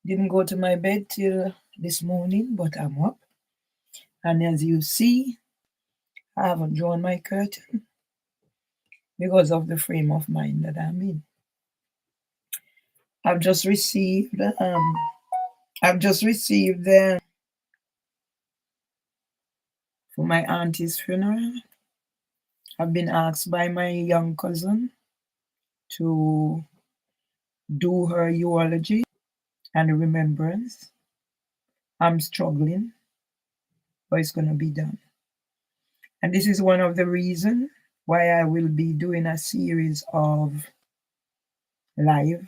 Didn't go to my bed till this morning, but I'm up. And as you see, I haven't drawn my curtain because of the frame of mind that I'm in. I've just received I've just received for my auntie's funeral. I've been asked by my young cousin to do her eulogy and remembrance. I'm struggling, but it's gonna be done. And this is one of the reasons why I will be doing a series of live.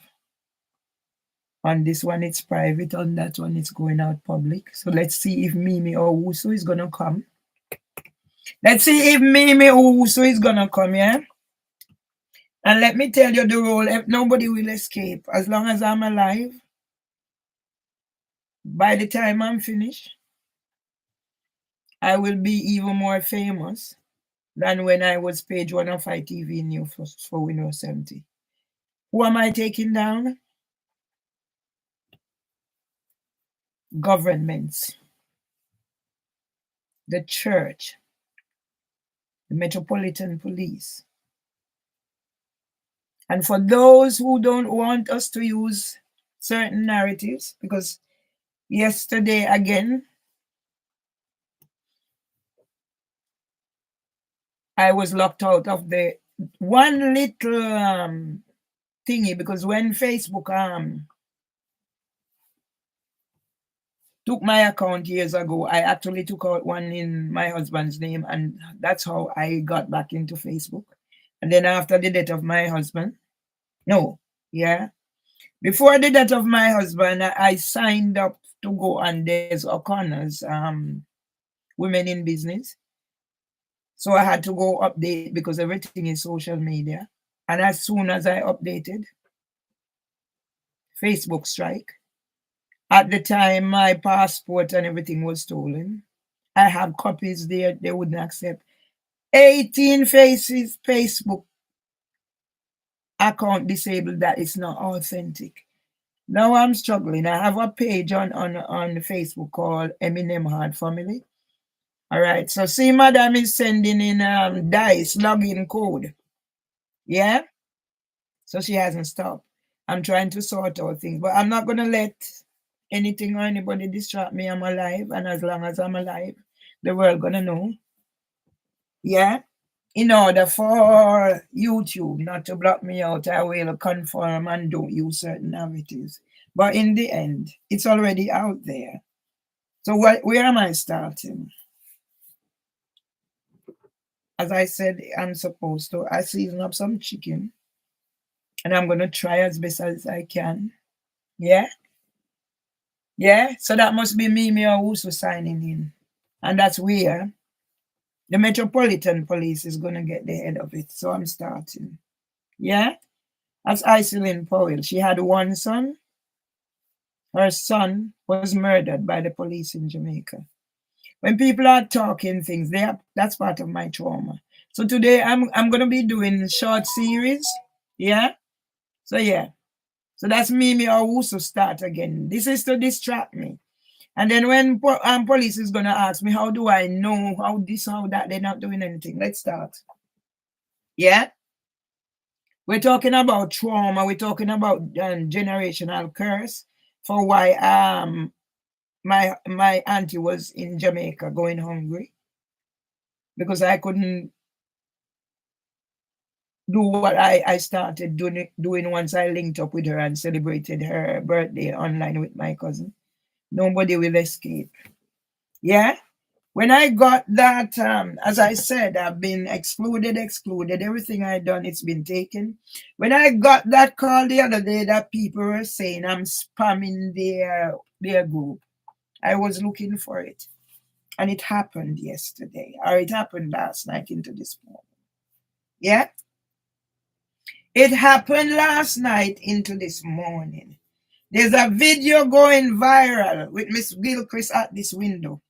On this one, it's private. On that one, it's going out public. So let's see if Mimi or Uso is gonna come. Let's see if Mimi or Uso is gonna come, yeah? And let me tell you the rule, nobody will escape. As long as I'm alive, by the time I'm finished, I will be even more famous than when I was page one of ITV News for Windows 70. Who am I taking down? Governments, the church, the Metropolitan Police. And for those who don't want us to use certain narratives, because yesterday again, I was locked out of the one little thingy, because when Facebook took my account years ago, I actually took out one in my husband's name, and that's how I got back into Facebook. And then after the death of my husband, before the death of my husband, I signed up to go on Des O'Connor's Women in Business. So I had to go update because everything is social media. And as soon as I updated, Facebook strike. At the time, my passport and everything was stolen. I have copies there, they wouldn't accept. 18 faces Facebook account disabled, that is not authentic. Now I'm struggling. I have a page on Facebook called Eminem Hard Family. All right. So see, madam is sending in DICE login code. Yeah. So she hasn't stopped. I'm trying to sort out things, but I'm not gonna let anything or anybody distract me. I'm alive, and as long as I'm alive, the world gonna know. Yeah. In order for YouTube not to block me out, I will conform and don't use certain narratives. But in the end, it's already out there. So where am I starting? As I said, I'm supposed to. I season up some chicken, and I'm gonna try as best as I can. Yeah, yeah. So that must be me or Uso signing in, and that's where the Metropolitan Police is gonna get the head of it. So I'm starting. Yeah, that's Iselin Powell. She had one son. Her son was murdered by the police in Jamaica. When people are talking things, that's part of my trauma. So today I'm gonna be doing short series. Yeah. So yeah. So that's me or Uso start again. This is to distract me. And then when police is gonna ask me, how do I know how this, how that, they're not doing anything. Let's start. Yeah. We're talking about trauma. We're talking about generational curse for why my auntie was in Jamaica going hungry because I couldn't do what I started doing once I linked up with her and celebrated her birthday online with my cousin. Nobody will escape. Yeah. When I got that, as I said, I've been excluded. Everything I done, it's been taken. When I got that call the other day that people were saying I'm spamming their group, I was looking for it. And it happened yesterday, or it happened last night into this morning. Yeah? It happened last night into this morning. There's a video going viral with Miss Gilchrist at this window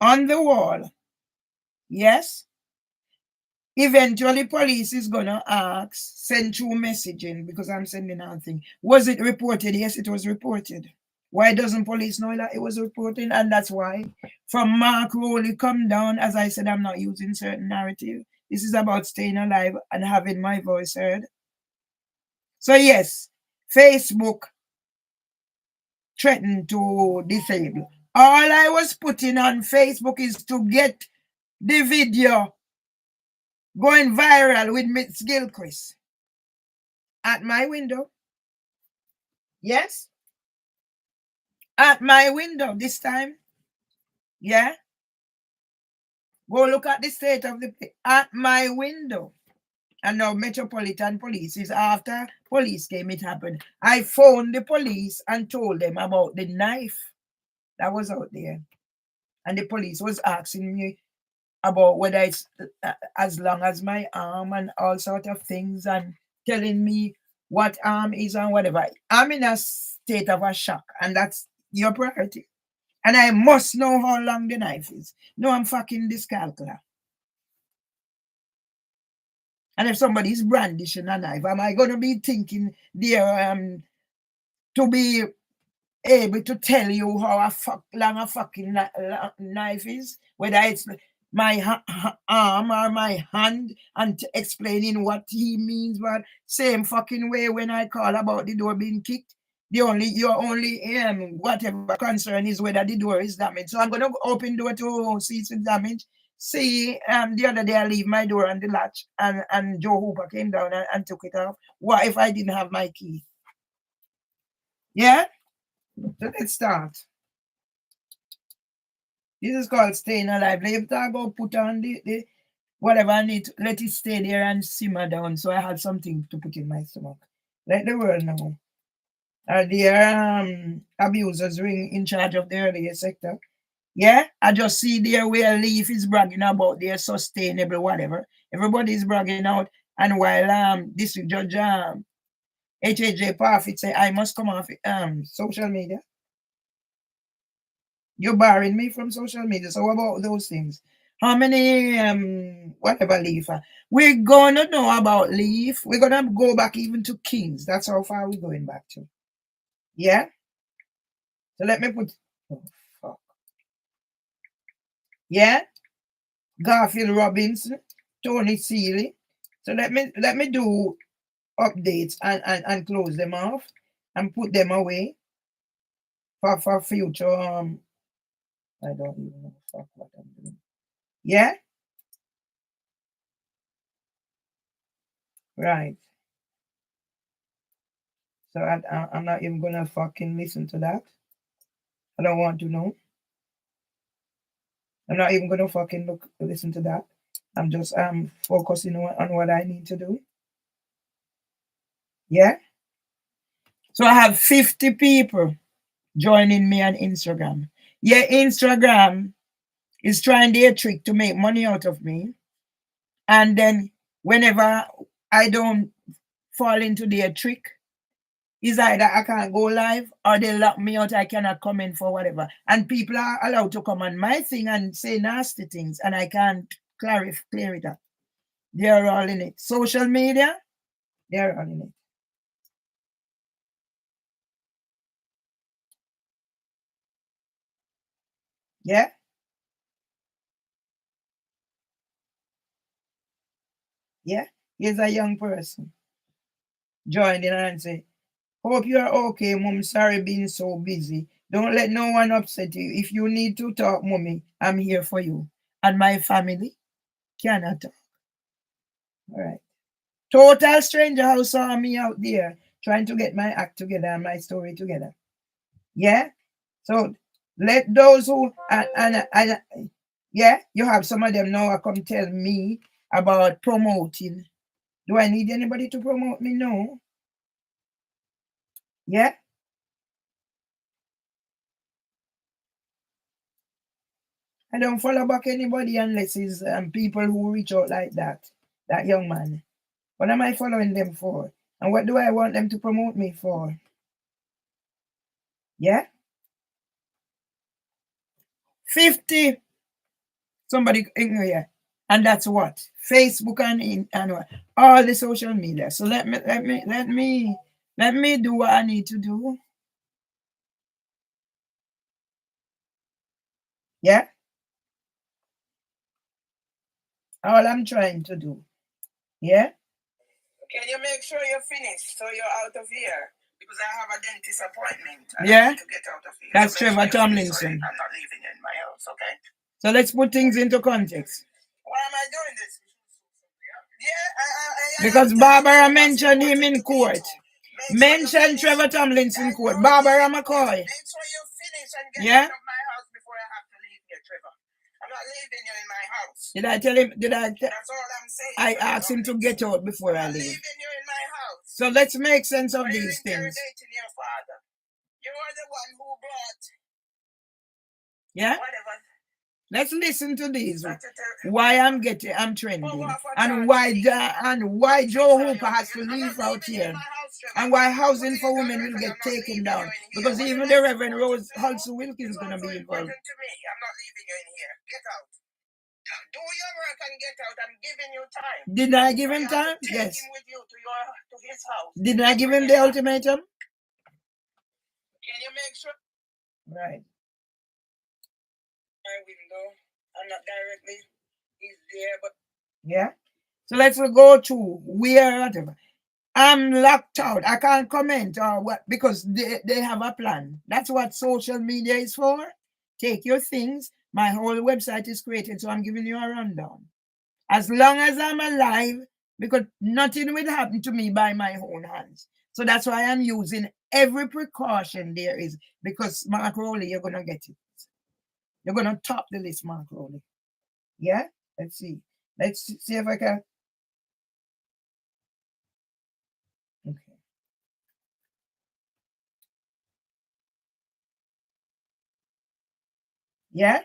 on the wall. Yes? Eventually, police is going to send through messaging because I'm sending out thing. Was it reported? Yes, it was reported. Why doesn't police know that it was reporting? And that's why from Mark Rowley come down, as I said, I'm not using certain narrative. This is about staying alive and having my voice heard. So yes, Facebook threatened to disable. All I was putting on Facebook is to get the video going viral with Miss Gilchrist at my window. Yes, at my window this time. Yeah, go look at the state of the at my window. And now Metropolitan Police is after police came, it happened. I phoned the police and told them about the knife that was out there. And the police was asking me about whether it's as long as my arm and all sort of things, and telling me what arm is and whatever. I'm in a state of a shock, and that's your priority. And I must know how long the knife is. No, I'm fucking dyscalcular. And if somebody's brandishing a knife, am I going to be thinking there to be able to tell you how long a fucking knife is? Whether it's my arm or my hand, and explaining what he means. But same fucking way when I call about the door being kicked, your only whatever concern is whether the door is damaged. So I'm going to open door to see it's damaged. See, the other day I leave my door on the latch, and Joe Hooper came down and took it off. What if I didn't have my key? Yeah? So let's start. This is called staying alive. Later I go put on the whatever I need to, let it stay there and simmer down, so I have something to put in my stomach. Let the world know. Are there abusers in charge of the earlier sector? Yeah, I just see there where Leaf is bragging about their sustainable whatever. Everybody is bragging out, and while District Judge HAJ Parfit say I must come off social media. You're barring me from social media. So what about those things? How many whatever Leaf? We're gonna know about Leaf. We're gonna go back even to Kings. That's how far we're going back to. Yeah. So let me put. Oh, fuck. Yeah. Garfield Robinson, Tony Seeley. So let me do updates and close them off and put them away for future. I don't even know fuck what I'm doing. Yeah. Right. So I'm not even gonna fucking listen to that. I don't want to know. I'm not even gonna fucking listen to that. I'm just focusing on what I need to do. Yeah. So I have 50 people joining me on Instagram. Yeah, Instagram is trying their trick to make money out of me. And then whenever I don't fall into their trick, is either I can't go live or they lock me out, I cannot comment for whatever. And people are allowed to come on my thing and say nasty things, and I can't clear it up. They're all in it. Social media, they're all in it. Yeah? Yeah? Here's a young person joined in and say, hope you are okay, Mom. Sorry being so busy. Don't let no one upset you. If you need to talk, Mommy, I'm here for you. And my family cannot talk. All right. Total stranger who saw me out there trying to get my act together and my story together. Yeah? So let those who, and yeah, you have some of them now come tell me about promoting. Do I need anybody to promote me? No. Yeah? I don't follow back anybody unless it's people who reach out like that young man. What am I following them for? And what do I want them to promote me for? Yeah? 50 somebody in here. And that's what? Facebook and what? All the social media. So let me do what I need to do. Yeah? All I'm trying to do. Yeah? Can you make sure you're finished so you're out of here? Because I have a dentist appointment. I need to get out of here. That's so Trevor Tomlinson. I'm not leaving in my house, okay? So let's put things into context. Why am I doing this? Yeah, because Barbara mentioned him in court. Mentioned Trevor Tomlinson in court. Barbara McCoy. Make sure you finish and get out of my house before I have to leave here, Trevor. I'm not leaving you in my house. Did I tell him? That's all I'm saying. I asked him to get out before I leave. Leaving you in my house. So let's make sense of these things. Your father. You are the one who brought. Yeah. Whatever. Let's listen to these. Why I'm trending, and why Joe Hooper has to leave out here, and why housing for women will get taken down, because even the Reverend Rose Halsey Wilkins is gonna be involved. I'm not leaving you in here. Get out. Do your work and get out. I'm giving you time. Did I give him time? Yes. Him with you to his house. Did I give him the ultimatum? Can you make sure? Right. My window. I'm not directly. He's there, but yeah. So let's go to where whatever. I'm locked out. I can't comment or what because they have a plan. That's what social media is for. Take your things. My whole website is created, so I'm giving you a rundown. As long as I'm alive, because nothing will happen to me by my own hands. So that's why I'm using every precaution there is, because Mark Rowley, you're gonna get it. You're gonna top the list, Mark Rowley. Yeah? Let's see. Let's see if I can. Okay. Yeah?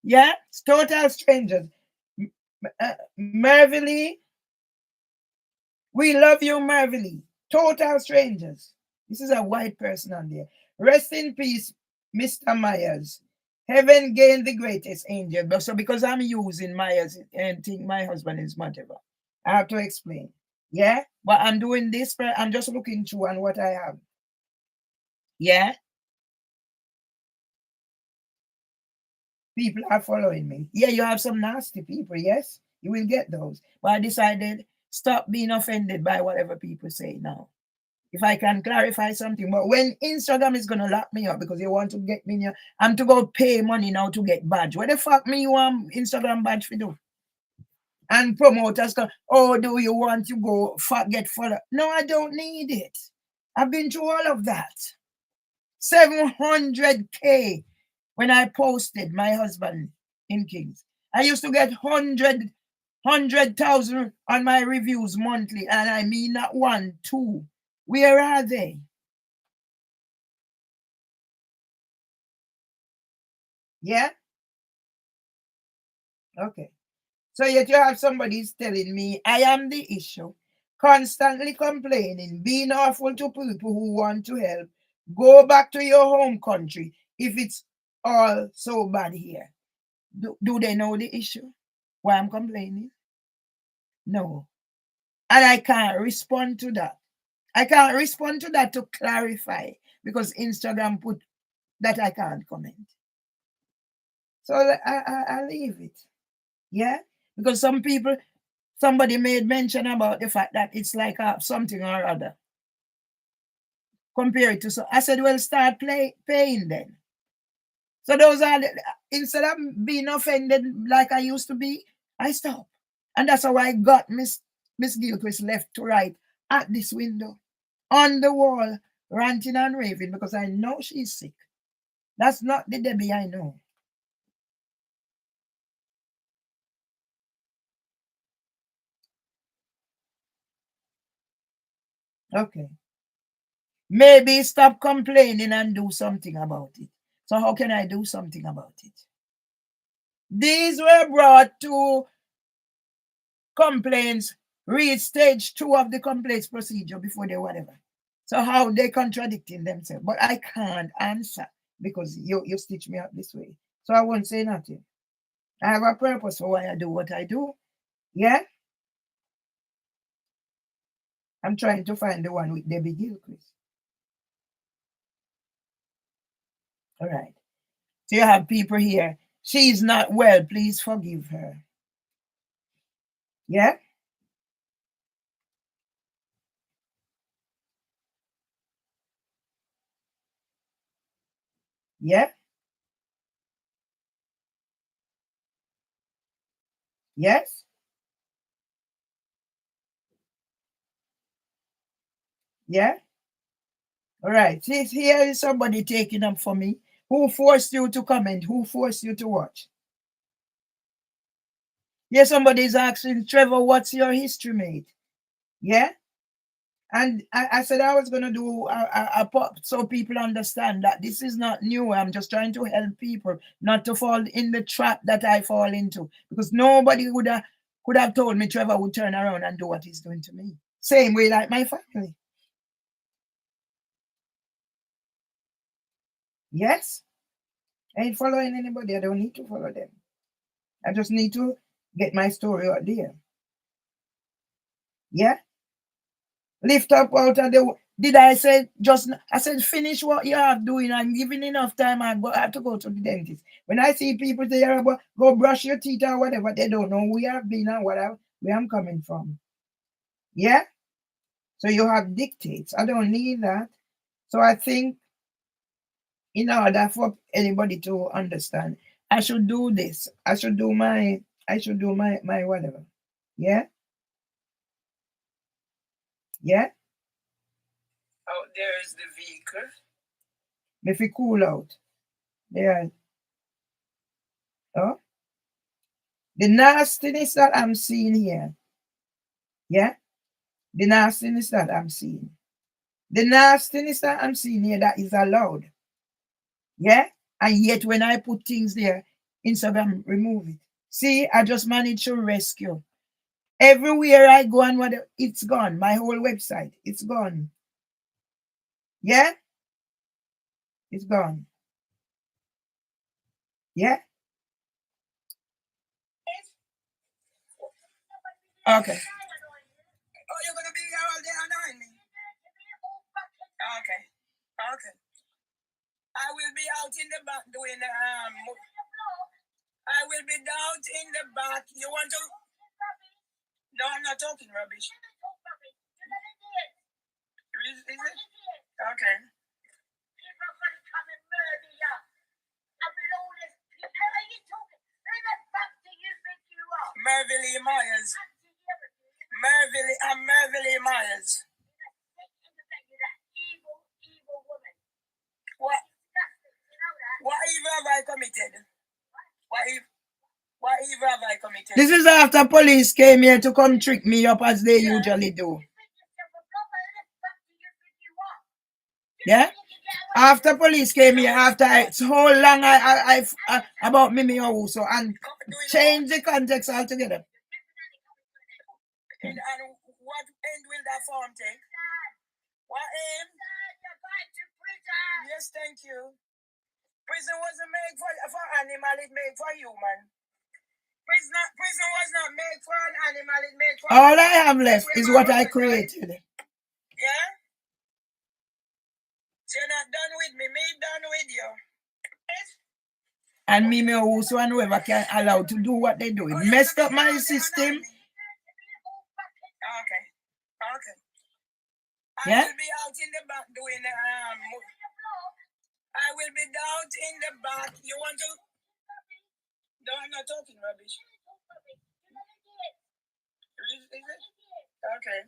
Yeah? It's total strangers. Mervelee. We love you, Mervelee. Total strangers. This is a white person on there. Rest in peace, Mr. Myers. Heaven gained the greatest angel. But so because I'm using Myers and think my husband is whatever, I have to explain. Yeah? But I'm doing this, I'm just looking through on what I have. Yeah? People are following me. Yeah, you have some nasty people, yes? You will get those. But I decided stop being offended by whatever people say now. If I can clarify something. But when Instagram is going to lock me up because they want to get me, I'm to go pay money now to get badge. What the fuck me you want Instagram badge for do? And promoters come, oh, do you want to go get follow? No, I don't need it. I've been through all of that. 700K when I posted my husband in Kings. I used to get 100,000 on my reviews monthly, and I mean not 1, 2. Where are they? Yeah? Okay. So yet you have somebody telling me I am the issue, constantly complaining, being awful to people who want to help. Go back to your home country if it's all so bad here. Do they know the issue? Why I'm complaining? No. And I can't respond to that. I can't respond to that to clarify because Instagram put that I can't comment. So I leave it. Yeah? Because somebody made mention about the fact that it's like something or other. Compare it to so I said, well, start paying then. So those are instead of being offended like I used to be, I stop. And that's how I got Miss Gilchrist left to right at this window, on the wall, ranting and raving because I know she's sick. That's not the Debbie I know. Okay. Maybe stop complaining and do something about it. So how can I do something about it? These were brought to complaints, read stage 2 of the complaints procedure before they whatever. So how they contradicting themselves. But I can't answer because you stitch me up this way. So I won't say nothing. I have a purpose for why I do what I do. Yeah? I'm trying to find the one with Debbie Gilchrist. All right. So you have people here. She is not well. Please forgive her. Yeah? Yeah? Yes? Yeah? All right. See, here is somebody taking up for me. Who forced you to comment? Who forced you to watch? Yeah, somebody is asking, Trevor, what's your history, mate? Yeah? And I said I was going to do a pop so people understand that this is not new. I'm just trying to help people not to fall in the trap that I fall into. Because nobody could have told me Trevor would turn around and do what he's doing to me. Same way like my family. Yes? I ain't following anybody. I don't need to follow them. I just need to get my story out there. Yeah? Lift up out of the. Did I say just? I said finish what you are doing. I'm giving enough time. I have to go to the dentist. When I see people say, go brush your teeth or whatever, they don't know where I've been and where I'm coming from. Yeah? So you have dictates. I don't need that. So I think in order for anybody to understand, I should do this. I should do my whatever. Yeah? Yeah? Out there is the vehicle. If it cool out. There. Oh? The nastiness that I'm seeing here. Yeah? The nastiness that I'm seeing. The nastiness that I'm seeing here that is allowed. Yeah? And yet when I put things there, Instagram remove it. See, I just managed to rescue. Everywhere I go and whatever, it's gone. My whole website, it's gone. Yeah? It's gone. Yeah? Okay. Oh, you're gonna be here all day annoying me. Okay. Okay. I will be out in the back doing I will be out in the back. You want to? No, I'm not talking rubbish. Is it? Okay. Mervelee Myers. I'm Mervelee Myers. What evil have I committed? What evil have I committed? This is after police came here to come trick me up as they usually do. Yeah? After police came here, after it's whole long I about Mimi also and change the context altogether. And what end will that form take? What end? Yes, thank you. Prison wasn't made for animal, it made for human. Prison was not made for an animal, it made for all I have left is what I created. Yeah? So you're not done with me done with you. And me also and whoever can allow to do what they do. It messed up my system. Okay. Okay. Yeah? I will be out in the back doing I will be out in the back. You want to? No, I'm not talking rubbish. Is it? Okay.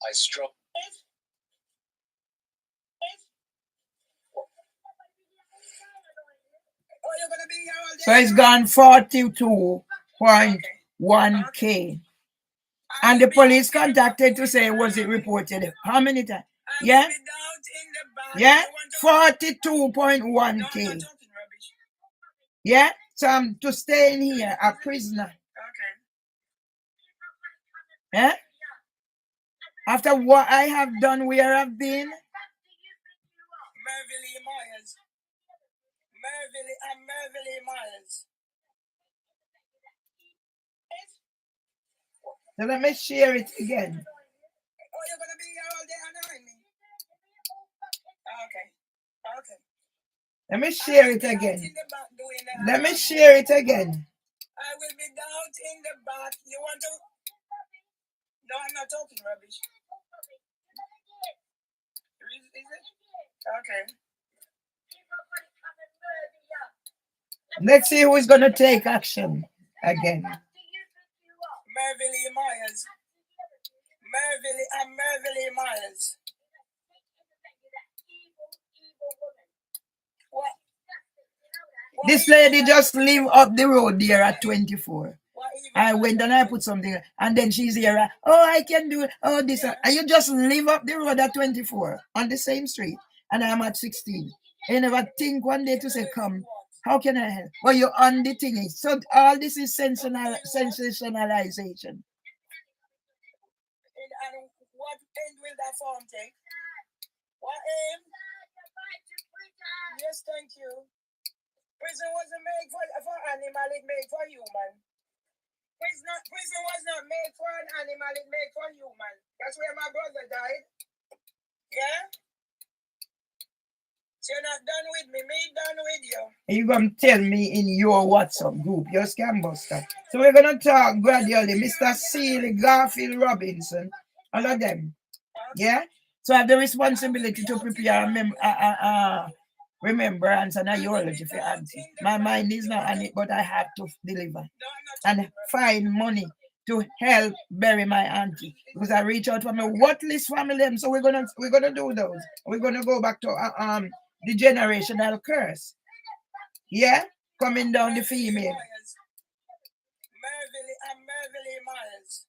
I struck. So it's gone 42.1K. And the police contacted to say, was it reported? How many times? Yeah? Yeah? 42.1K. Yeah? So I'm to stay in here, a prisoner. Yeah? After what I have done, where I've been? Mervelee Myers. I'm Mervelee Myers. So let me share it again. Oh, you're gonna be here all day annoying me. Okay. Let me share it again. Let me share it again. I will be down in the back. You want to? No, I'm not talking rubbish. Is it? Okay. Let's see who is going to take action again. Mervelee Myers. I'm Mervelee Myers. What? This lady just live up the road there at 24. I went and I put something, and then she's here. Oh, I can do it. Oh, this. And you just live up the road at 24 on the same street, and I'm at 16. You never think one day to say, come, how can I help? Well, you're on the thing. So all this is sensationalization. And what end will that form take? What aim? Yes, thank you. Prison wasn't made for animal, it made for human. Prison was not made for an animal, it made for human. That's where my brother died. Yeah? So you're not done with me done with you. You're going to tell me in your WhatsApp group, your scam buster. So we're going to talk gradually. Mr. Seeley, Garfield, Robinson, all of them. Yeah? So I have the responsibility to prepare remembrance and a eulogy for auntie. My mind is not on it, but I have to deliver and find money to help bury my auntie, because I reach out for my worthless family. So we're gonna do those. We're gonna go back to the generational curse. Yeah, coming down the female. I'm Mervelee Myers.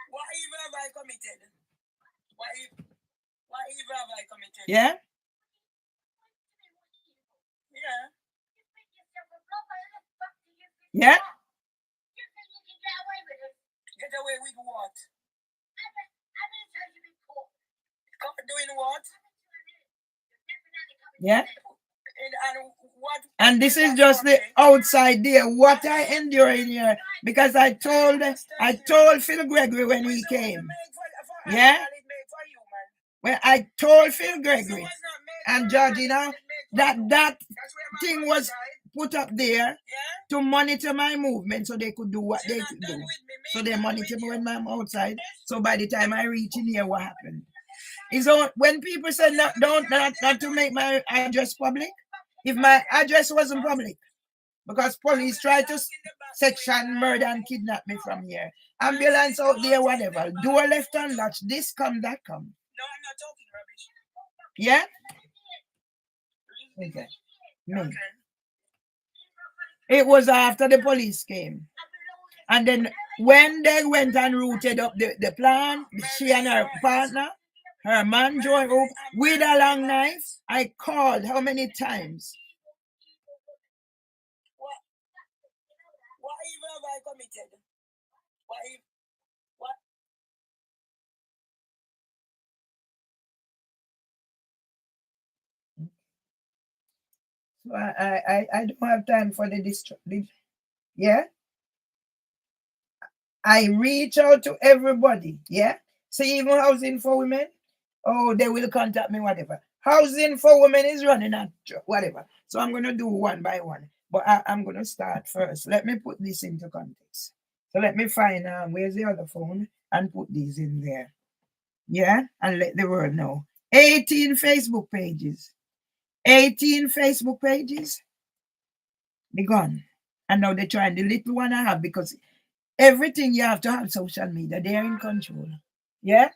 What evil have I committed? What evil have I committed? Yeah? Yeah. Yeah? Get away with what? Doing what? Yeah? And this is just the outside there. What I endure in here, because I told Phil Gregory when he came. Yeah? Well, I told Phil Gregory and Georgina that thing was put up there to monitor my movement, so they could do what they could do. So they monitor me when I'm outside. So by the time I reach in here, what happened? Is when people say not to make my address public, if my address wasn't public, because police tried to section, murder, and kidnap me from here. Ambulance out there, whatever. Door left unlatched. This come, that come. No, I'm not talking rubbish. Yeah? Okay. Me. Okay. It was after the police came. And then when they went and rooted up the plan, she and her partner, her man drove up with a long knife. I called how many times? What evil have I committed? So I don't have time for the yeah. I reach out to everybody. Yeah. See, even housing for women. Oh, they will contact me, whatever. Housing for women is running at whatever. So I'm going to do one by one. But I'm going to start first. Let me put this into context. So let me find where's the other phone and put these in there. Yeah, and let the world know. 18 Facebook pages. 18 Facebook pages. They're gone. And now they're trying the little one I have, because everything you have to have social media. They're in control. Yeah?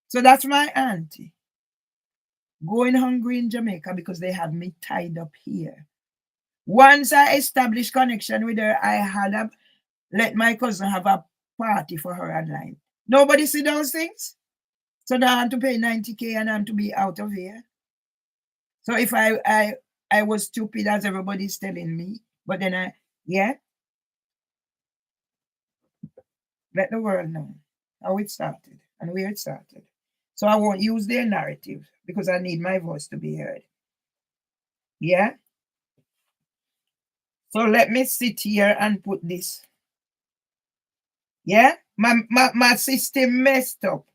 So that's my auntie. Going hungry in Jamaica because they have me tied up here. Once I established connection with her, I had let my cousin have a party for her online. Nobody see those things? So now I have to pay 90K and I'm to be out of here. So if I was stupid, as everybody's telling me, but then yeah, let the world know how it started and where it started. So I won't use their narrative because I need my voice to be heard. Yeah? So let me sit here and put this. Yeah? My system messed up.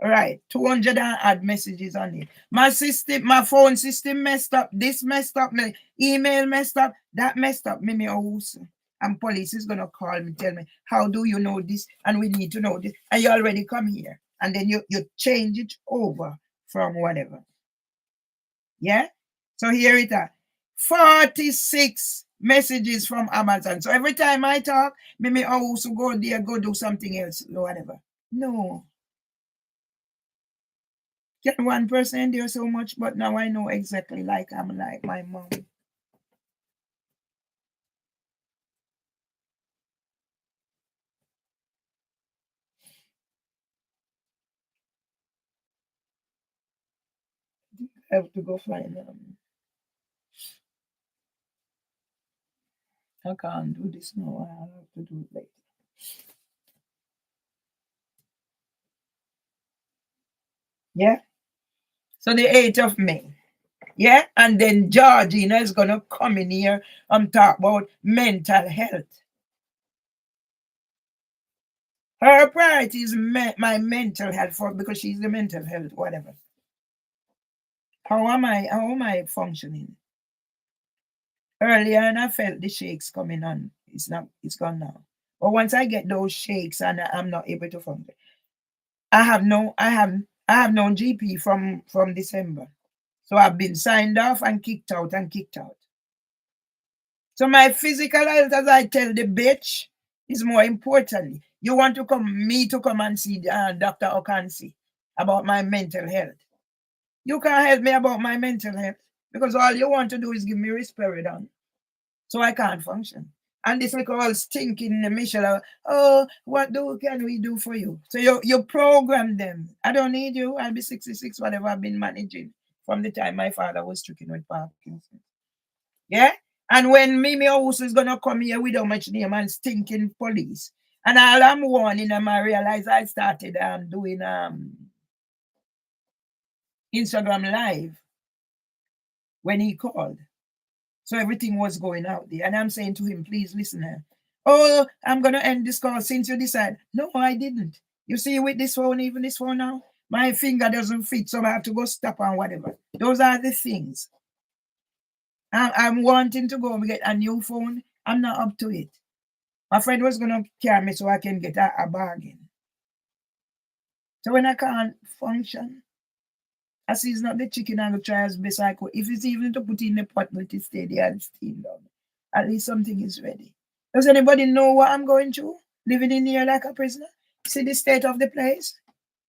Right, 200 and add messages on it. My system, my phone system messed up. This messed up. My email messed up. That messed up. Me house. And police is gonna call me, tell me, how do you know this? And we need to know this. And you already come here. And then you change it over from whatever. Yeah? So here it are. 46 messages from Amazon. So every time I talk, me also go there, go do something else, or whatever. No. Can one person endure so much? But now I know exactly, like I'm like my mom. I have to go find I can't do this now. I have to do it later. Yeah. So the 8th of May. Yeah. And then Georgina is gonna come in here and talk about mental health. Her priority is my mental health for because she's the mental health, whatever. How am I functioning? Earlier and I felt the shakes coming on. It's gone now. But once I get those shakes and I'm not able to function, I have no GP from December. So I've been signed off and kicked out and kicked out. So my physical health, as I tell the bitch, is more important. You want to come and see Dr. Okansi about my mental health. You can't help me about my mental health because all you want to do is give me risperidone. So I can't function. And this like all stinking Michelle, oh, what can we do for you? So you program them. I don't need you. I'll be 66, whatever I've been managing from the time my father was stricken with Parkinson's. Yeah? And when Mimi Owusu is gonna come here with how much name and stinking police. And all I'm warning them, I realize I started doing Instagram live when he called. So everything was going out there. And I'm saying to him, please listen here. Oh, I'm going to end this call since you decide. No, I didn't. You see, with this phone, even this phone now, my finger doesn't fit, so I have to go stop and whatever. Those are the things. I'm wanting to go and get a new phone. I'm not up to it. My friend was going to carry me so I can get a bargain. So when I can't function, I see it's not the chicken I will try as best I could. If it's even to put in the pot, let it stay there and steam down. At least something is ready. Does anybody know what I'm going through? Living in here like a prisoner? See the state of the place?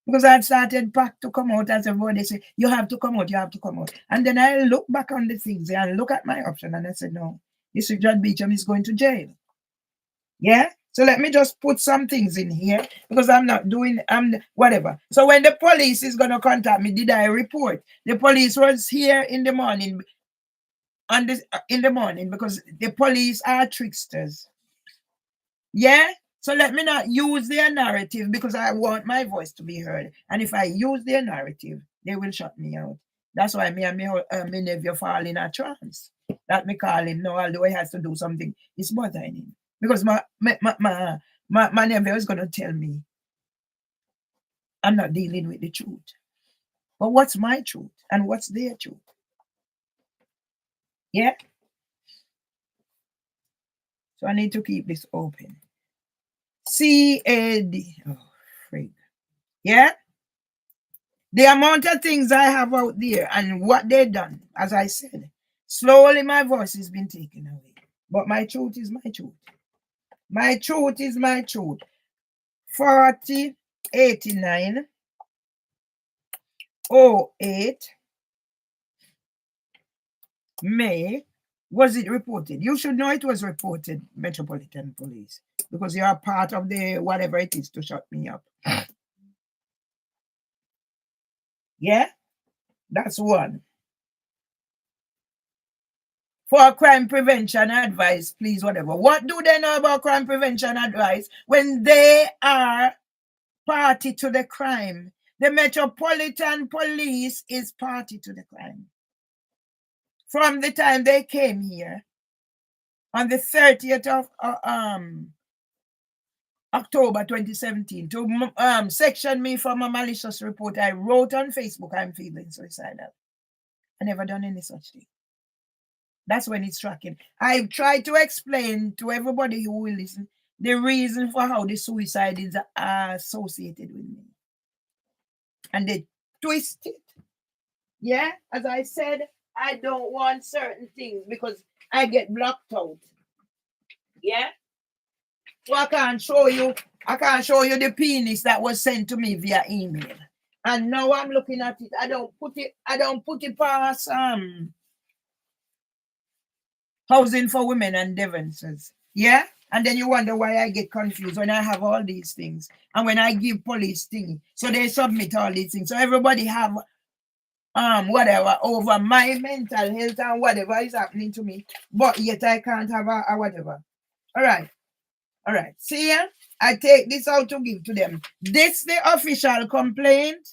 Because I started back to come out as everybody say, you have to come out, you have to come out. And then I look back on the things and look at my option and I said, no, this Richard Beecham is going to jail. Yeah? So let me just put some things in here because I'm whatever. So when the police is gonna contact me, did I report? The police was here in the morning in the morning because the police are tricksters. Yeah? So let me not use their narrative because I want my voice to be heard. And if I use their narrative, they will shut me out. That's why me and my nephew fall in a trance. That me call him now, although he has to do something, it's bothering him. Because my nephew is going to tell me I'm not dealing with the truth. But what's my truth and what's their truth? Yeah? So I need to keep this open. CAD. Oh, frig. Yeah? The amount of things I have out there and what they done, as I said, slowly my voice has been taken away. But my truth is my truth. My truth is my truth. 4089 08 May. Was it reported? You should know it was reported, Metropolitan Police, because you are part of the whatever it is to shut me up. Yeah? That's one. For crime prevention advice, please, whatever. What do they know about crime prevention advice when they are party to the crime? The Metropolitan Police is party to the crime. From the time they came here on the 30th of October 2017 to section me from a malicious report. I wrote on Facebook, I'm feeling suicidal. I never done any such thing. That's when it's tracking. I've tried to explain to everybody who will listen the reason for how the suicide is associated with me. And they twist it. Yeah, as I said, I don't want certain things because I get blocked out. Yeah. So I can't show you the penis that was sent to me via email. And now I'm looking at it. I don't put it past Housing for Women and Devances. Yeah? And then you wonder why I get confused when I have all these things. And when I give police things. So they submit all these things. So everybody have whatever over my mental health and whatever is happening to me. But yet I can't have a whatever. All right. See here? I take this out to give to them. This the official complaint.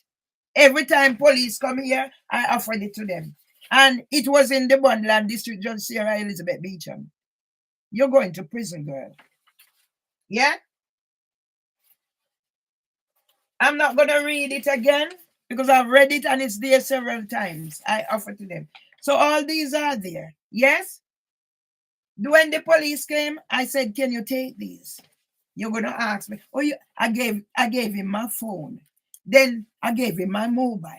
Every time police come here, I offered it to them. And it was in the Bundland District Judge Sarah Elizabeth Beecham. You're going to prison, girl. Yeah? I'm not going to read it again because I've read it and it's there several times. I offered to them. So all these are there. Yes? When the police came, I said, can you take these? You're going to ask me. Oh, I gave him my phone. Then I gave him my mobile.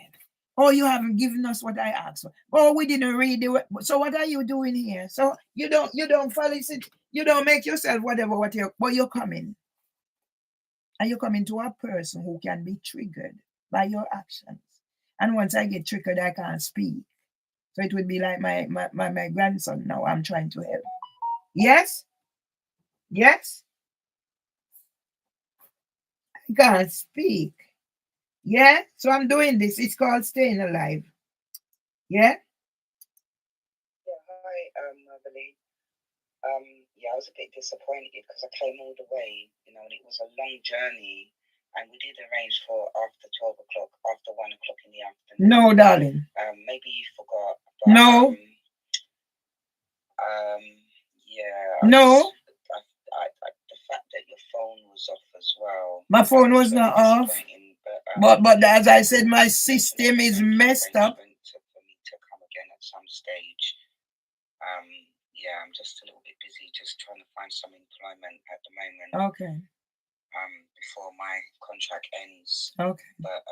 Oh, you haven't given us what I asked for. Oh, we didn't read it. So what are you doing here? So you don't follow it. You don't make yourself but you're coming. And you're coming to a person who can be triggered by your actions. And once I get triggered, I can't speak. So it would be like my grandson now. I'm trying to help. Yes? Yes? I can't speak. Yeah? So I'm doing this. It's called staying alive. Yeah? Yeah, hi, Mervelee. Yeah, I was a bit disappointed because I came all the way, and it was a long journey, and we did arrange for after 12 o'clock, after 1 o'clock in the afternoon. No, darling. Maybe you forgot. But, no. Yeah. No. The fact that your phone was off as well. My phone was not off. But as I said, my system is messed up. For me to come again at some stage. Yeah, I'm just a little bit busy just trying to find some employment at the moment. Okay. Before my contract ends. Okay. But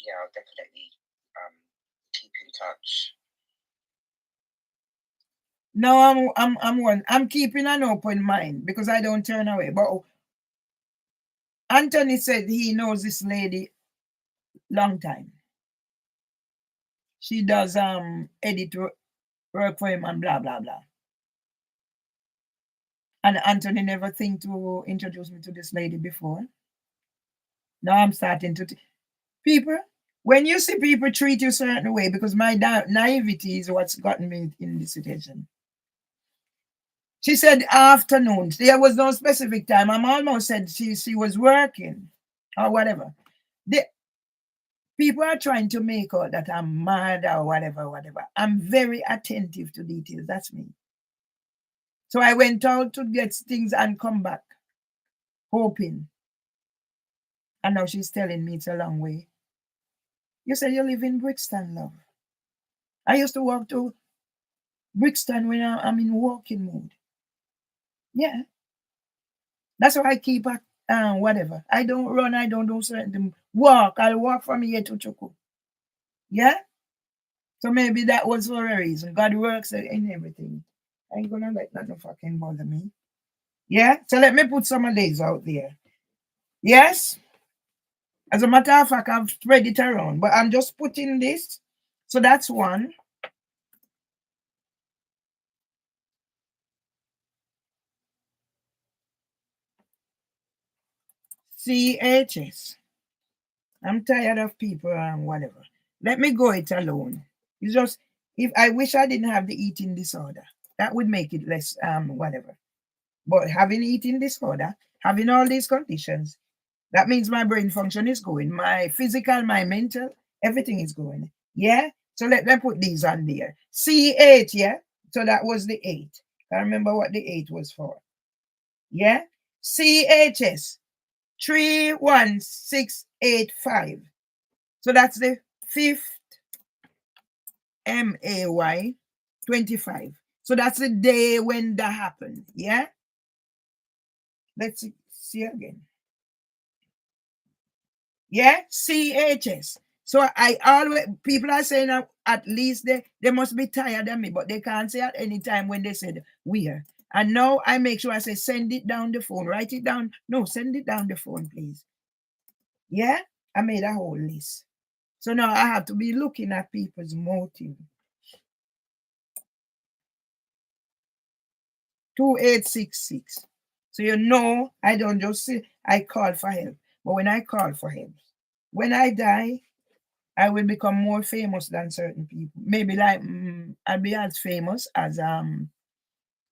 yeah, I'll definitely keep in touch. No, I'm keeping an open mind because I don't turn away. But Anthony said he knows this lady long time. She does edit work for him and blah blah blah. And Anthony never think to introduce me to this lady before. Now I'm starting to people. When you see people treat you a certain way, because my naivety is what's gotten me in this situation. She said afternoon. There was no specific time. I'm almost said she was working or whatever. People are trying to make out that I'm mad or whatever. I'm very attentive to details. That's me. So I went out to get things and come back, hoping. And now she's telling me it's a long way. You said you live in Brixton, love. I used to walk to Brixton when I'm in walking mood. Yeah. That's why I keep whatever. I don't run, I don't do certain walk. I'll walk from here to Chuku. Yeah? So maybe that was for a reason. God works in everything. I ain't gonna let nothing fucking bother me. Yeah? So let me put some of these out there. Yes? As a matter of fact, I've spread it around, but I'm just putting this. So that's one. CHS. I'm tired of people and whatever. Let me go it alone. It's just, if I wish I didn't have the eating disorder, that would make it less whatever. But having eating disorder, having all these conditions, that means my brain function is going, my physical, my mental, everything is going. Yeah. So let me put these on there. C8, yeah. So that was the 8. I remember what the 8 was for. Yeah. CHS. 31685. So that's the 5th MAY 25. So that's the day when that happened. Yeah. Let's see again. Yeah, CHS. So I always, people are saying at least they must be tired of me, but they can't say at any time when they said where. And now I make sure I say send it down the phone, write it down. No, send it down the phone, please. Yeah, I made a whole list. So now I have to be looking at people's motive. 2866. So you know, I don't just say I call for help, but when I call for help, when I die, I will become more famous than certain people. Maybe like I'll be as famous as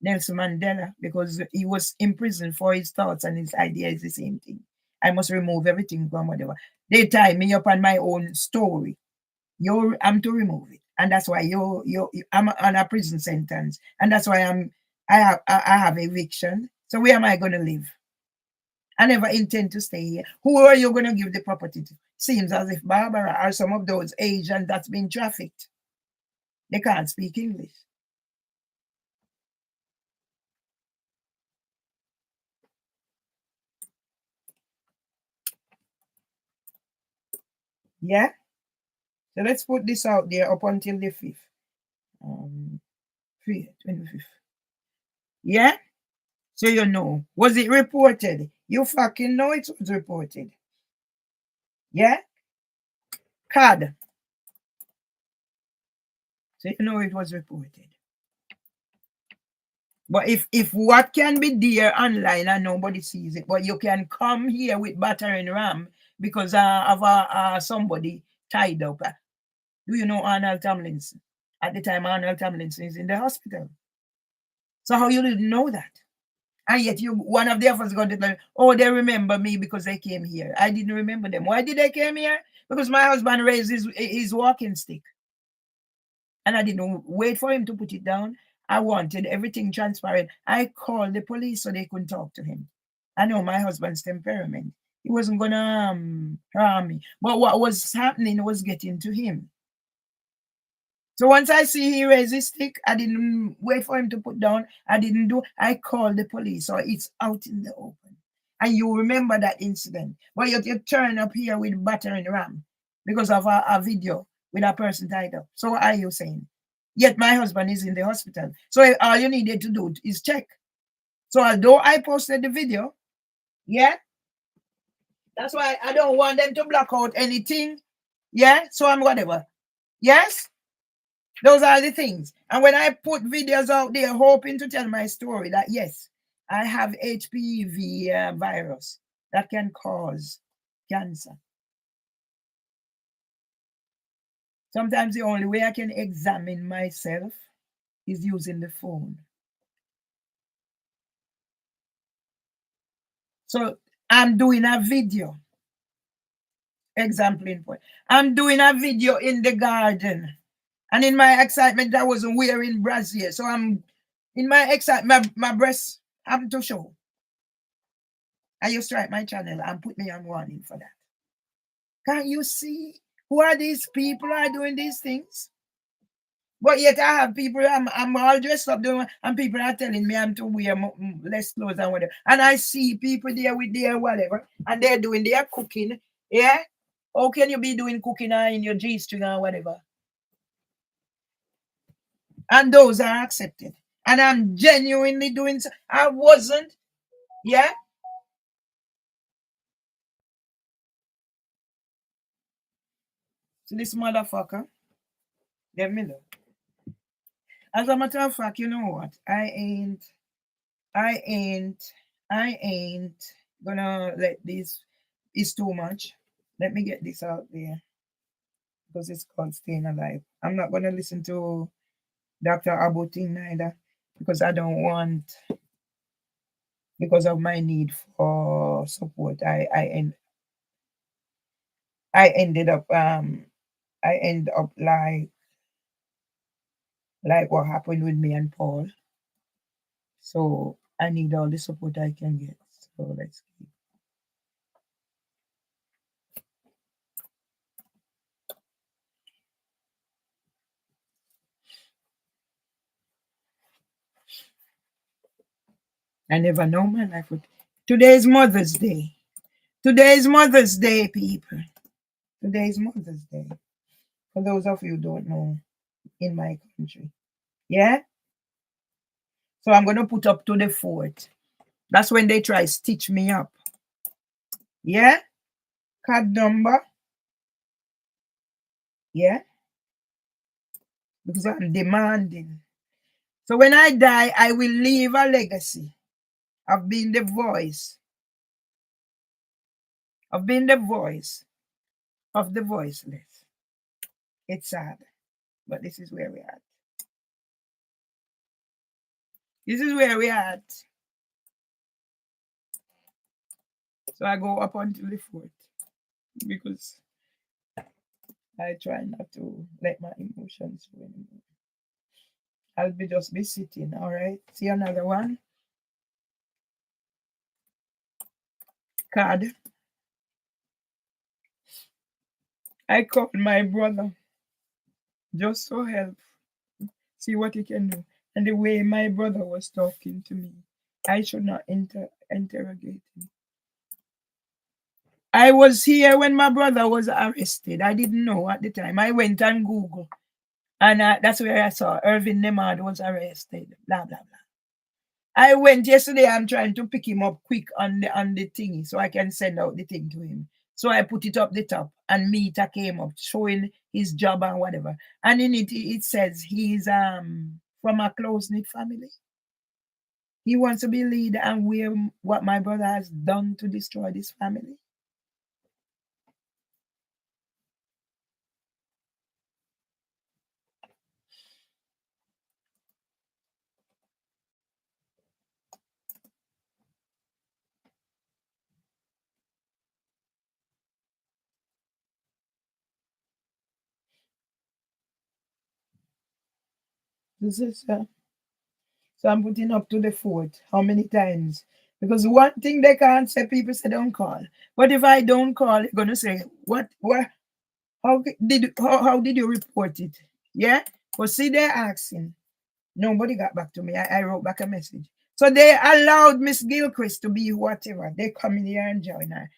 Nelson Mandela because he was in prison for his thoughts and his ideas the same thing. I must remove everything from whatever. They tie me up on my own story. I'm to remove it, and that's why I'm on a prison sentence, and that's why I have eviction. So where am I going to live? I never intend to stay here. Who are you going to give the property to? Seems as if Barbara or some of those Asians that's been trafficked. They can't speak English. Yeah? So let's put this out there up until the 5th. 25th. Yeah? So you know. Was it reported? You fucking know it was reported. Yeah? CAD. So you know it was reported. But if what can be there online and nobody sees it, but you can come here with battering ram because of somebody tied up. Do you know Arnold Tomlinson? At the time, Arnold Tomlinson is in the hospital. So how you didn't know that? And yet one of the officers got to tell, oh, they remember me because they came here. I didn't remember them. Why did they came here? Because my husband raised his walking stick. And I didn't wait for him to put it down. I wanted everything transparent. I called the police so they couldn't talk to him. I know my husband's temperament. He wasn't going to harm me. But what was happening was getting to him. So once I see he raised his stick, I didn't wait for him to put down. I called the police. So it's out in the open. And you remember that incident. But you turn up here with battering ram because of a video with a person tied up. So what are you saying? Yet my husband is in the hospital. So all you needed to do is check. So although I posted the video, yeah, that's why I don't want them to block out anything. Yeah, so I'm whatever. Yes, those are the things. And when I put videos out there hoping to tell my story that yes, I have HPV virus that can cause cancer. Sometimes the only way I can examine myself is using the phone. So I'm doing a video. Example in point. I'm doing a video in the garden. And in my excitement, I wasn't wearing brassiere. So I'm in my excitement, my breasts have to show. And you strike my channel and put me on warning for that. Can't you see who are these people who are doing these things? But yet I have people, I'm all dressed up doing, and people are telling me I'm to wear less clothes and whatever. And I see people there with their whatever, and they're doing their cooking. Yeah? How can you be doing cooking in your G-string or whatever? And those are accepted. And I'm genuinely doing so. I wasn't. Yeah? So this motherfucker, let me look. As a matter of fact, you know what? I ain't gonna let this, it's too much. Let me get this out there because it's called Staying Alive. I'm not gonna listen to Dr. Abu thing neither because I don't want, because of my need for support. I ended up I end up like what happened with me and Paul. So I need all the support I can get. So let's keep. I never know my life would. Today is Mother's Day. Today is Mother's Day, people. Today is Mother's Day. For those of you who don't know, in my country. Yeah? So I'm going to put up to the 4th. That's when they try stitch me up. Yeah? Card number. Yeah? Because I'm demanding. So when I die, I will leave a legacy of being the voice. Of being the voice of the voiceless. It's sad. But this is where we're at. This is where we're at. So I go up until the 4th. Because I try not to let my emotions go anymore. I'll just be sitting, all right? See another one? Card. I called my brother just to help, see what he can do. And the way my brother was talking to me, I should not interrogate him. I was here when my brother was arrested. I didn't know at the time. I went on Google, and that's where I saw Irvin Nemad was arrested. Blah blah blah. I went yesterday. I'm trying to pick him up quick on the thingy so I can send out the thing to him. So I put it up the top, and Meta came up showing his job and whatever. And in it says he's from a close knit family. He wants to be leader and wear what my brother has done to destroy this family. This is so I'm putting up to the 4th. How many times? Because one thing they can't say, people say don't call. But if I don't call, you're gonna say, what how did you report it? Yeah? But see, they're asking. Nobody got back to me. I wrote back a message. So they allowed Miss Gilchrist to be whatever. They come in here and join her.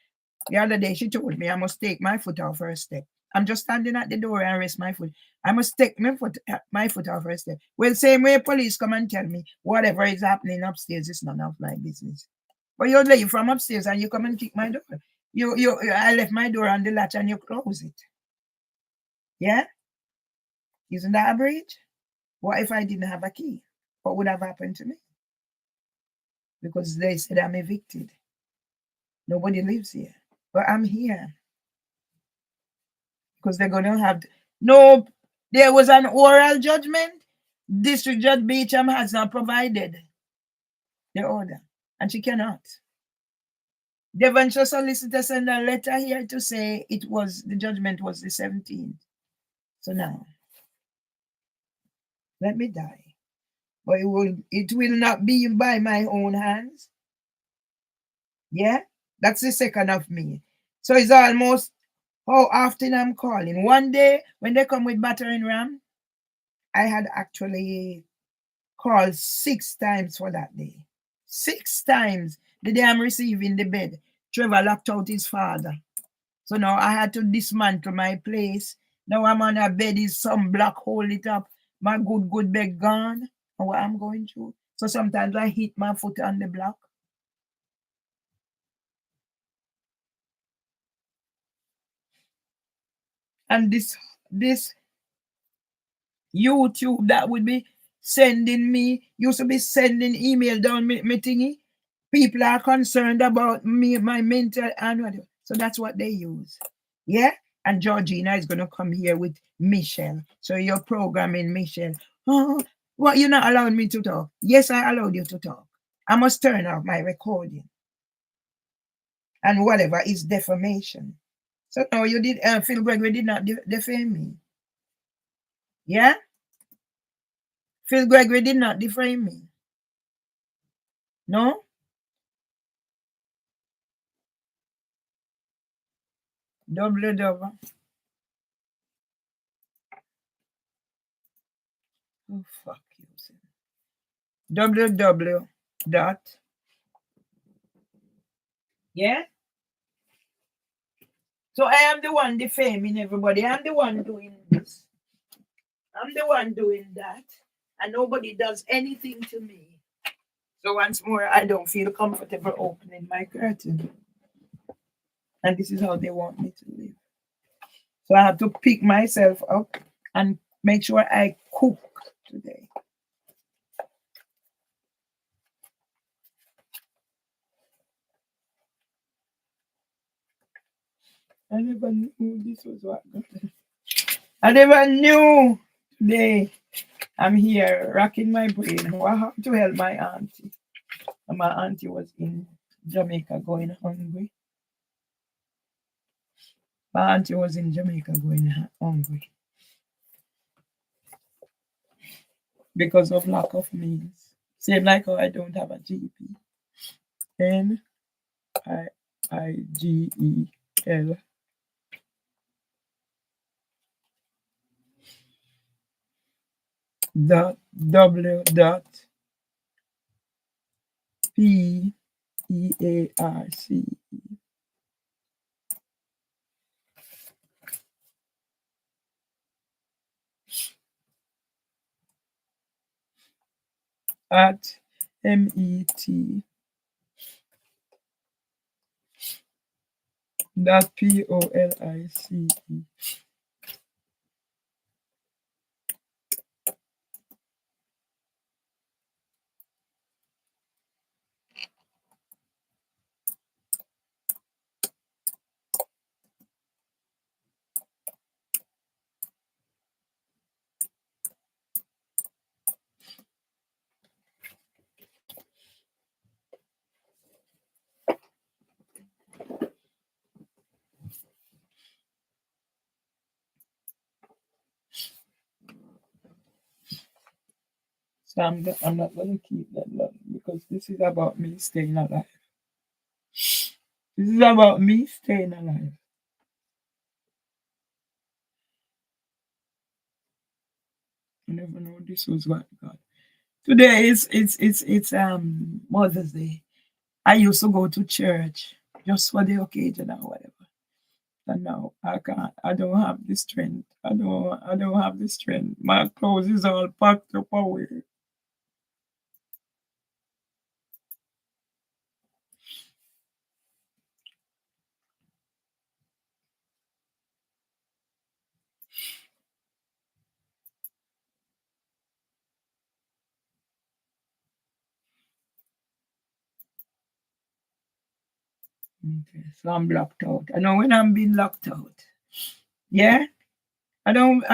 The other day, she told me I must take my foot off her step. I'm just standing at the door and rest my foot. I must take my foot off her step. Well, same way police come and tell me whatever is happening upstairs is none of my business. But you leave from upstairs and you come and kick my door. I left my door on the latch and you close it. Yeah? Isn't that a breach? What if I didn't have a key? What would have happened to me? Because they said I'm evicted. Nobody lives here. But I'm here. Because they're going to have... No, there was an oral judgment. District Judge Beecham has not provided the order. And she cannot. Devonshire solicitor sent a letter here to say the judgment was the 17th. So now, let me die. But it will not be by my own hands. Yeah? That's the 2nd of May. So it's almost how often I'm calling. One day, when they come with battering ram, I had actually called 6 times for that day. 6 times. The day I'm receiving the bed, Trevor locked out his father. So now I had to dismantle my place. Now I'm on a bed, is some black hole it up. My good bed gone. And what I'm going through. So sometimes I hit my foot on the block. And this YouTube that would be sending me, used to be sending email down me thingy. People are concerned about me, my mental and whatever. So that's what they use. Yeah? And Georgina is going to come here with Michelle. So you're programming Michelle. Oh, what, you're not allowing me to talk? Yes, I allowed you to talk. I must turn off my recording. And whatever is defamation. So no, you did, Phil Gregory did not defame me. Yeah? Phil Gregory did not defame me. No? Double. Oh, fuck you. www.philgregory.com. Yeah? So I am the one defaming everybody. I'm the one doing this. I'm the one doing that. And nobody does anything to me. So once more, I don't feel comfortable opening my curtain. And this is how they want me to live. So I have to pick myself up and make sure I cook today. I never knew this was what. I never knew today. I'm here racking my brain. What happened to help my auntie? And my auntie was in Jamaica going hungry. My auntie was in Jamaica going hungry because of lack of means. Same like how I don't have a GP. NIIGEL W dot PEARC at MET dot POLICE So I'm not going to keep that long because this is about me staying alive. This is about me staying alive. I never know this was what God. Today is it's Mother's Day. I used to go to church just for the occasion or whatever. And now I can't. I don't have the strength. I don't have the strength. My clothes is all packed up away. Okay, so I'm locked out. I know when I'm being locked out. Yeah, I don't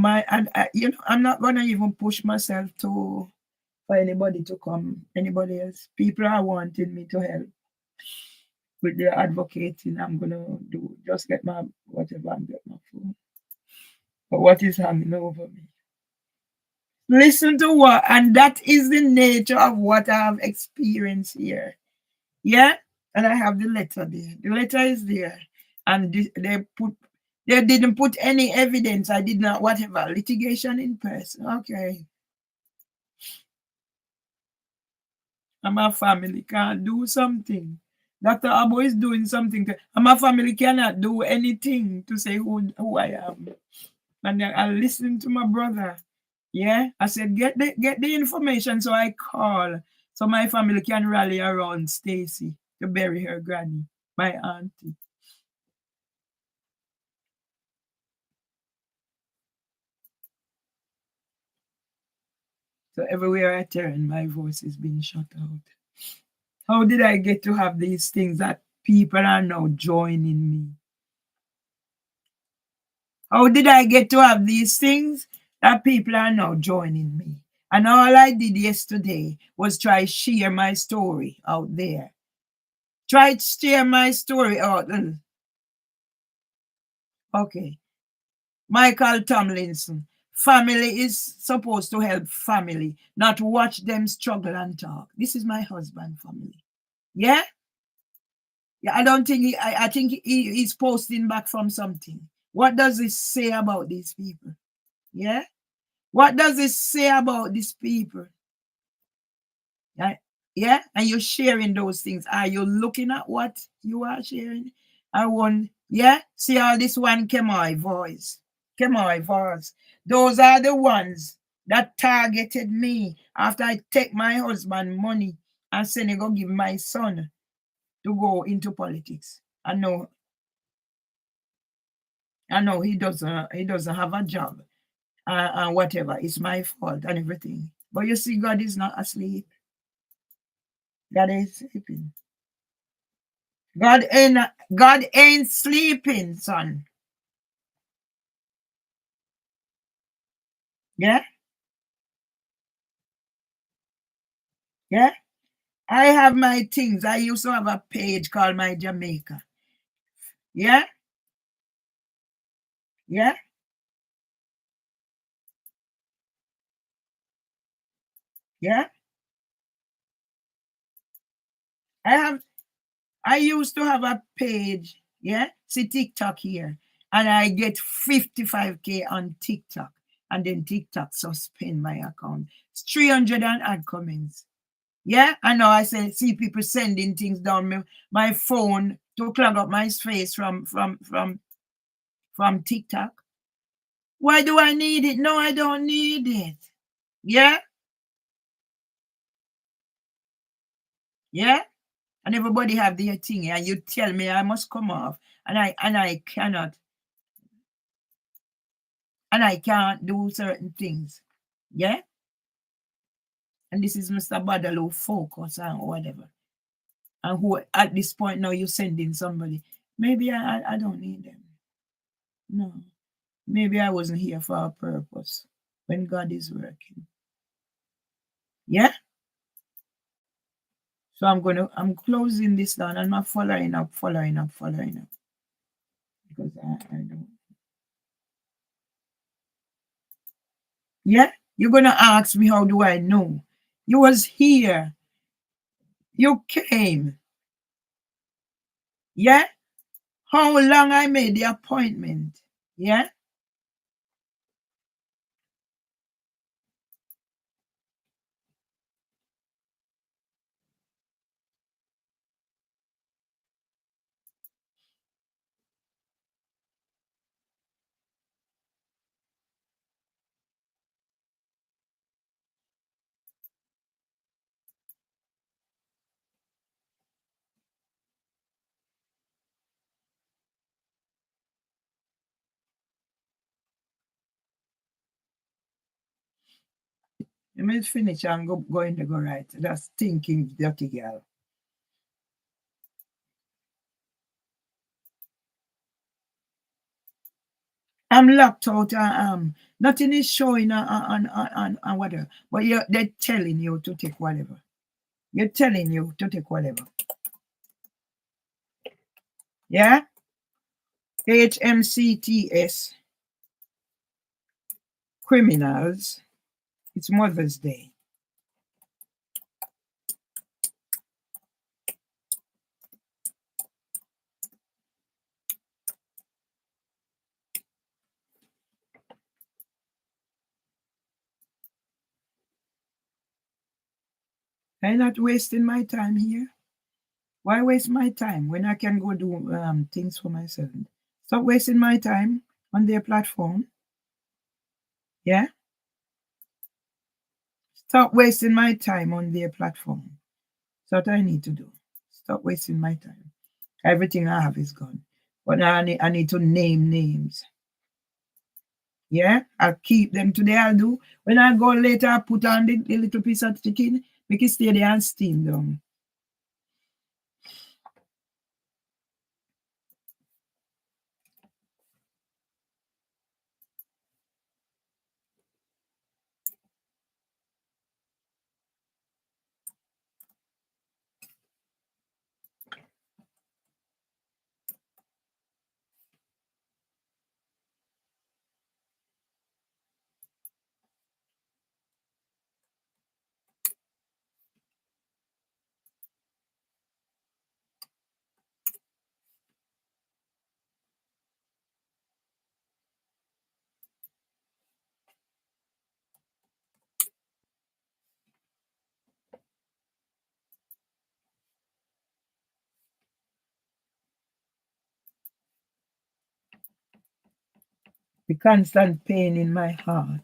mind. I'm not gonna even push myself to for anybody to come. Anybody else? People are wanting me to help with the advocating. I'm gonna do just get my whatever and get my phone. But what is hanging over me? Listen to what, and that is the nature of what I have experienced here. Yeah, and I have the letter there. The letter is there, and they didn't put any evidence. I did not whatever litigation in person. Okay, and my family can't do something. Dr. Abo is doing something, and my family cannot do anything to say who I am. And then I listened to my brother. Yeah, I said get the information, so I call so my family can rally around Stacy to bury her granny, my auntie. So everywhere I turn, my voice is being shut out. How did I get to have these things that people are now joining me? How did I get to have these things that people are now joining me? And all I did yesterday was try share my story out there. Try to share my story out. Okay. Michael Tomlinson. Family is supposed to help family, not watch them struggle and talk. This is my husband family. Yeah? Yeah, I don't think I think he's posting back from something. What does this say about these people? Yeah? What does this say about these people? Yeah? Yeah, and you're sharing those things. Are you looking at what you are sharing? I want, yeah, see all this one Kemoy voice. Kemoy voice. Those are the ones that targeted me after I take my husband money and send it go give my son to go into politics. I know he doesn't have a job and whatever. It's my fault and everything. But you see, God is not asleep. God ain't sleeping. God ain't sleeping, son. Yeah, yeah. I have my things. I used to have a page called My Jamaica. Yeah, yeah, yeah. I have I used to have a page, yeah. See TikTok here. And I get 55K on TikTok. And then TikTok suspend my account. It's 300 and odd comments. Yeah, I know. I see people sending things down my phone to clog up my face from TikTok. Why do I need it? No, I don't need it. Yeah, yeah. And everybody have their thing, and you tell me I must come off, and I cannot, and I can't do certain things. Yeah, and this is Mr. Badalo focus and whatever. And who at this point now you sending somebody. Maybe I don't need them. No. Maybe I wasn't here for a purpose when God is working. Yeah? So I'm closing this down and I'm following up. Because I don't. Yeah? You're gonna ask me how do I know? You was here. You came. Yeah? How long I made the appointment. Yeah? Let me finish and going to go right. That's thinking dirty girl. I'm locked out. Nothing is showing on whatever. But they're telling you to take whatever. You're telling you to take whatever. Yeah? HMCTS, criminals. It's Mother's Day. I'm not wasting my time here. Why waste my time when I can go do things for myself? Stop wasting my time on their platform. Yeah? Stop wasting my time on their platform. That's what I need to do. Stop wasting my time. Everything I have is gone. But now I need to name names. Yeah, I'll keep them today. I'll do. When I go later, I put on the little piece of chicken, make it stay there and steam down. The constant pain in my heart.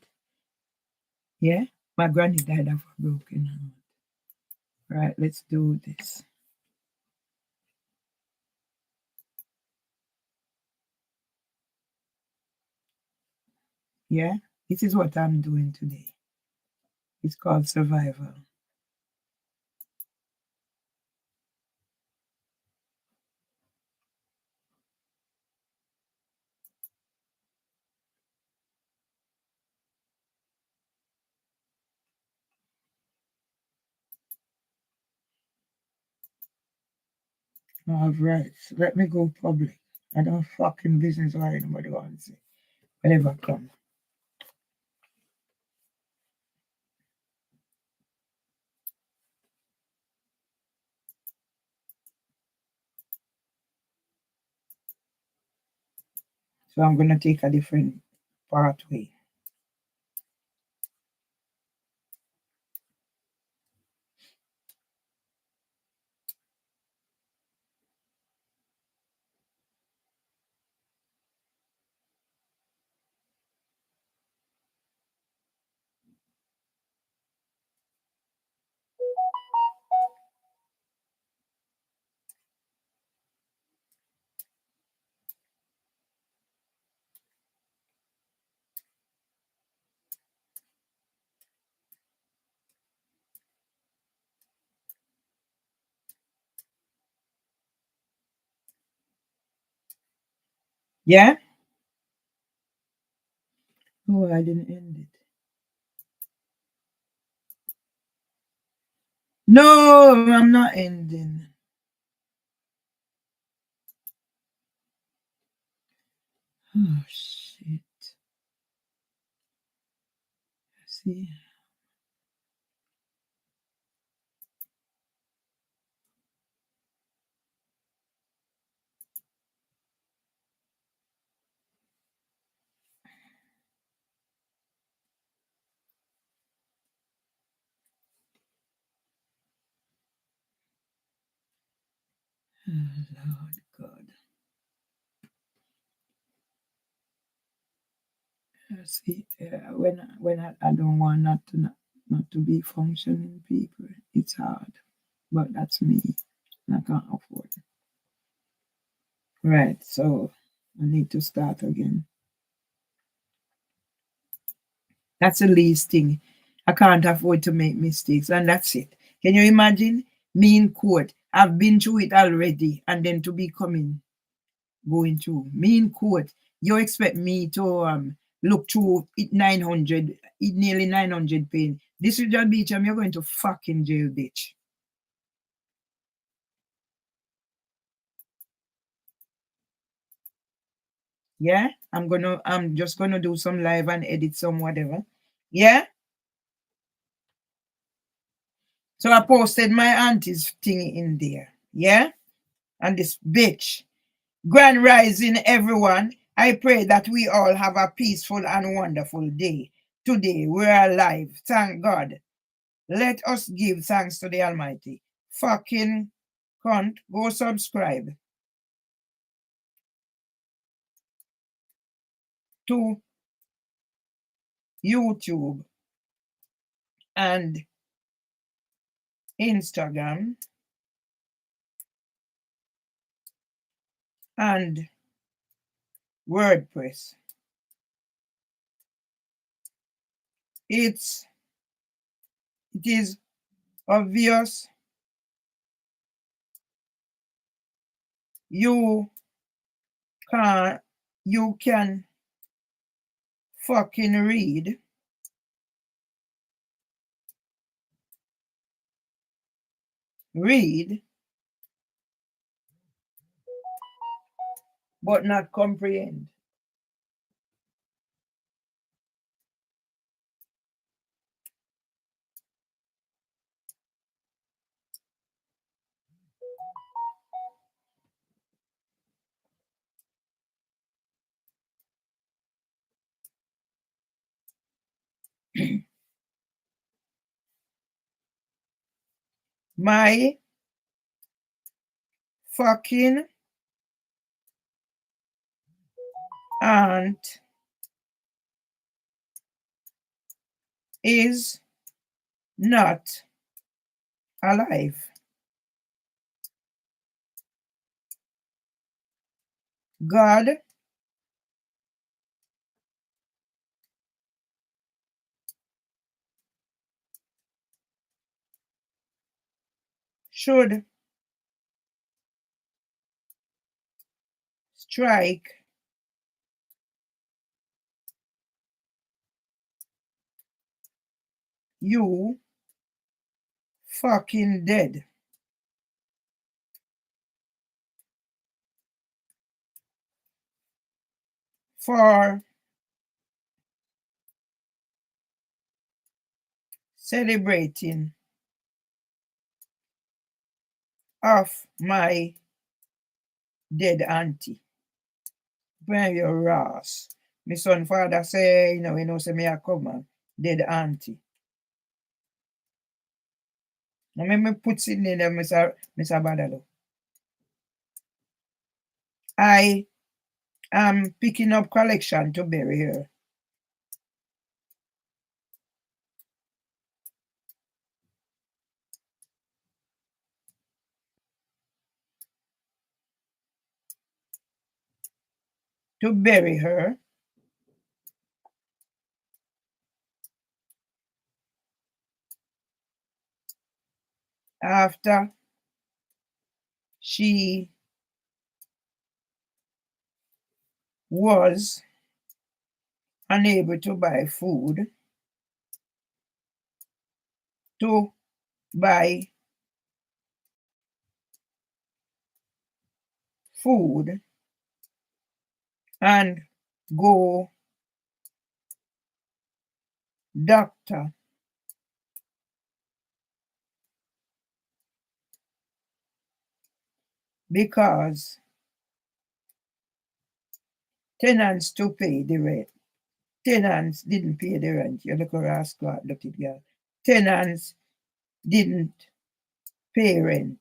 Yeah? My granny died of a broken heart. Right, let's do this. Yeah? This is what I'm doing today. It's called survival. All right, so let me go public. I don't fucking business why anybody wants to say. Whatever come. So I'm gonna take a different pathway. Yeah? Oh, I didn't end it. No, I'm not ending. Oh shit. See? Oh, Lord God. See, when I don't want not to be functioning people, it's hard. But that's me. I can't afford it. Right, so I need to start again. That's the least thing. I can't afford to make mistakes, and that's it. Can you imagine me in court? I've been through it already, and then to be going through me in court. You expect me to look through it 900, it nearly 900 pain. This is just beach, you're going to fucking jail, bitch. Yeah, I'm just gonna do some live and edit some whatever. Yeah. So I posted my auntie's thing in there. Yeah. And this bitch. Grand rising, everyone. I pray that we all have a peaceful and wonderful day. Today we're alive. Thank God. Let us give thanks to the Almighty. Fucking cunt. Go subscribe to YouTube and Instagram and WordPress. It is obvious you can fucking read, but not comprehend. My fucking aunt is not alive. God should strike you fucking dead. For celebrating of my dead auntie. When you're Ross. My son father say, say me a come on, dead auntie. Now me put it in there, Mr. Badalo. I am picking up collection to bury her. To bury her after she was unable to buy food, to buy food and go doctor because tenants to pay the rent. Tenants didn't pay the rent. You look around, look it, girl. Tenants didn't pay rent.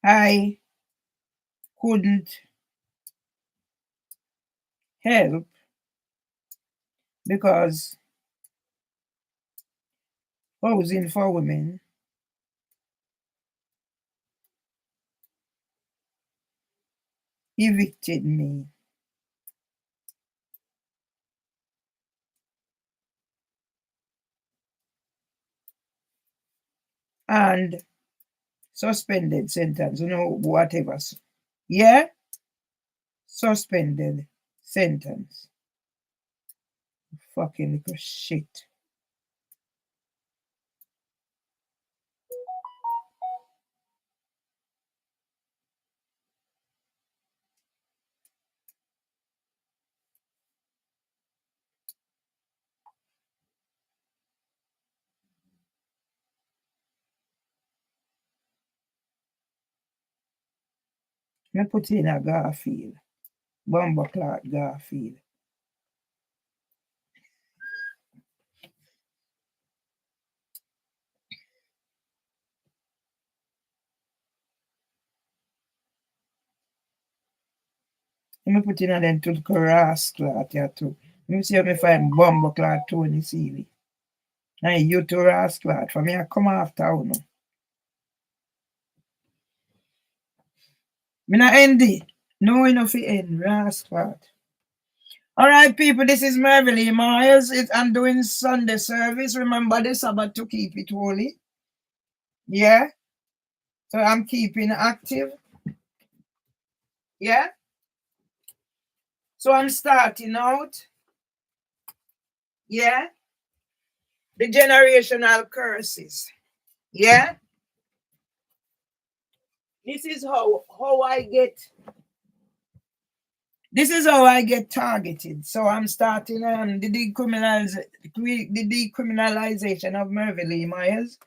I couldn't help because housing for women evicted me. And suspended sentence, whatever. Yeah? Suspended sentence. Fucking little shit. Me put in a Garfield. Bomber clock Garfield. Me put in a them to grass cloth here too. Me see if me find bomber clock Tony Seeley. And you to grass cloth. For me I come after you. Me not end it. No enough to end. Grass cloth. Alright, people, this is Mervelee Myers. I'm doing Sunday service. Remember the Sabbath to keep it holy. Yeah? So I'm keeping active. Yeah? So I'm starting out. Yeah? The generational curses. Yeah? This is how I get. This is how I get targeted. So I'm starting the decriminalization of Mervelee Myers.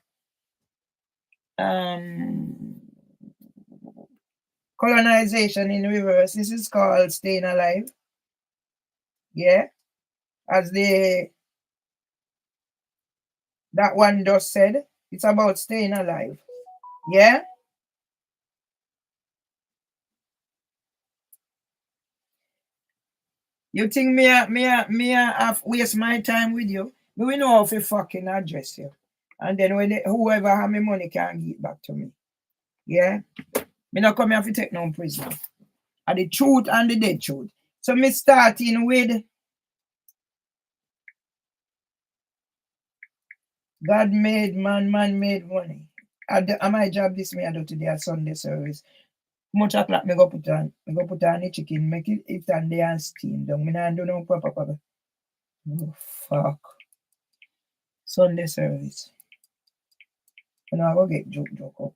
Colonization in reverse. This is called staying alive. Yeah. As that one just said, it's about staying alive. Yeah. You think me have waste my time with you? We know how to fucking address you. And then when whoever have me money can give it back to me. Yeah? Me not come here to take no prisoner. And the truth and the dead truth. So me starting with God made man, man made money. And my job this me I do today at Sunday service. Much o'clock me go put on the chicken, make it and there and steam down. Me not do no proper. Oh fuck. Sunday service. And I go get joke up.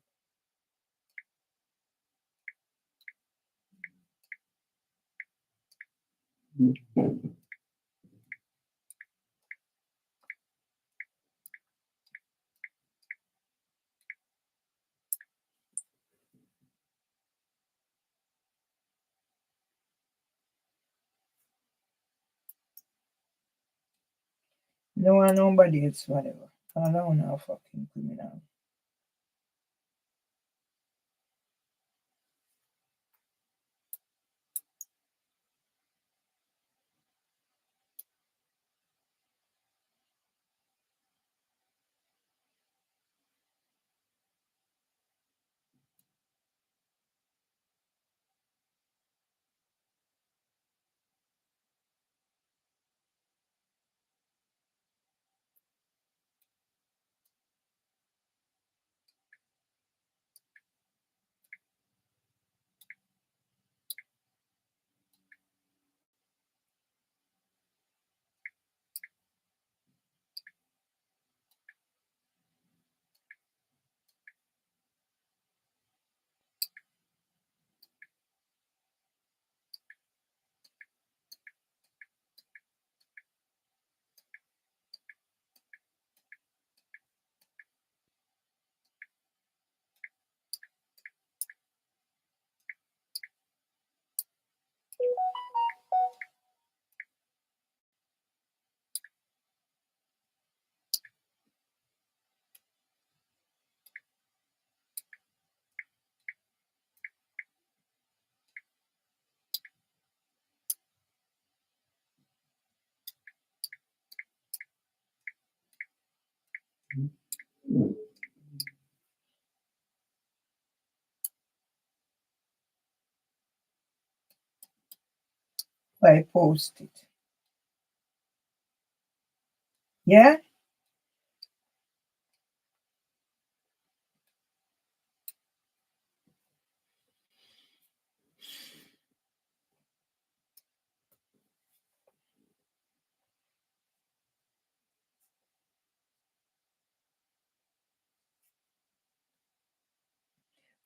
No one nobody else whatever. I don't know fucking criminal. I post it. Yeah?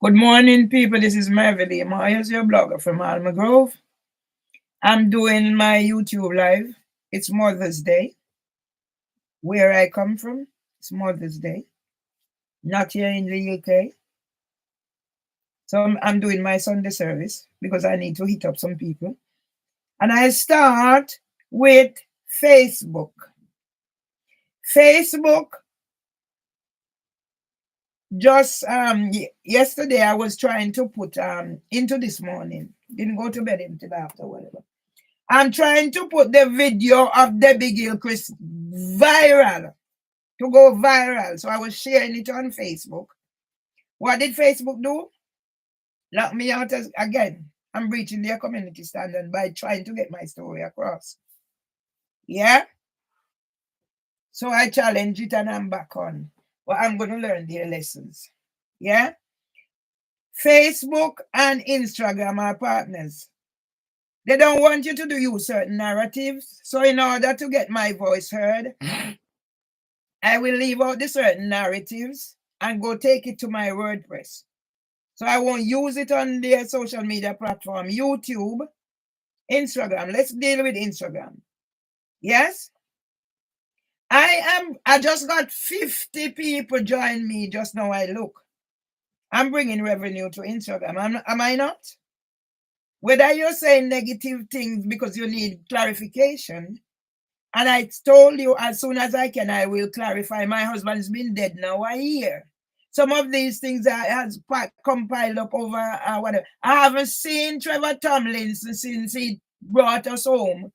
Good morning, people. This is Mervelee. Here's your blogger from Alma Grove. I'm doing my YouTube live. It's Mother's Day. Where I come from, it's Mother's Day. Not here in the UK. So I'm doing my Sunday service because I need to hit up some people. And I start with Facebook. Facebook, just yesterday I was trying to put into this morning. Didn't go to bed until after whatever. I'm trying to put the video of Debbie Gilchrist viral, to go viral. So I was sharing it on Facebook. What did Facebook do? Lock me out again. I'm breaching their community standard by trying to get my story across. Yeah? So I challenge it and I'm back on. But I'm going to learn their lessons. Yeah? Facebook and Instagram are partners. They don't want you to use certain narratives. So in order to get my voice heard, I will leave out the certain narratives and go take it to my WordPress. So I won't use it on their social media platform, YouTube, Instagram. Let's deal with Instagram. Yes? I just got 50 people join me just now. I look. I'm bringing revenue to Instagram. Am I not? Whether you're saying negative things because you need clarification, and I told you as soon as I can, I will clarify. My husband's been dead now a year. Some of these things has compiled up over whatever. I haven't seen Trevor Tomlinson since he brought us home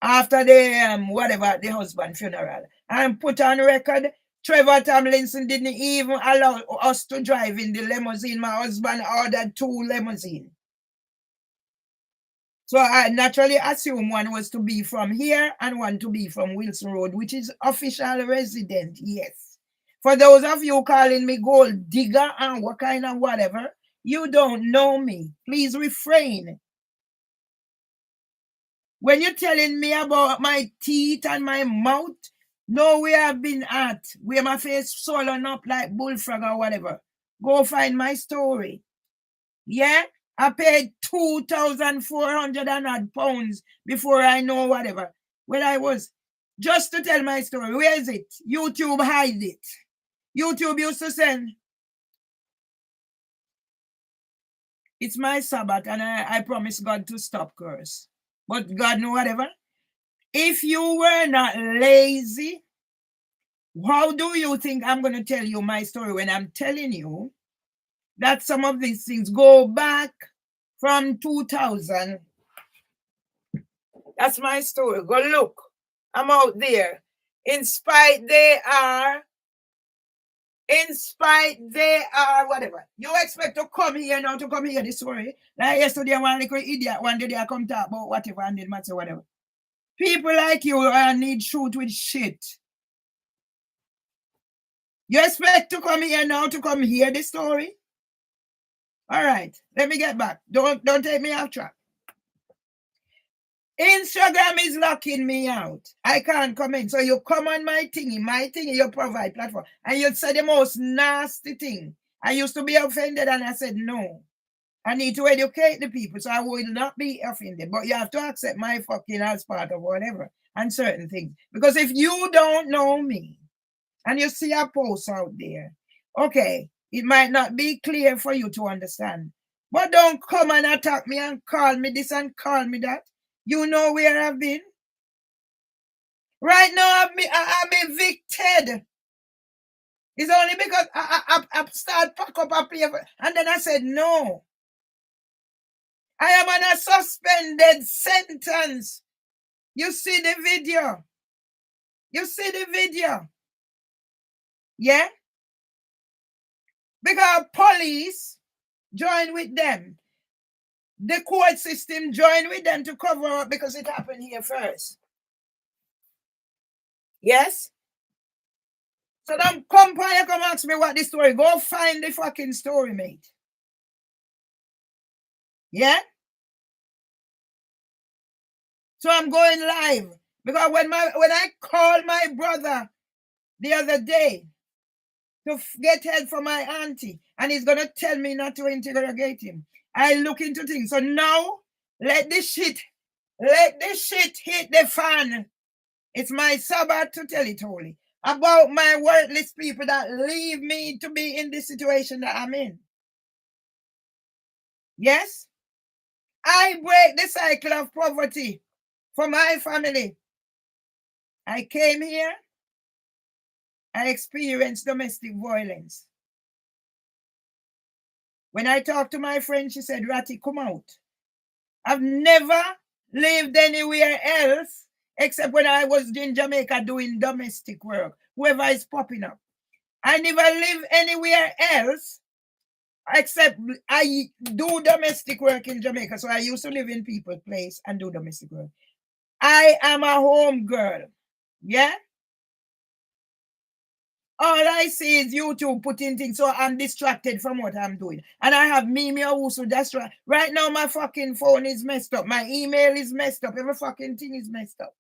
after the whatever, the husband funeral, and put on record, Trevor Tomlinson didn't even allow us to drive in the limousine. My husband ordered 2 limousines. So I naturally assume one was to be from here and one to be from Wilson Road, which is official resident, yes. For those of you calling me gold digger and what kind of whatever, you don't know me. Please refrain. When you're telling me about my teeth and my mouth, know where I've been at, where my face swollen up like bullfrog or whatever. Go find my story. Yeah? I paid 2,400 and odd pounds before I know whatever. When I was, just to tell my story. Where is it? YouTube hide it. YouTube used to send. It's my Sabbath and I promise God to stop curse. But God know whatever. If you were not lazy, how do you think I'm going to tell you my story when I'm telling you that some of these things go back from 2000? That's my story. Go look. I'm out there. In spite they are, whatever. You expect to come here now to come hear this story. Like yesterday, one little idiot, one day I come talk about whatever and did matter whatever. People like you need shoot with shit. You expect to come here now to come hear this story? All right, let me get back. Don't take me off track. Instagram is locking me out. I can't come in. So you come on my thingy, you provide platform. And you say the most nasty thing. I used to be offended and I said, no. I need to educate the people so I will not be offended. But you have to accept my fucking as part of whatever and certain things. Because if you don't know me and you see a post out there, okay, it might not be clear for you to understand. But don't come and attack me and call me this and call me that. You know where I've been. Right now, I'm evicted. It's only because I start pack up a paper and then I said no. I am on a suspended sentence. You see the video. You see the video. Yeah? Because police join with them. The court system join with them to cover up because it happened here first. Yes? So don't come ask me what the story. Go find the fucking story, mate. Yeah? So I'm going live. Because when I called my brother the other day to get help from my auntie, and he's gonna tell me not to interrogate him, I look into things. So now let this shit hit the fan. It's my Sabbath to tell it holy about my worthless people that leave me to be in this situation that I'm in. Yes? I break the cycle of poverty for my family. I came here, I experienced domestic violence. When I talked to my friend, she said, Ratty, come out. I've never lived anywhere else except when I was in Jamaica doing domestic work, whoever is popping up. I never live anywhere else except I do domestic work in Jamaica. So I used to live in people's place and do domestic work. I am a home girl. Yeah? All I see is YouTube putting things, so I'm distracted from what I'm doing. And I have Mimi also, that's right. Right now, my fucking phone is messed up. My email is messed up. Every fucking thing is messed up.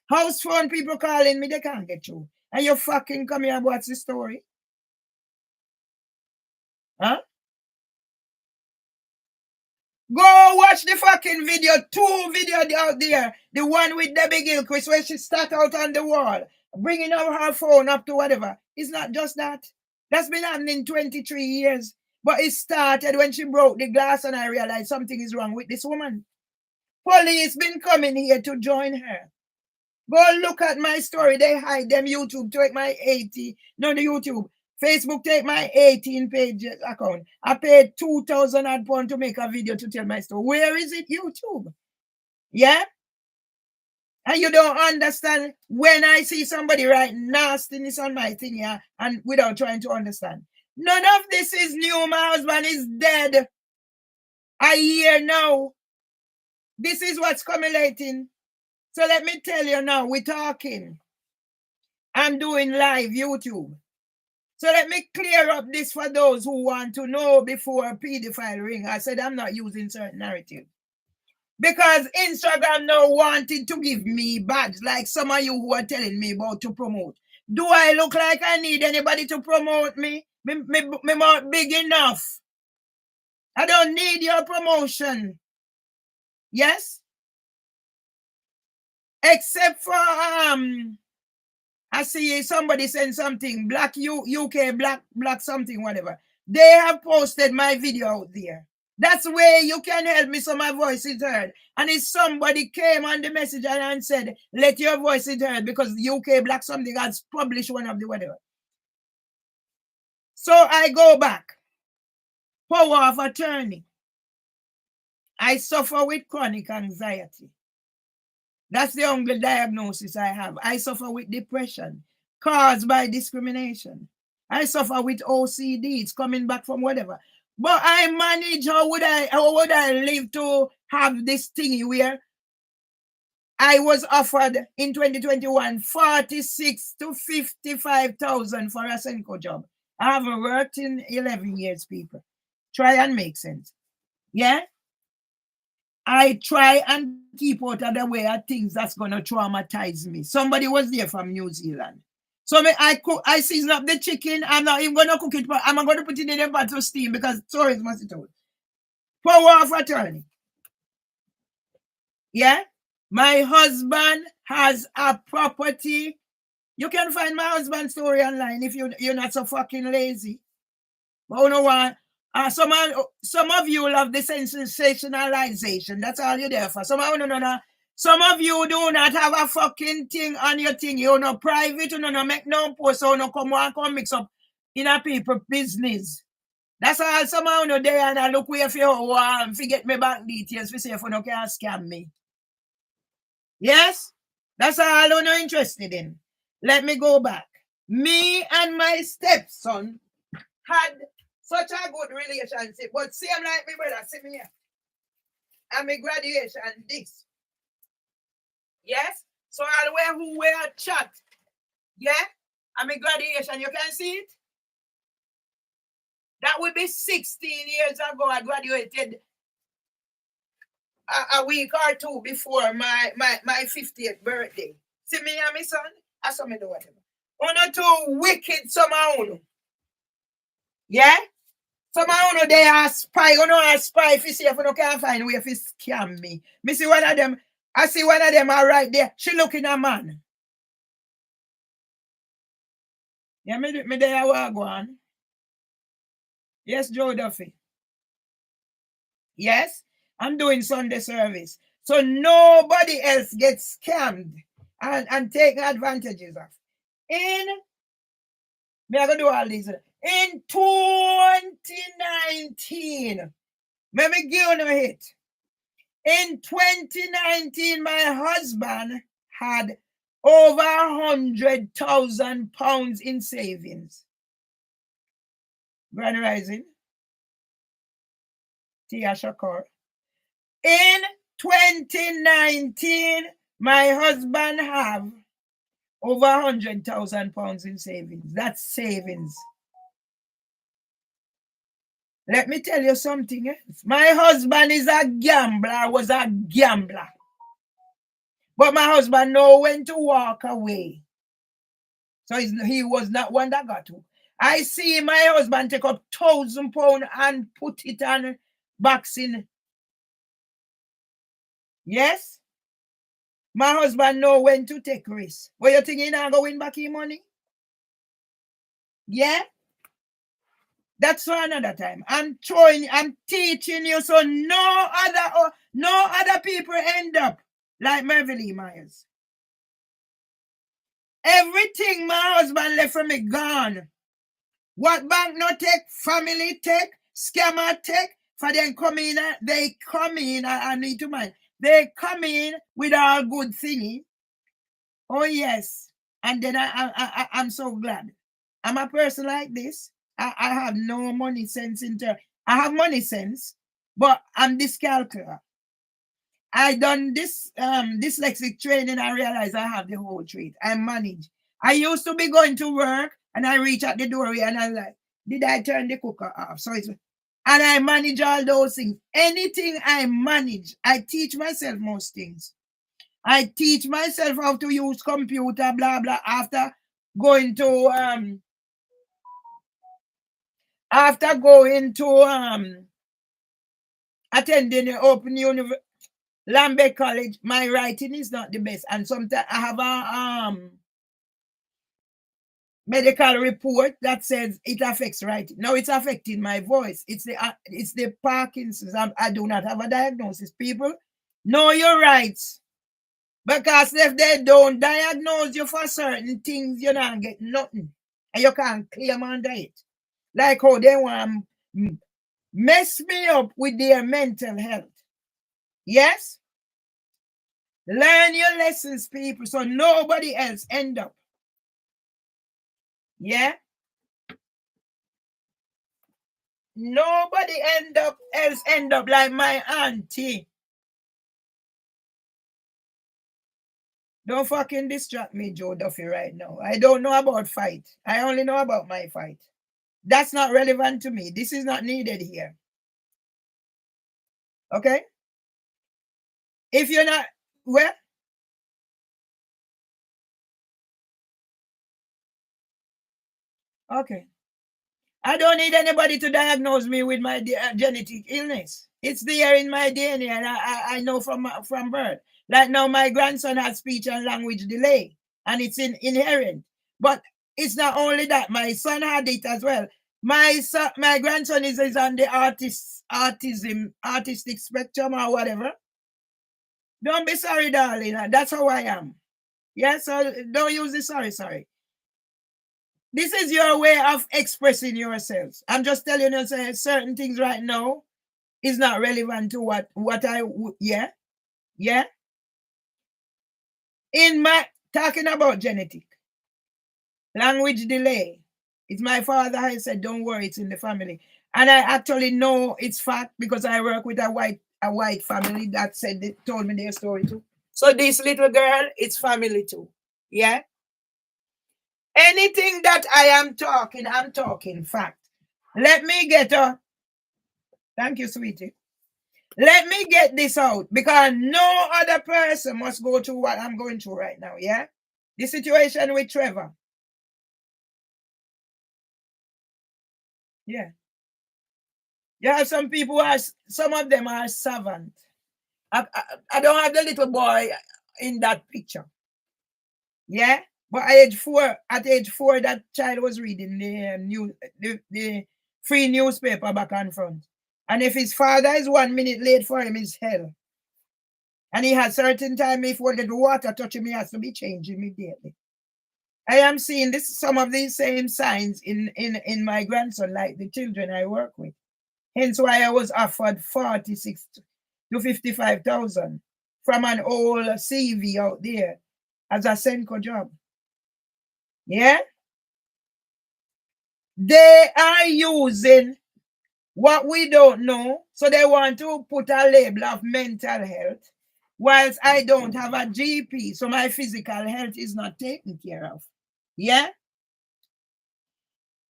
House phone people calling me, they can't get through. And you fucking come here and watch the story. Huh? Go watch the fucking video. 2 videos out there. The one with Debbie Gilchrist where she stuck out on the wall, bringing her phone up to whatever. It's not just that. That's been happening 23 years. But it started when she broke the glass and I realized something is wrong with this woman. Police been coming here to join her. Go look at my story. They hide them. YouTube take my 80. No, the YouTube. Facebook take my 18 page account. I paid 2,000 odd pounds to make a video to tell my story. Where is it? YouTube. Yeah? And you don't understand when I see somebody write nastiness on my thing here and without trying to understand. None of this is new. My husband is dead. A year now. This is what's accumulating. So let me tell you now, we're talking. I'm doing live YouTube. So let me clear up this for those who want to know before a pedophile ring. I said I'm not using certain narrative. Because Instagram now wanted to give me badge, like some of you who are telling me about to promote. Do I look like I need anybody to promote me? Me mouth big enough. I don't need your promotion. Yes? Except for I see somebody send something, Black UK, black something, whatever. They have posted my video out there. That's where you can help me so my voice is heard. And if somebody came on the message and said, let your voice is heard because UK Black something has published one of the whatever. So I go back. Power of attorney. I suffer with chronic anxiety. That's the only diagnosis I have. I suffer with depression caused by discrimination. I suffer with OCD. It's coming back from whatever. But I manage. How would I live to have this thingy where I was offered in 2021 46 to 55,000 for a Senko job. I haven't worked in 11 years, people. Try and make sense. Yeah? I try and keep out of the way of things that's going to traumatize me. Somebody was there from New Zealand. So I season up the chicken. I'm not even going to cook it, but I'm going to put it in a pot of steam because stories must be told. Power of attorney. Yeah? My husband has a property. You can find my husband's story online if you're not so fucking lazy. But you know what? Some of you love the sensationalization. That's all you're there for. Some of you do not have a fucking thing on your thing. You know, private, you know, make no post, so no come mix up in a people business. That's all some of you there and I look where if you forget my bank details for say if you no can scam me. Yes? That's all you're not interested in. Let me go back. Me and my stepson had such a good relationship, but same like me brother, see me here. And my graduation, this. Yes? So I'll wear who wear a chat. Yeah? And my graduation, you can see it? That would be 16 years ago. I graduated a week or two before my 50th birthday. See me and my son? I saw me do whatever. One or two wicked somehow. Yeah? Somehow they are spy. You know a spy if you see if you can't find a way if you scam me. Me see one of them. I see one of them are right there. She looking a man. Yeah, me there go on. Yes, Joe Duffy. Yes, I'm doing Sunday service. So nobody else gets scammed and taken advantages of. Me I gonna do all these. In 2019, let me give you a hit. In 2019, my husband had over 100,000 pounds in savings. Grand Rising. Tia Shakur. In 2019, my husband have over 100,000 pounds in savings. That's savings. Let me tell you something else. My husband is a gambler, was a gambler. But my husband know when to walk away. So he was not one that got to. I see my husband take up £1,000 and put it on boxing. Yes? My husband know when to take risks. What you think he not go win back his money? Yeah? That's for another time. I'm teaching you so no other people end up like Mervelee Myers. Everything my husband left for me gone. What bank no take, family take, scammer take, for them come in, they come in, I need to mind. They come in with a good thingy Oh yes. And then I'm so glad. I'm a person like this. I have no money sense I have money sense, but I'm dyscalculic. I done this dyslexic training. I realized I have the whole trait. I manage. I used to be going to work and I reach at the doorway and I'm like, did I turn the cooker off? So it's, and I manage all those things. Anything I manage, I teach myself most things. I teach myself how to use computer, blah blah. Going to um after going to attending the Open University Lambeth College, my writing is not the best, and sometimes I have a medical report that says it affects writing. No, it's affecting my voice. It's the Parkinson's. I do not have a diagnosis. People, know your rights. Because if they don't diagnose you for certain things, you don't get nothing. And you can't claim under it. Like how they want to mess me up with their mental health. Yes? Learn your lessons, people, so nobody else end up. Yeah? Nobody end up like my auntie. Don't fucking distract me, Joe Duffy, right now. I don't know about fight. I only know about my fight. That's not relevant to me. This is not needed here. Okay? If you're not, well, okay. I don't need anybody to diagnose me with my genetic illness. It's there in my DNA, and I know from birth. Like now, my grandson has speech and language delay, and it's inherent. But it's not only that. My son had it as well. My grandson is on the autistic spectrum or whatever. Don't be sorry, darling. That's how I am. Yeah, so don't use the sorry. This is your way of expressing yourselves. I'm just telling you certain things right now is not relevant to what yeah. In my talking about genetic language delay, it's my father. I said, don't worry, it's in the family, and I actually know it's fact because I work with a white family that said they told me their story too. So this little girl, it's family too. Yeah. Anything that I'm talking fact. Let me get a thank you, sweetie. Let me get this out because no other person must go through what I'm going through right now. Yeah. The situation with Trevor. Yeah. You have some people who are, some of them are savant. I don't have the little boy in that picture. Yeah. But at age four, that child was reading the free newspaper back and front. And if his father is 1 minute late for him, it's hell. And he has certain time before the water touch him, he has to be changed immediately. I am seeing some of these same signs in my grandson, like the children I work with. Hence why I was offered 46 to 55,000 from an old CV out there as a Senko job. Yeah? They are using what we don't know, so they want to put a label of mental health, whilst I don't have a GP, so my physical health is not taken care of. Yeah?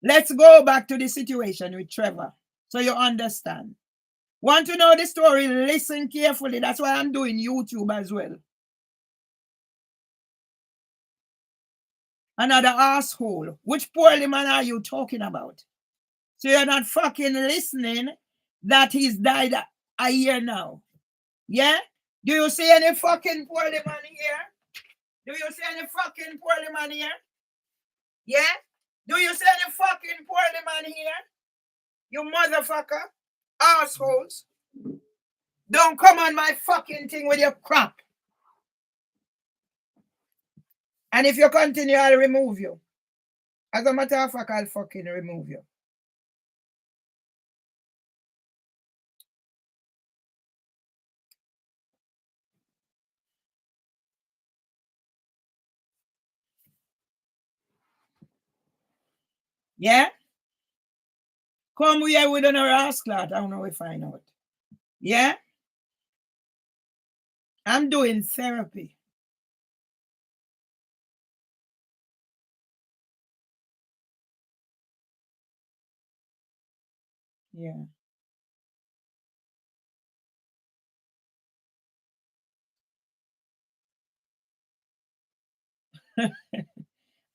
Let's go back to the situation with Trevor so you understand. Want to know the story? Listen carefully. That's why I'm doing YouTube as well. Another asshole. Which poorly man are you talking about? So you're not fucking listening that he's died a year now. Yeah? Do you see any fucking poorly man here? Do you see any fucking poorly man here? Yeah? Do you see any fucking poorly man here? You motherfucker. Assholes. Don't come on my fucking thing with your crap. And if you continue, I'll remove you. As a matter of fact, I'll fucking remove you. Yeah? Come here with an rascal. I don't know if I know it. Yeah? I'm doing therapy. Yeah.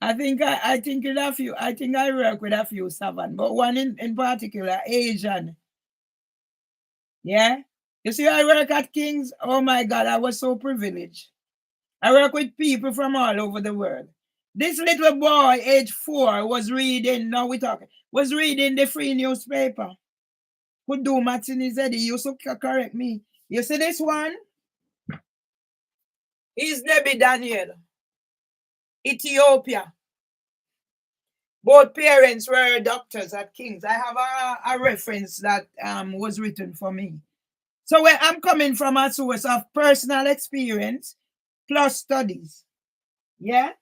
I think with a few, I think I work with a few savant, but one in particular, Asian. Yeah. You see, I work at King's. Oh my God, I was so privileged. I work with people from all over the world. This little boy, age 4, was reading, now we talking, was reading the free newspaper. Could do maths in his head. He used to correct me. You see this one? He's Nebi Daniel, Ethiopia. Both parents were doctors at King's. I have a reference that was written for me. So where I'm coming from a source of personal experience plus studies. Yeah?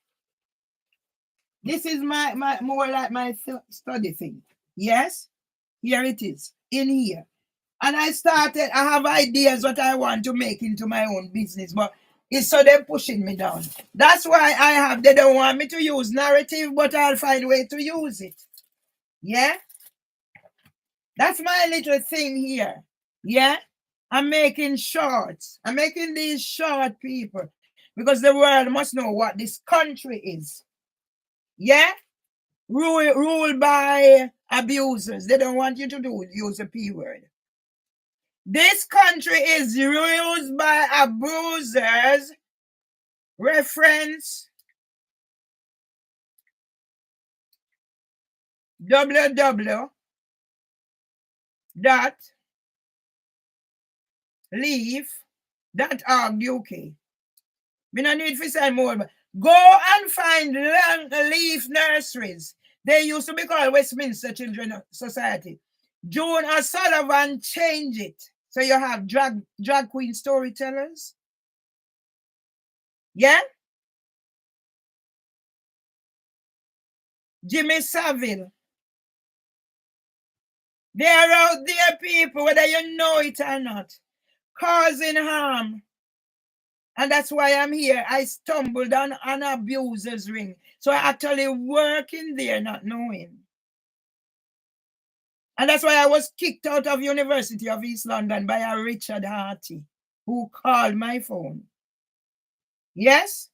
This is my more like my study thing. Yes? Here it is. In here. And I have ideas what I want to make into my own business, but it's so them pushing me down. That's why they don't want me to use narrative, but I'll find a way to use it. Yeah? That's my little thing here. Yeah? I'm making shorts. I'm making these short people because the world must know what this country is. Yeah? Ruled by abusers. They don't want you to use the P word. This country is ruled by abusers. Reference www.leaf.org UK. We don't need to say more. Go and find Leaf nurseries. They used to be called Westminster Children's Society. June O'Sullivan changed it. So you have drag queen storytellers. Yeah? Jimmy Savile. They're out there, people, whether you know it or not, causing harm. And that's why I'm here. I stumbled on an abuser's ring. So I actually work in there not knowing. And that's why I was kicked out of University of East London by a Richard Harty who called my phone. Yes?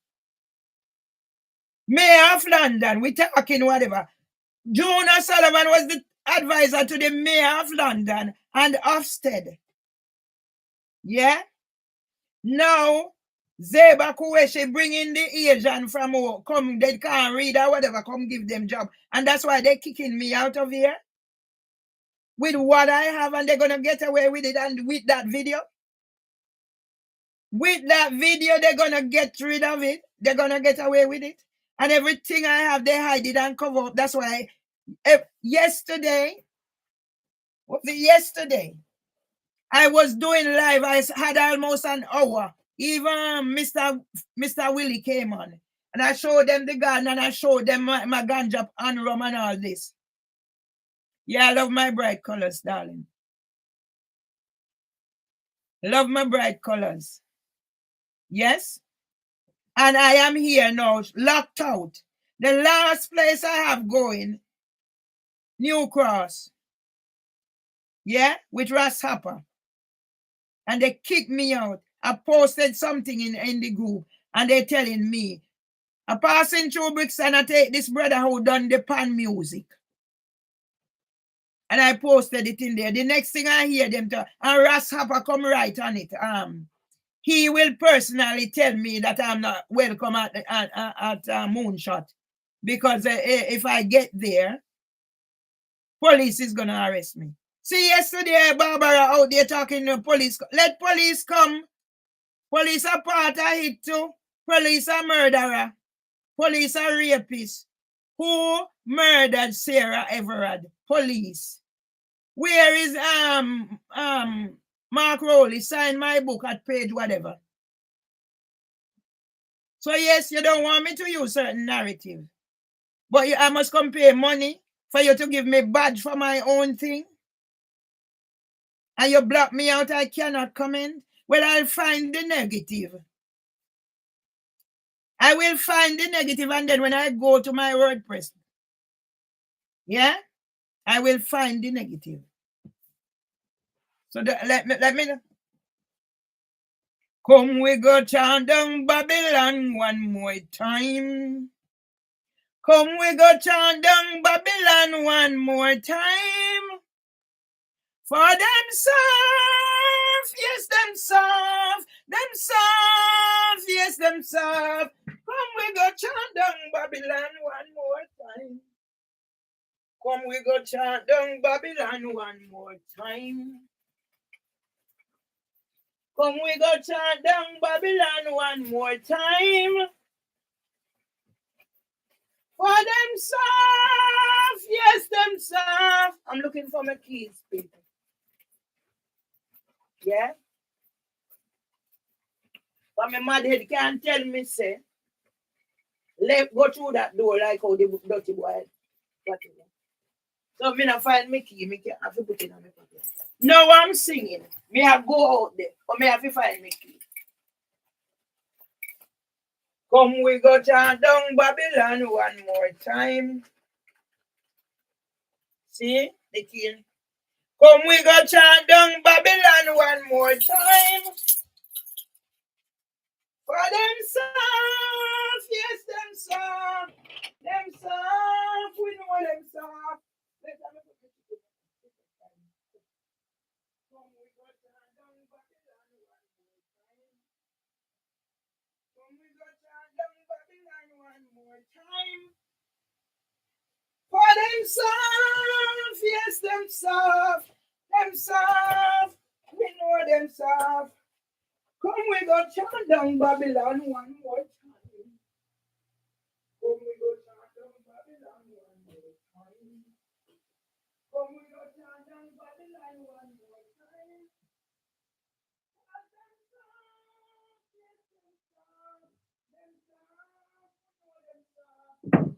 Mayor of London, we talking whatever. June O'Sullivan was the advisor to the Mayor of London and Ofsted. Yeah? Now, Zeba Kuweshi bring in the Asian from come, they can't read or whatever, come give them job. And that's why they're kicking me out of here with what I have, and they're going to get away with it. And with that video, they're going to get rid of it. They're going to get away with it. And everything I have, they hide it and cover up. That's why yesterday, I was doing live. I had almost an hour. Even Mr. Willie came on. And I showed them the garden and I showed them my ganja and rum and all this. Yeah, I love my bright colors, darling. Love my bright colors. Yes? And I am here now, locked out. The last place I have going, New Cross. Yeah? With Ross Hopper. And they kicked me out. I posted something in the group and they're telling me, I passing through bricks and I take this brother who done the pan music. And I posted it in there. The next thing I hear them talk, and Ross Hopper come right on it. He will personally tell me that I'm not welcome at Moonshot. Because if I get there, police is going to arrest me. See, yesterday, Barbara out there talking to police. Let police come. Police are part of it too. Police are murderer. Police are rapists. Who murdered Sarah Everard? Police. Where is Mark Rowley? Sign my book at page whatever. So yes, you don't want me to use certain narrative. But I must compare money for you to give me badge for my own thing? And you block me out, I cannot comment? Well, I'll find the negative. I will find the negative, and then when I go to my WordPress, yeah, I will find the negative. So let me know. Come we go chant down Babylon one more time. Come we go chant down Babylon one more time. For them soft, yes, them soft, yes, them soft. Come we go chant down Babylon one more time. Come we go chant down Babylon one more time. Come we go chant down Babylon one more time. For them soft, yes, them soft. I'm looking for my keys, people. Yeah? But my mad head can't tell me, say, go through that door like how the dirty boy. So me not find my key, me can't have to put it on my pocket. Now I'm singing. Me have go out there, but me have to find my key. Come we go chant down Babylon one more time. See the key. Come we go chant down Babylon one more time. For them soft, yes, them soft. Them soft, we know them soft. Come we go chant down Babylon one more time. Come we go chant down Babylon one more time. For them soft, yes, them soft. Them soft, we know them soft. Come we go chant down Babylon one more time. Come we go chant down Babylon one more time. Come we go chant down Babylon one more time. Them soft, yes, them soft. Them soft, know them soft. Come we go chant down Babylon one more time.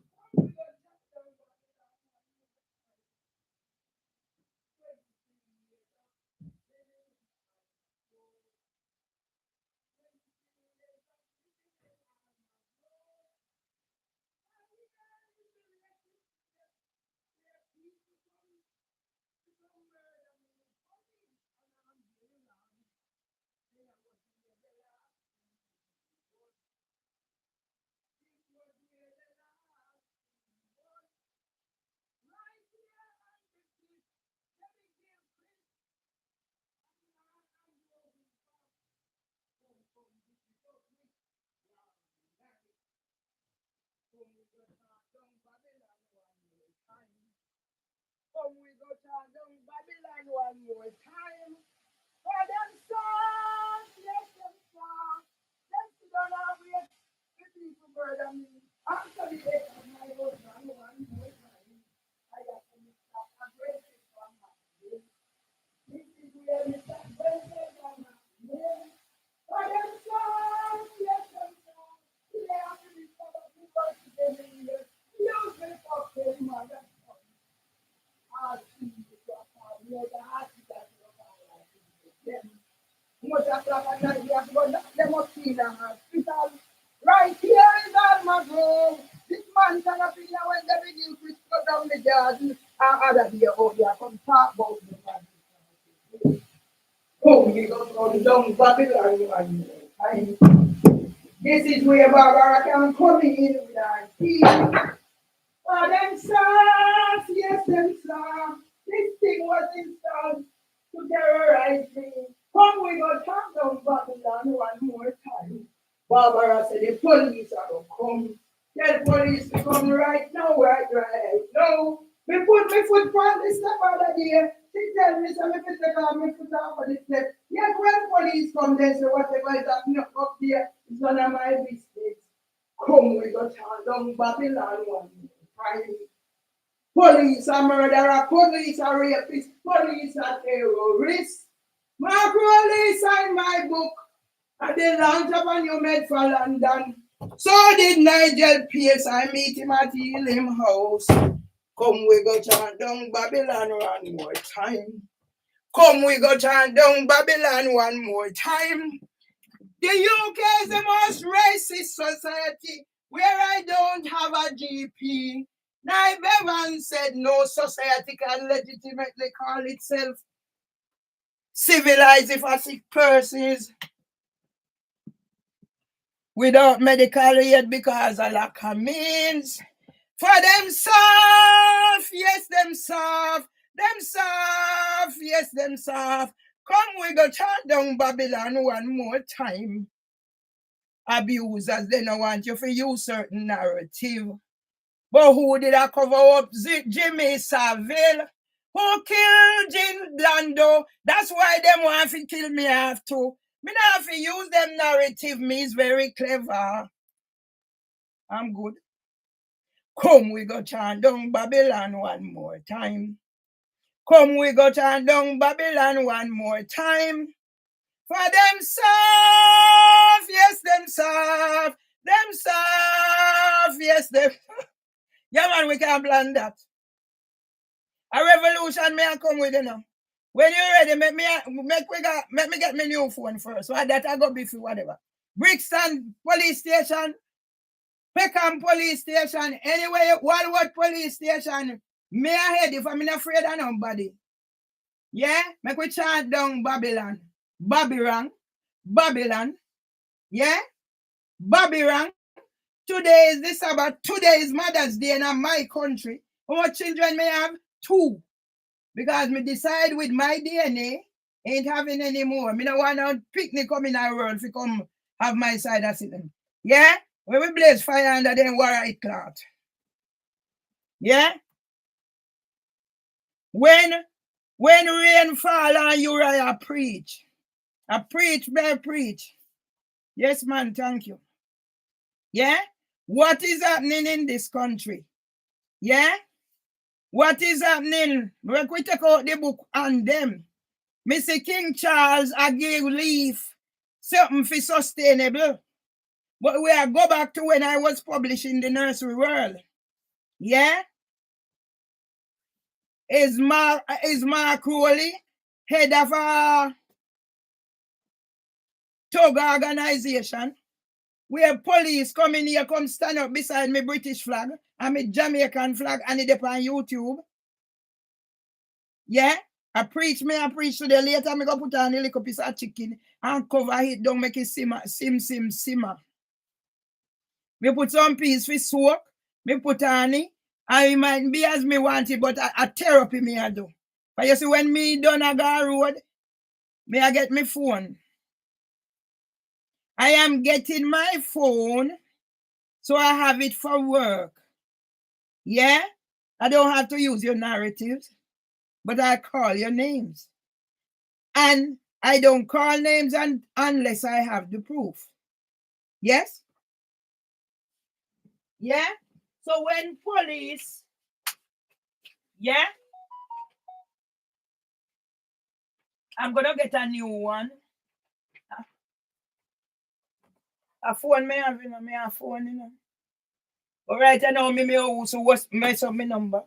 Come we go chant down Babylon one more time. For them soft, yes, them soft. Them sit down and wait for people murder me. After the death of my husband one more time, I have to stop aggressive from my name. This is where we stop aggressive from my name. For them soft, yes, them soft. They have to be stop people together in the use me for them, mother. Right here is Almagrove. This man cannot be here when they begin to go down the garden and other day out there come talk about the man. Oh, we go from down Babylon one more. This is where Barbara can come in with her teeth. Oh, them soft, yes, them soft. This thing was installed to terrorize me. Come, we go talk down Babylon one more time. Barbara said the police are going to come. Tell police to come right now, right now. Me put my foot on the step out of here. She tell me, so me put take off my foot off of the step. Yet when police come, they say whatever is happening up there is none of my business. Come, we go talk down Babylon one more time. Police are murderer, police are rapists, police are terrorists. My police signed my book and they launched up a new med for London. So did Nigel Pierce. I meet him at Ealing House. Come we go chant down Babylon one more time. Come we go chant down Babylon one more time. The UK is the most racist society where I don't have a GP. Now Evans said no society can legitimately call itself civilized if a sick person is without medical aid because of lack of means. For them soft, yes, them soft, yes, them soft. Come, we go chant down Babylon one more time. Abusers, they don't want you to use certain narrative. But who did I cover up? Jimmy Savile. Who killed Jim Blando? That's why them want to kill me have to. Me not have to use them narrative. Me is very clever. I'm good. Come, we go chant down Babylon one more time. Come, we go chant down Babylon one more time. For them soft, yes, them soft. Them soft, yes, them. Yeah, man, we can plan that. A revolution may come with you now. When you're ready, make me get my new phone first. So that I go before whatever. Brixton police station, Peckham police station, anyway, Walworth police station. Me ahead if I'm not afraid of nobody. Yeah? Make we chant down Babylon. Babylon. Yeah? Babylon. Today is the Sabbath. Today is Mother's Day in my country. How much children may have? 2. Because me decide with my DNA ain't having any more. Me don't want no picnic come in our world to come have my side of it. Yeah? When we blaze fire under them white cloth. Yeah? When rain fall on Uriah preach. I preach, bear preach. Yes, man, thank you. Yeah? What is happening in this country? Yeah? What is happening? When we take out the book on them. Mr. King Charles, I give leaf something for sustainable. But we are go back to when I was publishing the nursery world. Yeah? Is Mark Rowley head of a Tug organization where police come in here, come stand up beside me British flag and me Jamaican flag and it up on YouTube. Yeah? I preach to the later, I go put on a little piece of chicken and cover it, don't make it simmer. Me put some piece for soak, me put on it, and it might be as me want it, but a therapy me I do. But you see, when me done a go road, me I get my phone. I am getting my phone, so I have it for work. Yeah? I don't have to use your narratives, but I call your names. And I don't call names unless I have the proof. Yes? Yeah? So when police, yeah? I'm going to get a new one. A phone me have, me a phone, But right now, me also mess up my number.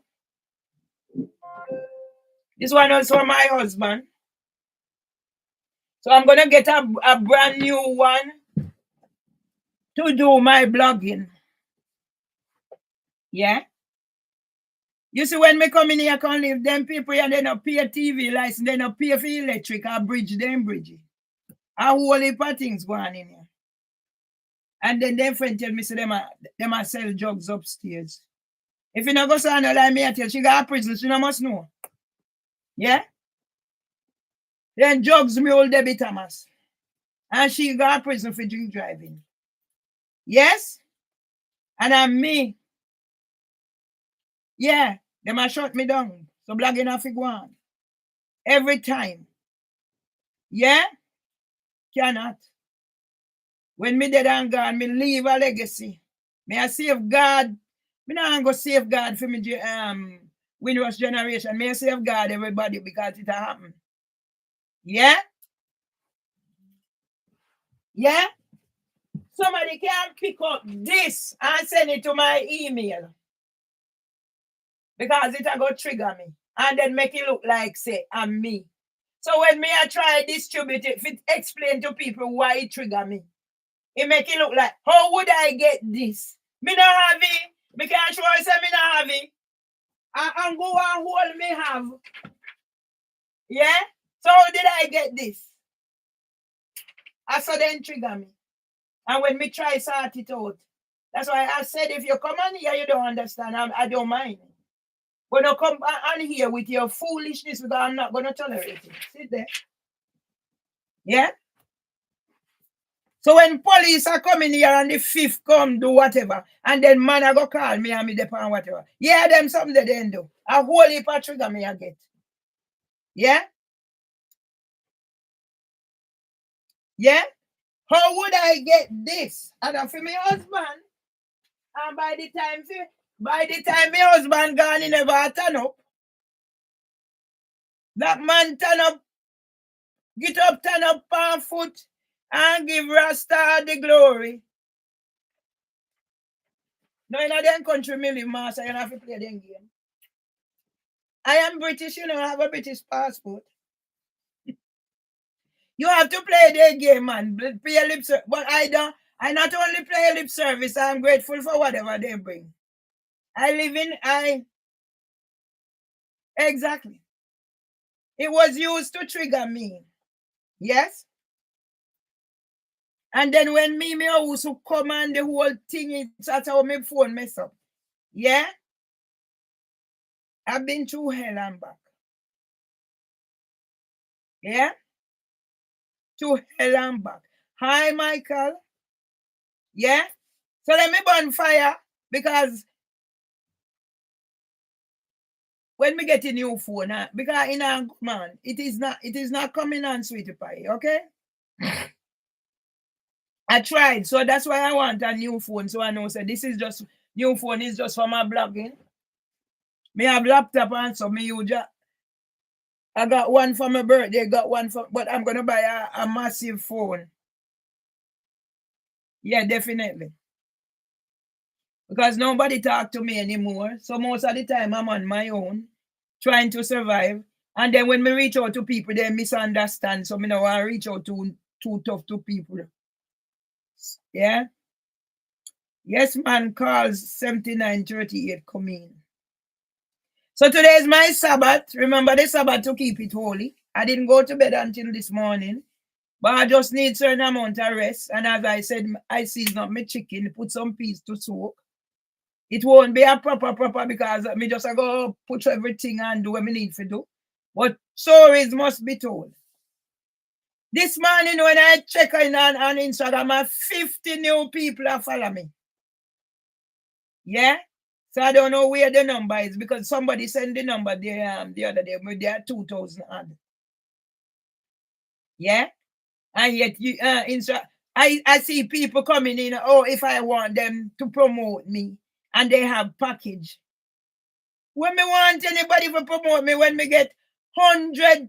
This one is for my husband. So I'm going to get a brand new one to do my blogging. Yeah? You see, when me come in here, I can leave them people and they don't pay TV license, they don't pay for electric, I bridge. A whole heap of things going in here. And then them friend tell me, so them a sell drugs upstairs. If you not go say no like me, I tell she got a prison, she no must know. Yeah? Then drugs me old Debbie Thomas. And she got a prison for drink driving. Yes? And I'm me. Yeah, them a shut me down. So blogging have to go on. Every time. Yeah? Cannot. When me dead and gone, me leave a legacy. Me a safeguard. Me not go safeguard for me Windrush generation. Me a safeguard everybody because it happen. Yeah? Yeah? Somebody can pick up this and send it to my email. Because it a go trigger me. And then make it look like, say, I'm me. So when me I try distribute it, if it explain to people why it trigger me, it make it look like, how would I get this? Me not have it. Me can't show I say me not have it. And go and hold me have. Yeah? So how did I get this? I saw them trigger me. And when me try sort it out, that's why I said if you come on here, you don't understand, I don't mind. But don't come on here with your foolishness because I'm not going to tolerate it. Sit there. Yeah? So when police are coming here and the fifth come do whatever, and then man I go call me and me depend whatever. Yeah, them something they then do. A whole heap of trigger me I get. Yeah? Yeah? How would I get this? And for my husband, and by the time my husband gone, he never turn up. That man turn up, get up, turn up on foot, and give Rasta the glory. No, in a them country, me live, master, you don't have to play them game. I am British, you know, I have a British passport. You have to play the game, man. Play lip service. But I not only play lip service, I'm grateful for whatever they bring. Exactly. It was used to trigger me. Yes? And then when me also come and the whole thing, that's how my phone mess up. Yeah? I've been through hell and back. Yeah? To hell and back. Hi, Michael. Yeah? So let me burn fire because when we get a new phone, because in a man, it is not coming on, sweetie pie, okay? I tried, so that's why I want a new phone. So I know, so this is just new phone is just for my blogging. Me have laptop and so me use. I got one for my birthday, got one for, but I'm gonna buy a massive phone. Yeah, definitely. Because nobody talk to me anymore. So most of the time I'm on my own, trying to survive. And then when me reach out to people, they misunderstand. So me no want to reach out too tough to people. Yeah. Yes, man, calls 7938 come in. So today is my Sabbath. Remember the Sabbath to keep it holy. I didn't go to bed until this morning. But I just need certain amount of rest. And as I said, I season up my chicken, put some peas to soak. It won't be a proper because me just go put everything and do what me need to do. But stories must be told. This morning when I check in on Instagram, 50 new people are following me. Yeah? So I don't know where the number is because somebody sent the number there the other day. But there are 2,000 odd. Yeah? And yet I see people coming in, oh, if I want them to promote me and they have package. When me want anybody to promote me, when me get 110K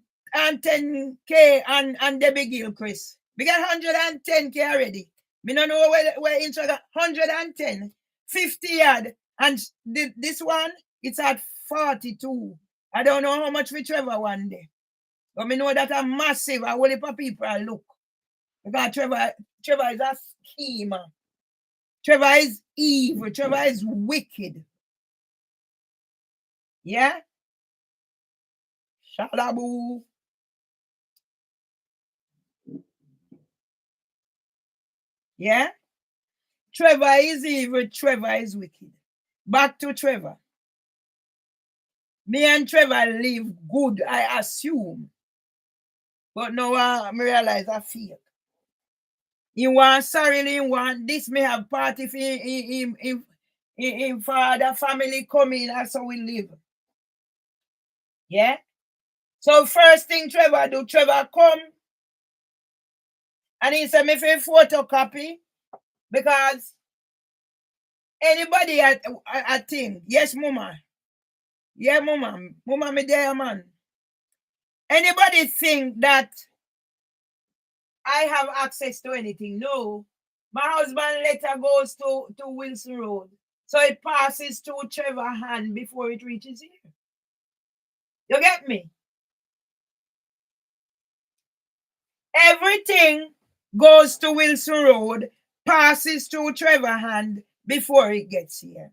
and the big deal, Chris. We get 110K already. Me don't know where into that 110, 50 yard. And this one, it's at 42. I don't know how much whichever one day. But me know that I'm massive. I will for people look. Because Trevor is a schemer. Trevor is evil. Trevor is wicked. Yeah? Shalabu. Yeah? Trevor is evil. Trevor is wicked. Back to Trevor. Me and Trevor live good, I assume. But now I realize I feel. He want sorry, he want this. Me have party if father family come in, that's how we live. Yeah? So first thing Trevor do, Trevor come and he said me for photocopy because anybody at thing, yes, mama. Yeah, mama. Mama me there, man. Anybody think that I have access to anything? No. My husband letter goes to Wilson Road. So it passes through Trevor's hand before it reaches here. You get me? Everything goes to Wilson Road, passes through Trevor's hand before it gets here.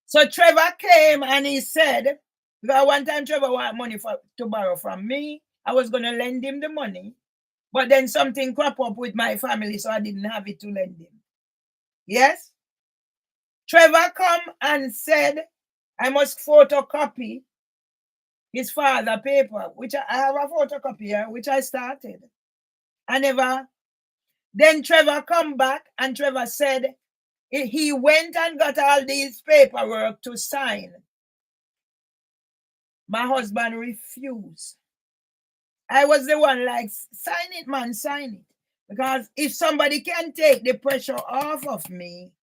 So Trevor came and he said, because one time Trevor wanted money to borrow from me. I was going to lend him the money. But then something cropped up with my family, so I didn't have it to lend him. Yes? Trevor come and said, I must photocopy his father paper, which I have a photocopy here, which I started. I never. Then Trevor come back and Trevor said he went and got all these paperwork to sign. My husband refused. I was the one like, sign it, man, sign it. Because if somebody can take the pressure off of me,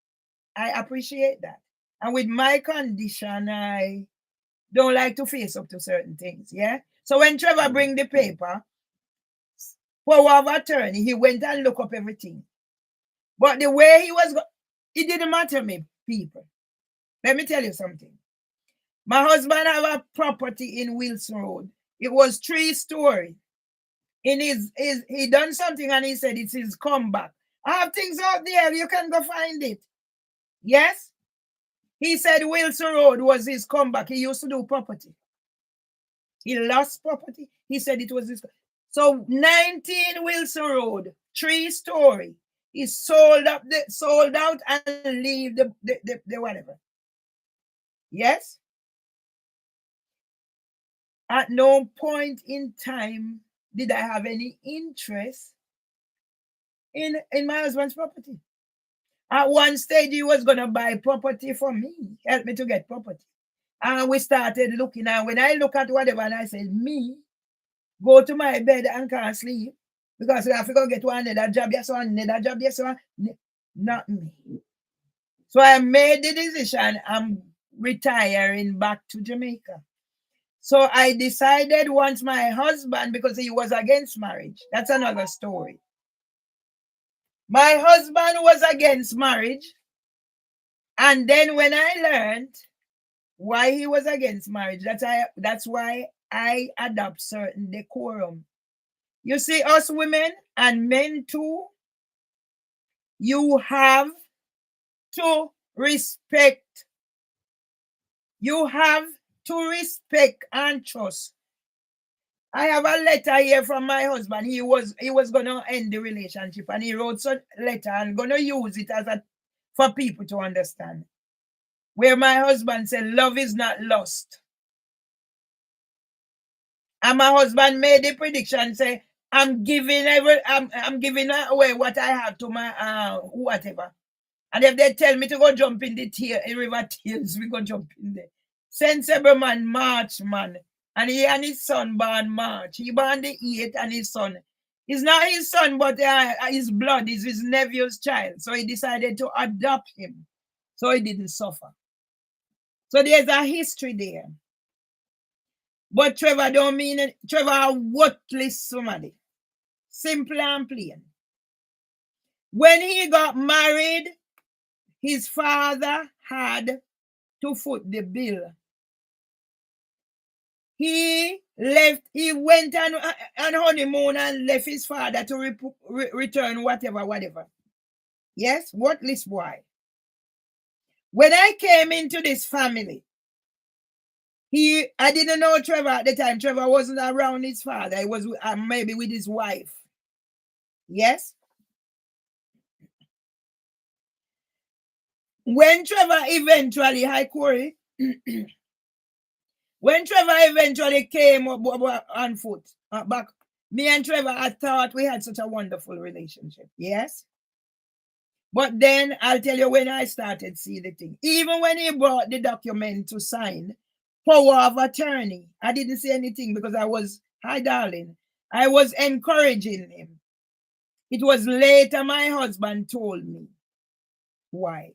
I appreciate that. And with my condition, I don't like to face up to certain things, yeah? So when Trevor bring the paper, power of attorney, he went and looked up everything. But the way he was, it didn't matter me, people. Let me tell you something. My husband have a property in Wilson Road. It was 3-story. He done something and he said it's his comeback. I have things out there, you can go find it. Yes? He said Wilson Road was his comeback. He used to do property. He lost property. He said it was his. So 19 Wilson Road, 3-story. He sold out and leave the whatever. Yes? At no point in time did I have any interest in my husband's property. At one stage, he was going to buy property for me, help me to get property. And we started looking, and when I look at whatever, and I said, me, go to my bed and can't sleep, because I have to go get another job, yes, or another job, yes, or not me. So I made the decision, I'm retiring back to Jamaica. So I decided once my husband, because he was against marriage, that's another story. My husband was against marriage. And then when I learned why he was against marriage, that's why I adopt certain decorum. You see, us women and men too, you have to respect. You have to respect and trust. I have a letter here from my husband. He was going to end the relationship, and he wrote a letter and going to use it for people to understand. Where my husband said, love is not lost. And my husband made the prediction, say, I'm giving away what I have to my whatever. And if they tell me to go jump in the river Thames, we go jump in there. Sensible man, March man. And he and his son born March. He born the 8th and his son. It's not his son, but his blood is his nephew's child. So he decided to adopt him. So he didn't suffer. So there's a history there. But Trevor don't mean it. Trevor a worthless somebody. Simple and plain. When he got married, his father had to foot the bill. He went on honeymoon and left his father to return whatever. Yes, worthless boy. When I came into this family, I didn't know Trevor at the time. Trevor wasn't around his father. He was maybe with his wife. Yes? When Trevor eventually, hi Corey, when Trevor eventually came up on foot, back, me and Trevor, I thought we had such a wonderful relationship. Yes? But then I'll tell you when I started see the thing. Even when he brought the document to sign, power of attorney, I didn't say anything because I was, hi darling, I was encouraging him. It was later my husband told me why.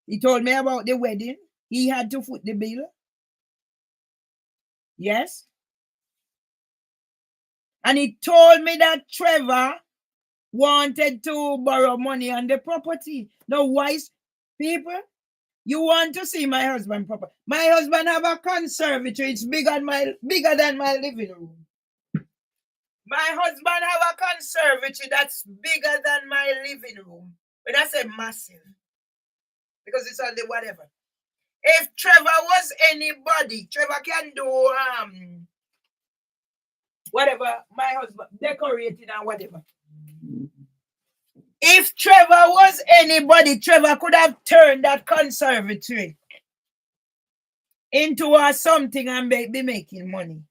He told me about the wedding. He had to foot the bill. Yes. And he told me that Trevor wanted to borrow money on the property. Now, wise people, you want to see my husband property. My husband have a conservatory. It's bigger than my living room. My husband have a conservatory that's bigger than my living room. When I say massive, because it's on the whatever. If Trevor was anybody, Trevor can do whatever, my husband, decorating and whatever. If Trevor was anybody, Trevor could have turned that conservatory into something and be making money.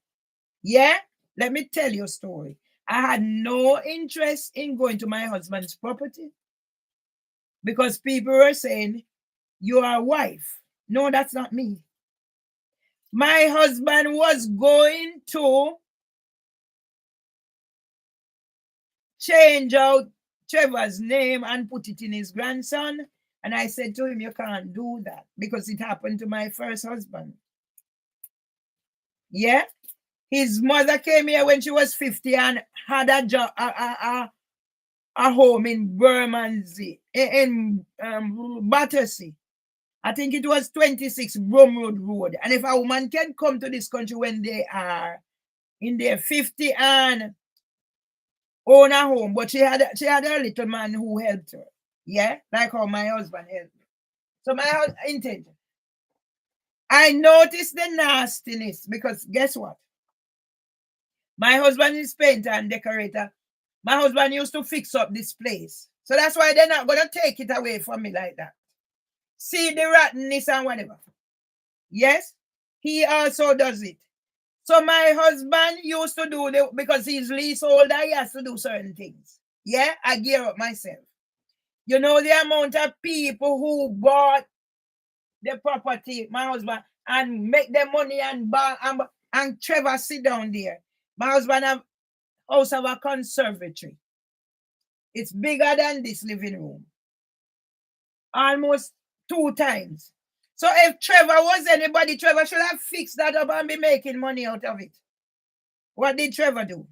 Yeah? Let me tell you a story. I had no interest in going to my husband's property because people were saying, you are a wife. No, that's not me. My husband was going to change out Trevor's name and put it in his grandson. And I said to him, you can't do that because it happened to my first husband. Yeah? His mother came here when she was 50 and had a job, a home in Bermondsey, in Battersea. I think it was 26 Bromroad Road. And if a woman can come to this country when they are in their 50 and own a home, but she had a little man who helped her. Yeah, like how my husband helped me. So my intention. I noticed the nastiness because guess what? My husband is painter and decorator. My husband used to fix up this place. So that's why they're not going to take it away from me like that. See the rottenness and whatever. Yes, he also does it. So my husband used to do because he's leaseholder, he has to do certain things. Yeah, I gear up myself. You know the amount of people who bought the property, my husband, and make their money and buy and Trevor sit down there. My husband have also have a conservatory. It's bigger than this living room. Almost 2 times. So if Trevor was anybody, Trevor should have fixed that up and be making money out of it. What did Trevor do?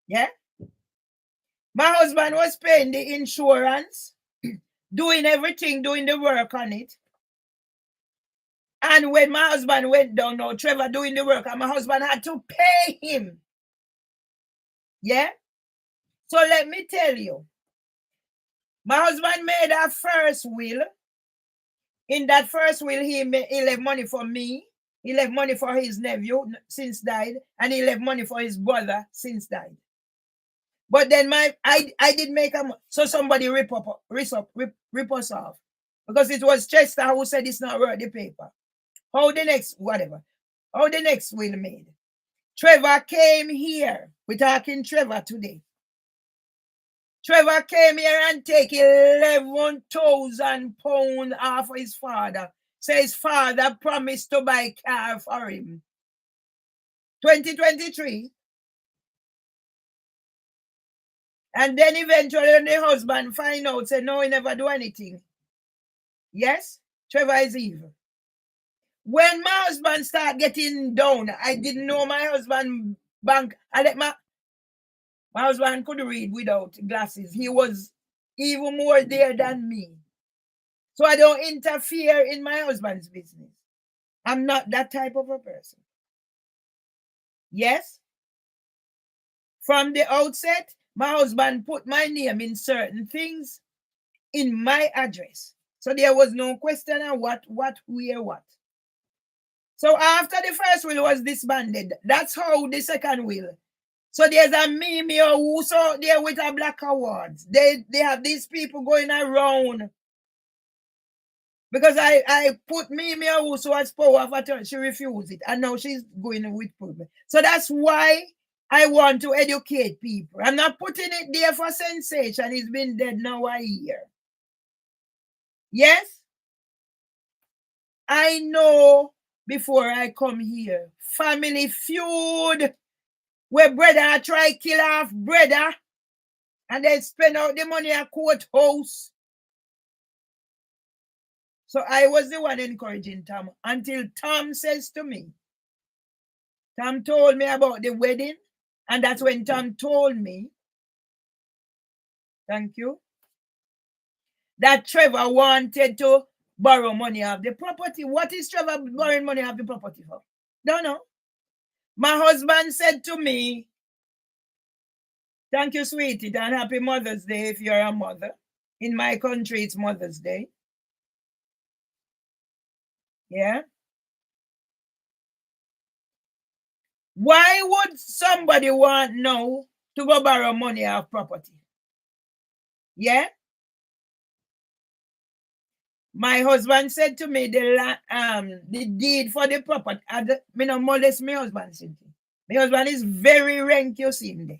Yeah? My husband was paying the insurance, doing everything, doing the work on it. And when my husband went down, now Trevor doing the work, and my husband had to pay him. Yeah? So let me tell you, my husband made a first will. In that first will, he left money for me. He left money for his nephew since died, and he left money for his brother since died. But then I did make so somebody rip us off because it was Chester who said it's not worth the paper. How the next will made? Trevor came here. We're talking Trevor today. Trevor came here and take 11,000 pounds off of his father. So his father promised to buy a car for him. 2023. And then eventually when the husband find out, say, no, he never do anything. Yes, Trevor is evil. When my husband started getting down, I didn't know my husband bank. I let my husband could read without glasses. He was even more there than me. So I don't interfere in my husband's business. I'm not that type of a person. Yes? From the outset, my husband put my name in certain things in my address. So there was no question of what, where, what. So after the first will was disbanded, that's how the second will. So there's a meme who's out there with a black awards. They have these people going around. Because I put Mimi who was power of attorney, she refused it. And now she's going with problem. So that's why I want to educate people. I'm not putting it there for sensation. It's been dead now a year. Yes? I know before I come here, family feud, where brother try kill off brother, and they spend out the money at courthouse. So I was the one encouraging Tom until Tom says to me, Tom told me about the wedding And that's when Tom told me, thank you, that Trevor wanted to borrow money off the property. What is Trevor borrowing money off the property for? Don't know. My husband said to me, thank you, sweetie, and happy Mother's Day if you're a mother. In my country, it's Mother's Day. Yeah. Why would somebody want now to go borrow money off property? Yeah. My husband said to me the deed for the property. Me no molest my husband. Said my husband is very rank, you see him there.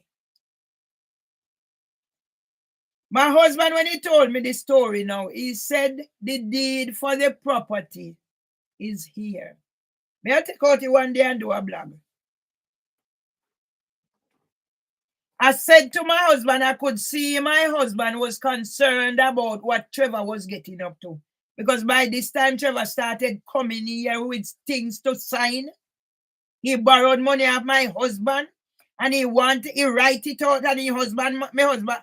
My husband, when he told me the story now, he said the deed for the property is here. May I take out it one day and do a blog? I said to my husband, I could see my husband was concerned about what Trevor was getting up to. Because by this time, Trevor started coming here with things to sign. He borrowed money off my husband and he write it out and my husband,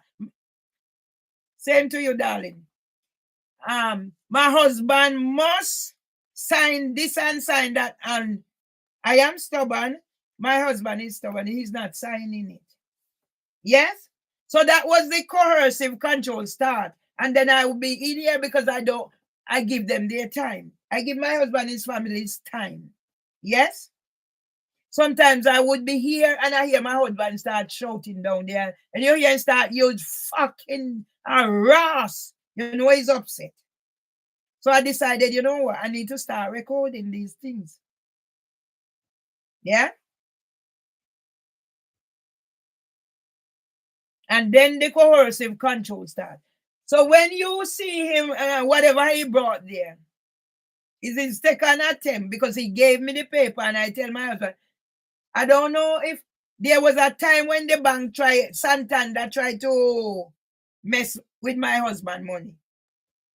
same to you, darling. My husband must sign this and sign that, and I am stubborn. My husband is stubborn. He's not signing it. Yes? So that was the coercive control start. And then I will be in here because I give them their time. I give my husband and his family his time. Yes? Sometimes I would be here and I hear my husband start shouting down there. And you hear him start use fucking Ross. You know he's upset. So I decided, you know what? I need to start recording these things. Yeah? And then the coercive control starts. So when you see him, whatever he brought there, is his second attempt because he gave me the paper and I tell my husband, I don't know if there was a time when the bank Santander tried to mess with my husband money.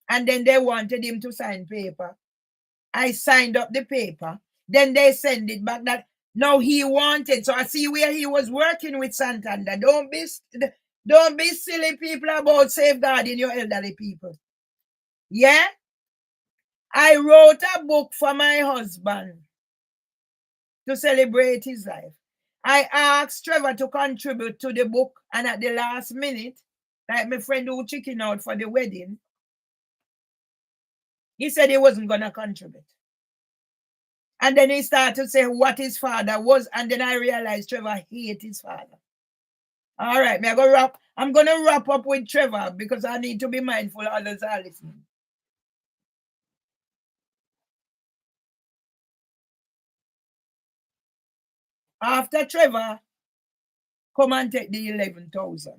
And then they wanted him to sign paper. I signed up the paper. Then they send it back that now he wanted. So I see where he was working with Santander. Don't be silly people about safeguarding your elderly people. Yeah? I wrote a book for my husband to celebrate his life. I asked Trevor to contribute to the book, and at the last minute, like my friend who chicken out for the wedding, he said he wasn't going to contribute. And then he started to say what his father was, and then I realized Trevor hated his father. All right, I'm going to wrap up with Trevor because I need to be mindful others are listening. After Trevor, come and take the 11,000.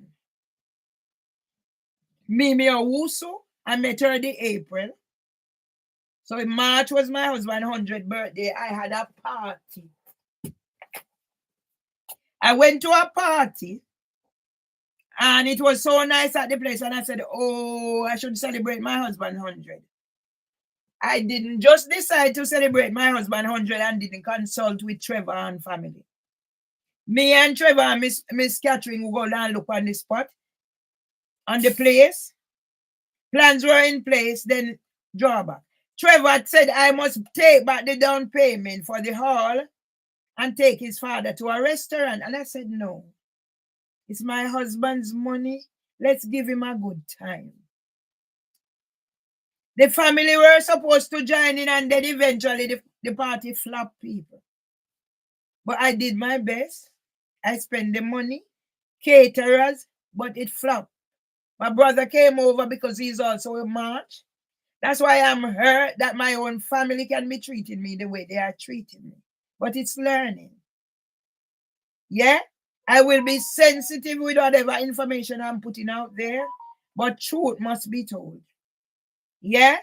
Me a Wusu, I met her the April. So in March was my husband's 100th birthday. I had a party. I went to a party and it was so nice at the place. And I said, oh, I should celebrate my husband's 100. I didn't just decide to celebrate my husband's 100 and didn't consult with Trevor and family. Me and Trevor and Miss Catherine will go down and look on the spot, on the place. Plans were in place, then drawback. Trevor said I must take back the down payment for the hall and take his father to a restaurant. And I said, no, it's my husband's money. Let's give him a good time. The family were supposed to join in and then eventually the party flopped people. But I did my best. I spent the money, caterers, but it flopped. My brother came over because he's also a March. That's why I'm hurt that my own family can be treating me the way they are treating me. But it's learning. Yeah? I will be sensitive with whatever information I'm putting out there, but truth must be told. Yeah?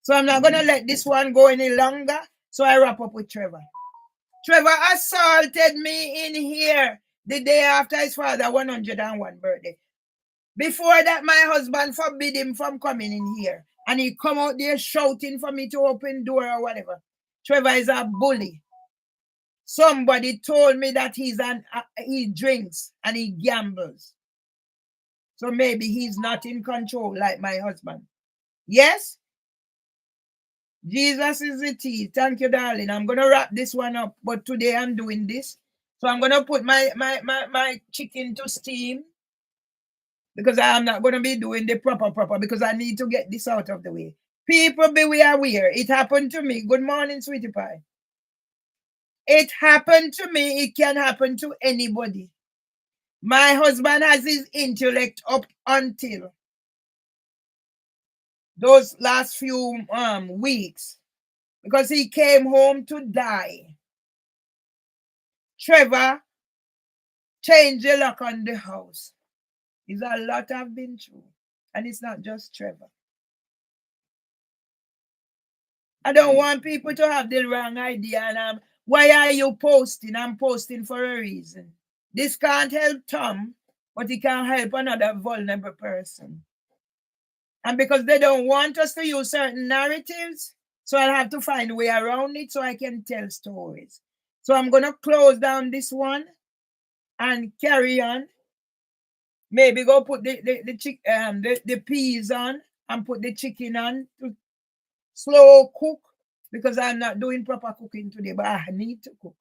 So I'm not going to let this one go any longer. So I wrap up with Trevor. Trevor assaulted me in here the day after his father's 101 birthday. Before that, my husband forbid him from coming in here. And he come out there shouting for me to open door or whatever. Trevor is a bully. Somebody told me that he drinks and he gambles. So maybe he's not in control like my husband. Yes? Jesus is the tea. Thank you, darling. I'm going to wrap this one up. But today I'm doing this. So I'm going to put my chicken to steam. Because I'm not going to be doing the proper because I need to get this out of the way. People beware. It happened to me. Good morning, sweetie pie. It happened to me. It can happen to anybody. My husband has his intellect up until those last few weeks because he came home to die. Trevor changed the lock on the house. It's a lot I've been through. And it's not just Trevor. I don't want people to have the wrong idea. And why are you posting? I'm posting for a reason. This can't help Tom, but it can help another vulnerable person. And because they don't want us to use certain narratives, so I'll have to find a way around it so I can tell stories. So I'm going to close down this one and carry on. Maybe go put the peas on and put the chicken on to slow cook because I'm not doing proper cooking today, but I need to cook.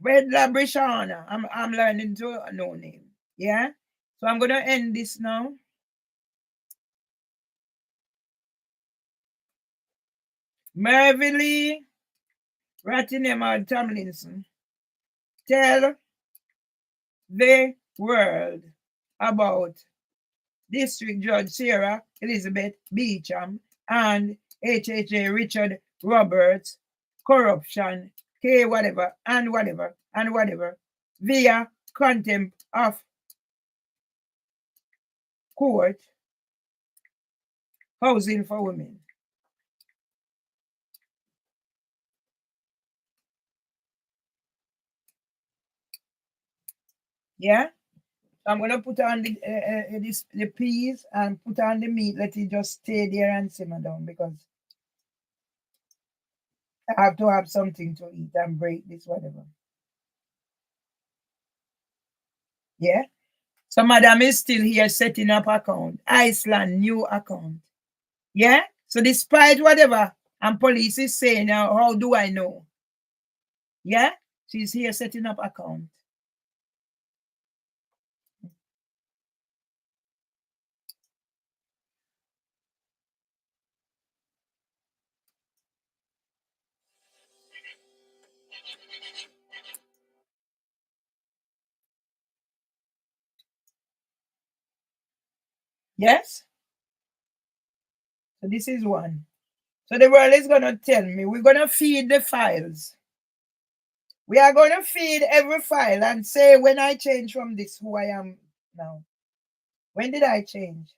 Red Labrishana. I'm learning to know name. Yeah. So I'm gonna end this now. Mervelee, Rattingham Tomlinson, tell the world about District Judge Sarah Elizabeth Beecham and HHA Richard Roberts corruption, K whatever and whatever and whatever via contempt of court housing for women. Yeah. I'm gonna put on the peas and put on the meat. Let it just stay there and simmer down because I have to have something to eat and break this whatever. Yeah. So madam is still here setting up account. Iceland new account. Yeah. So despite whatever and police is saying, how do I know? Yeah. She's here setting up account. Yes. So this is one. So the world is going to tell me we're going to feed the files. We are going to feed every file and say when I change from this, who I am now. When did I change?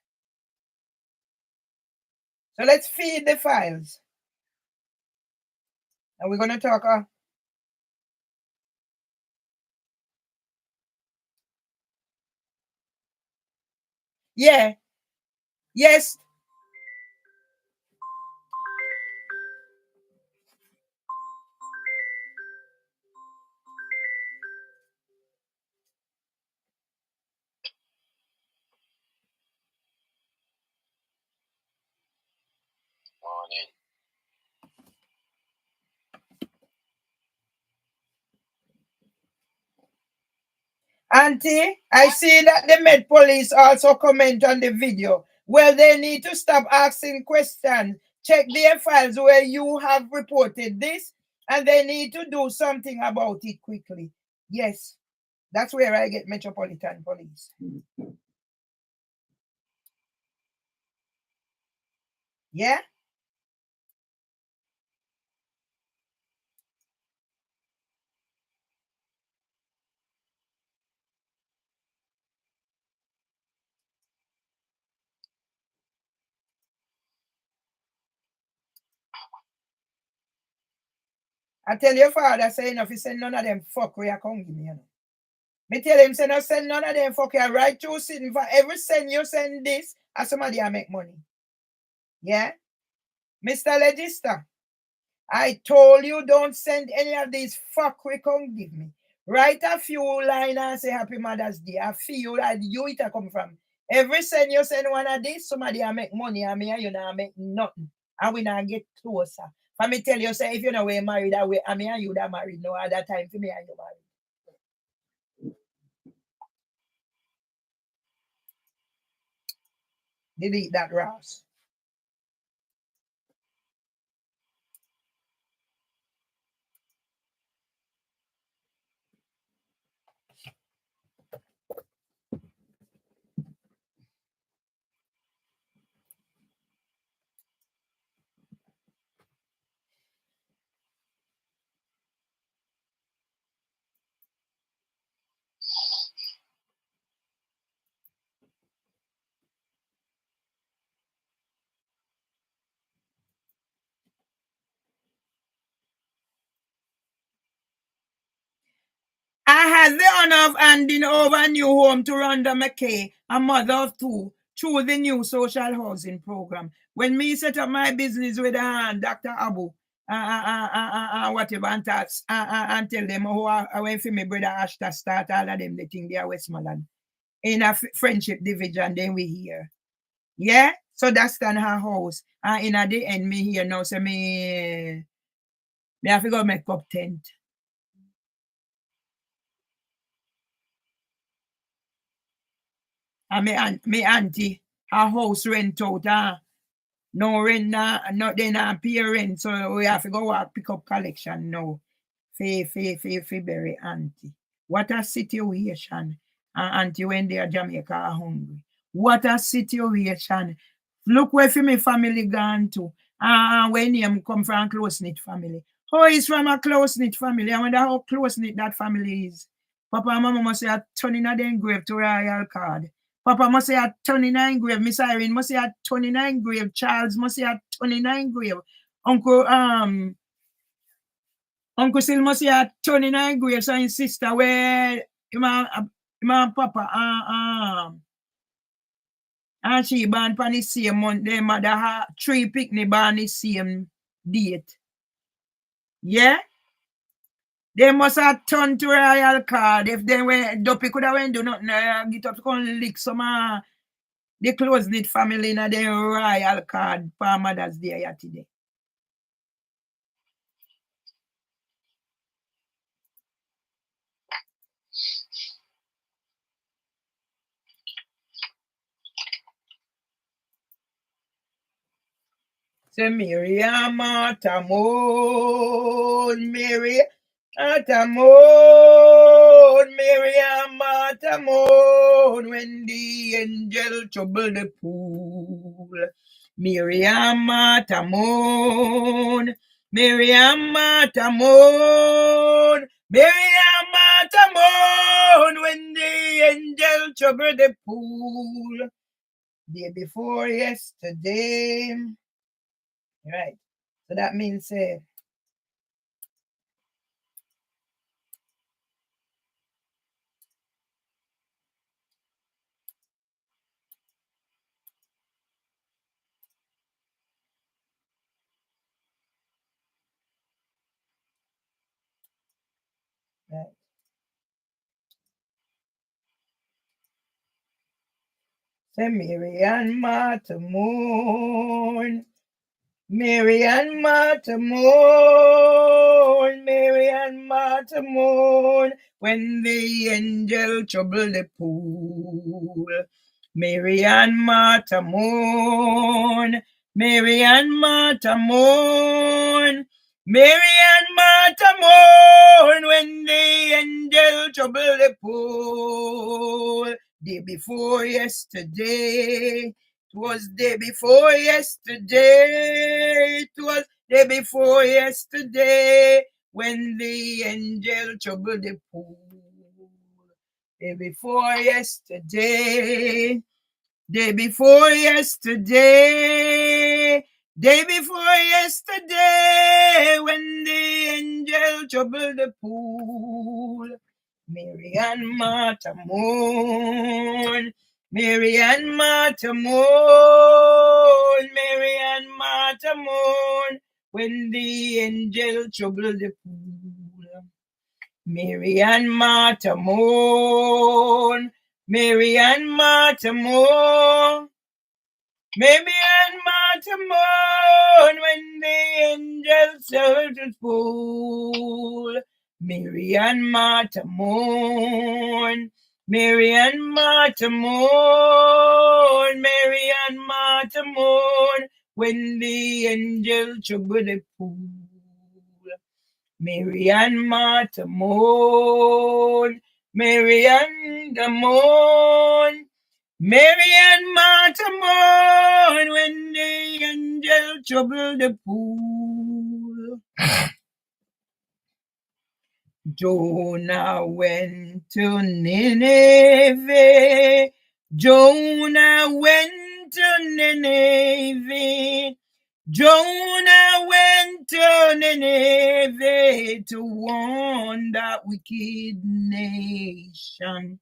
So let's feed the files. And we're going to talk. Yeah. Yes. Morning. Auntie, I see that the Met Police also comment on the video. Well, they need to stop asking questions. Check their files where you have reported this, and they need to do something about it quickly. Yes, that's where I get Metropolitan Police. Yeah? I tell your father, say enough, he said none of them fuck where you come give me, you know. Me tell him, say no send none of them fuck you right through sitting for every send you send this, and somebody I make money. Yeah? Mr. Legister, I told you don't send any of these fuck we come give me. Write a few lines and say Happy Mother's Day. I feel like you it a come from. Every send you send one of this, somebody a make money and me and you not make nothing. And we not get closer. For me tell you, say if you know we're married that way, and me and you that married, no other time for me and you married. Delete that, Ross. I had the honor of handing over a new home to Rhonda McKay, a mother of two, through the new social housing program. When me set up my business with Dr. Abu, whatever, and tell them how I went for my brother Ashta start, all of them, they think they are Westmoreland. In a friendship division, then we here. Yeah? So that's done her house. And in the end, me here now, so me have to go make up tent. And me auntie, her house rent out, no rent, not then pay rent, so we have to go walk pick up collection now. Fi bury auntie. What a situation. Auntie when they are Jamaica are hungry. What a situation. Look where for me family gone to. When him come from a close-knit family. Oh, he's from a close-knit family. I wonder how close-knit that family is. Papa and Mama must say turning a den grave to royal card. Papa must say 29 grave. Miss Irene must say 29 grave. Charles must say 29 grave. Uncle Sil must say 29 grave. So his sister where my papa and she born on the same month. Their mother had 3 picnic born the same date. Yeah? They must have turned to royal card. If they were Duppy could have went do nothing, get up to come lick some the close-knit family in the royal card for Mother's Day today. Say Miriam Matamon, Miriam Matamon, Miriam Matamon, when the angel troubled the pool. Miriam Matamon, Miriam Matamon, Miriam Matamon, when the angel troubled the pool. Day before yesterday. Right. So that means right. Say Mary and Martha moon. Mary and Martha moon. Mary and Martha moon. When the angel troubled the pool. Mary and Martha moon. Mary and Martha moon. Mary and Martha moon. When the angel troubled the pool. Day before yesterday. It was day before yesterday. It was day before yesterday when the angel troubled the pool. Day before yesterday. Day before yesterday. Day before yesterday when the angel troubled the pool. Mary and Martha moon. Mary and Martha moon. Mary and moan when the angel troubled the pool. Mary and Martha moan. Mary and Martha moan. Mary and Martha moan when the angel troubled the pool. Mary and Martha moan. Mary and Martha moan. Mary and Martha moan when the angel troubled the pool. Mary and Martha moan. Mary and the moan. Mary and Martha moan when the angel troubled the pool. Jonah went to Nineveh. Jonah went to Nineveh. Jonah went to Nineveh to warn that wicked nation.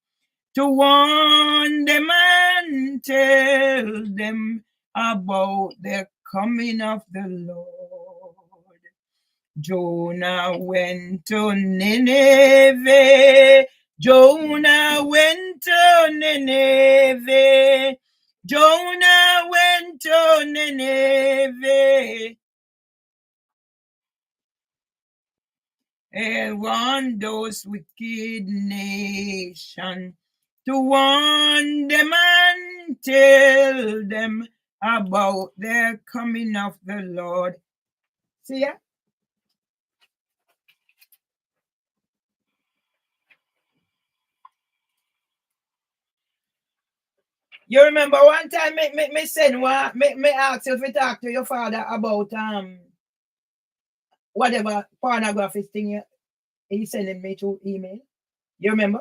To warn them and tell them about the coming of the Lord. Jonah went to Nineveh. Jonah went to Nineveh. Jonah went to Nineveh. And warn those wicked nations. To warn them and tell them about the coming of the Lord. See ya? You remember one time me send one, me ask you to talk to your father about whatever pornography thing he sending me through email. You remember?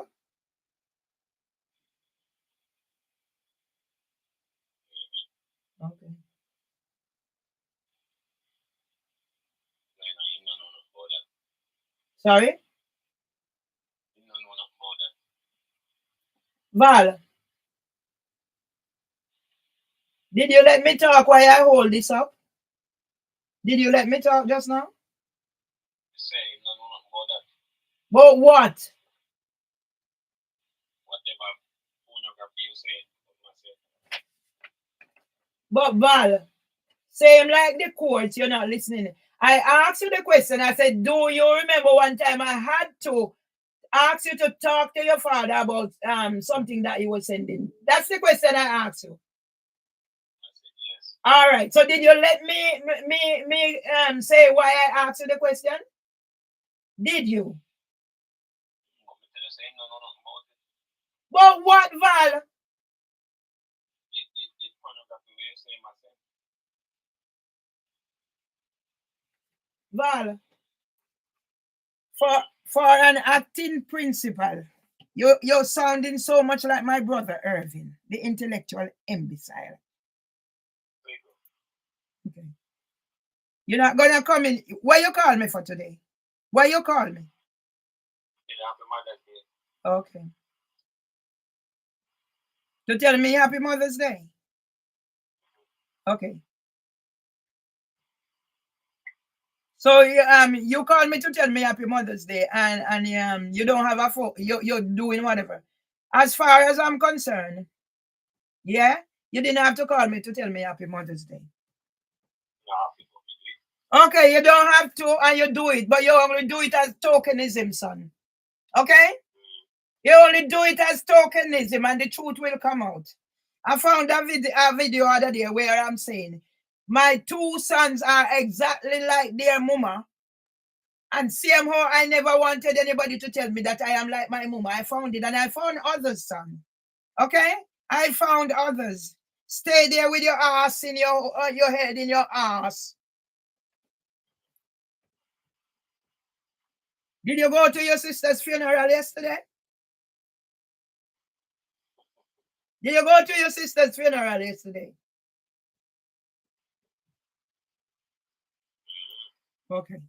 Okay. Sorry? Val, did you let me talk while I hold this up? Did you let me talk just now? But what? But Val, same like the court, you're not listening. I asked you the question. I said, do you remember one time I had to ask you to talk to your father about something that he was sending? That's the question I asked you. All right. So did you let me say why I asked you the question? Did you? But what, Val? Val, for an acting principal, you're sounding so much like my brother Irvin, the intellectual imbecile. Okay. You're not gonna come in. Why you call me for today? Why you call me? Okay. To tell me Happy Mother's Day. Okay. So you call me to tell me Happy Mother's Day, and you don't have a phone. You're doing whatever. As far as I'm concerned, yeah, you didn't have to call me to tell me Happy Mother's Day. Okay, you don't have to, and you do it, but you only do it as tokenism, son. Okay? You only do it as tokenism, and the truth will come out. I found a video other day where I'm saying, my two sons are exactly like their mama. And same how I never wanted anybody to tell me that I am like my mama. I found it, and I found others, son. Okay? I found others. Stay there with your ass in your head in your ass. Did you go to your sister's funeral yesterday? Did you go to your sister's funeral yesterday? Okay.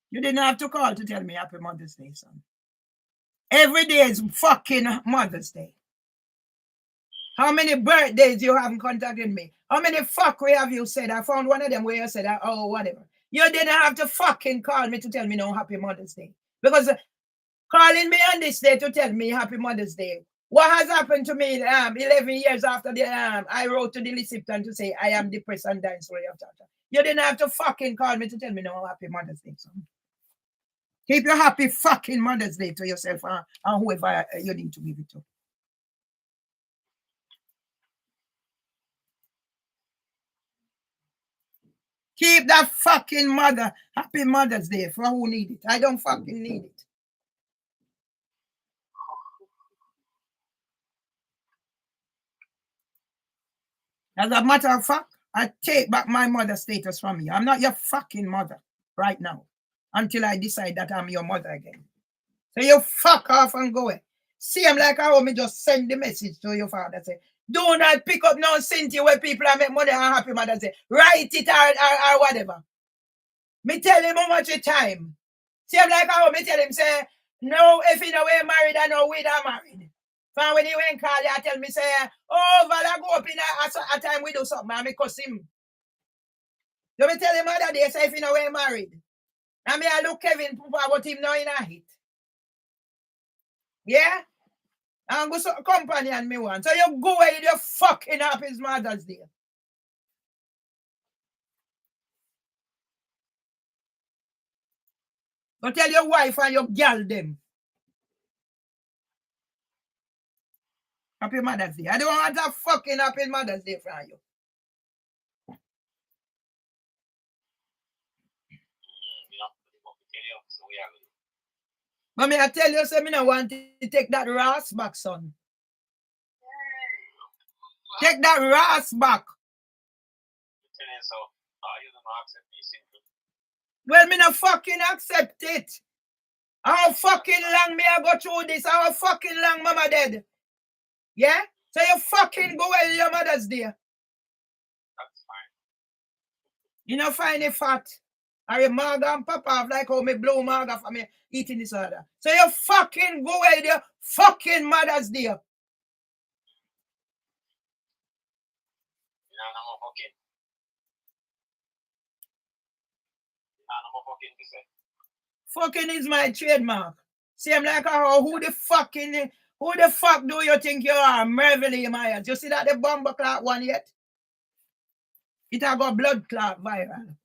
You didn't have to call to tell me Happy Mother's Day, son. Every day is fucking Mother's Day. How many birthdays you haven't contacted me? How many fuckery have you said? I found one of them where you said, oh, whatever. You didn't have to fucking call me to tell me no happy Mother's Day. Because calling me on this day to tell me happy Mother's Day. What has happened to me 11 years after the I wrote to the recipient to say I am depressed and dying slowly after. You didn't have to fucking call me to tell me no happy Mother's Day, son. Keep your happy fucking Mother's Day to yourself and whoever you need to give it to. Keep that fucking mother. Happy Mother's Day for who need it. I don't fucking need it. As a matter of fact, I take back my mother status from you. I'm not your fucking mother right now until I decide that I'm your mother again. So you fuck off and go away. See, I'm like how me just send the message to your father. Say, do not pick up no Cynthia where people are make money and happy Mother's Day. Write it or whatever. Me tell him how much time. See, I'm like how me tell him, say, no, if you know we're married, I know we're married. From when he went call you, tell me, say, oh, Vala go up in a time we do something, and me cuss him. You me tell him other day, say, if you know we're married. And me I look Kevin about him now in a hit. Yeah? And go so company and me one. So you go away, you fucking up his Mother's Day. Go tell your wife and your girl them. Happy Mother's Day. I don't want a fucking happy Mother's Day from you. But me I tell you, say me no want to take that Ross back, son. Take that Ross back. Well, me no fucking accept it. How fucking long me I go through this? How fucking long mama dead? Yeah? So you fucking go with your Mother's Day. That's fine. You know, find a fat. Or Marga and pop off like how me blow Marga for me eating this other. So you fucking go with your fucking Mother's Day. Fucking is my trademark. See, I'm like, who the fuck do you think you are? Mervelee Myers. You see that the bomber clot one yet? It a got blood clot viral.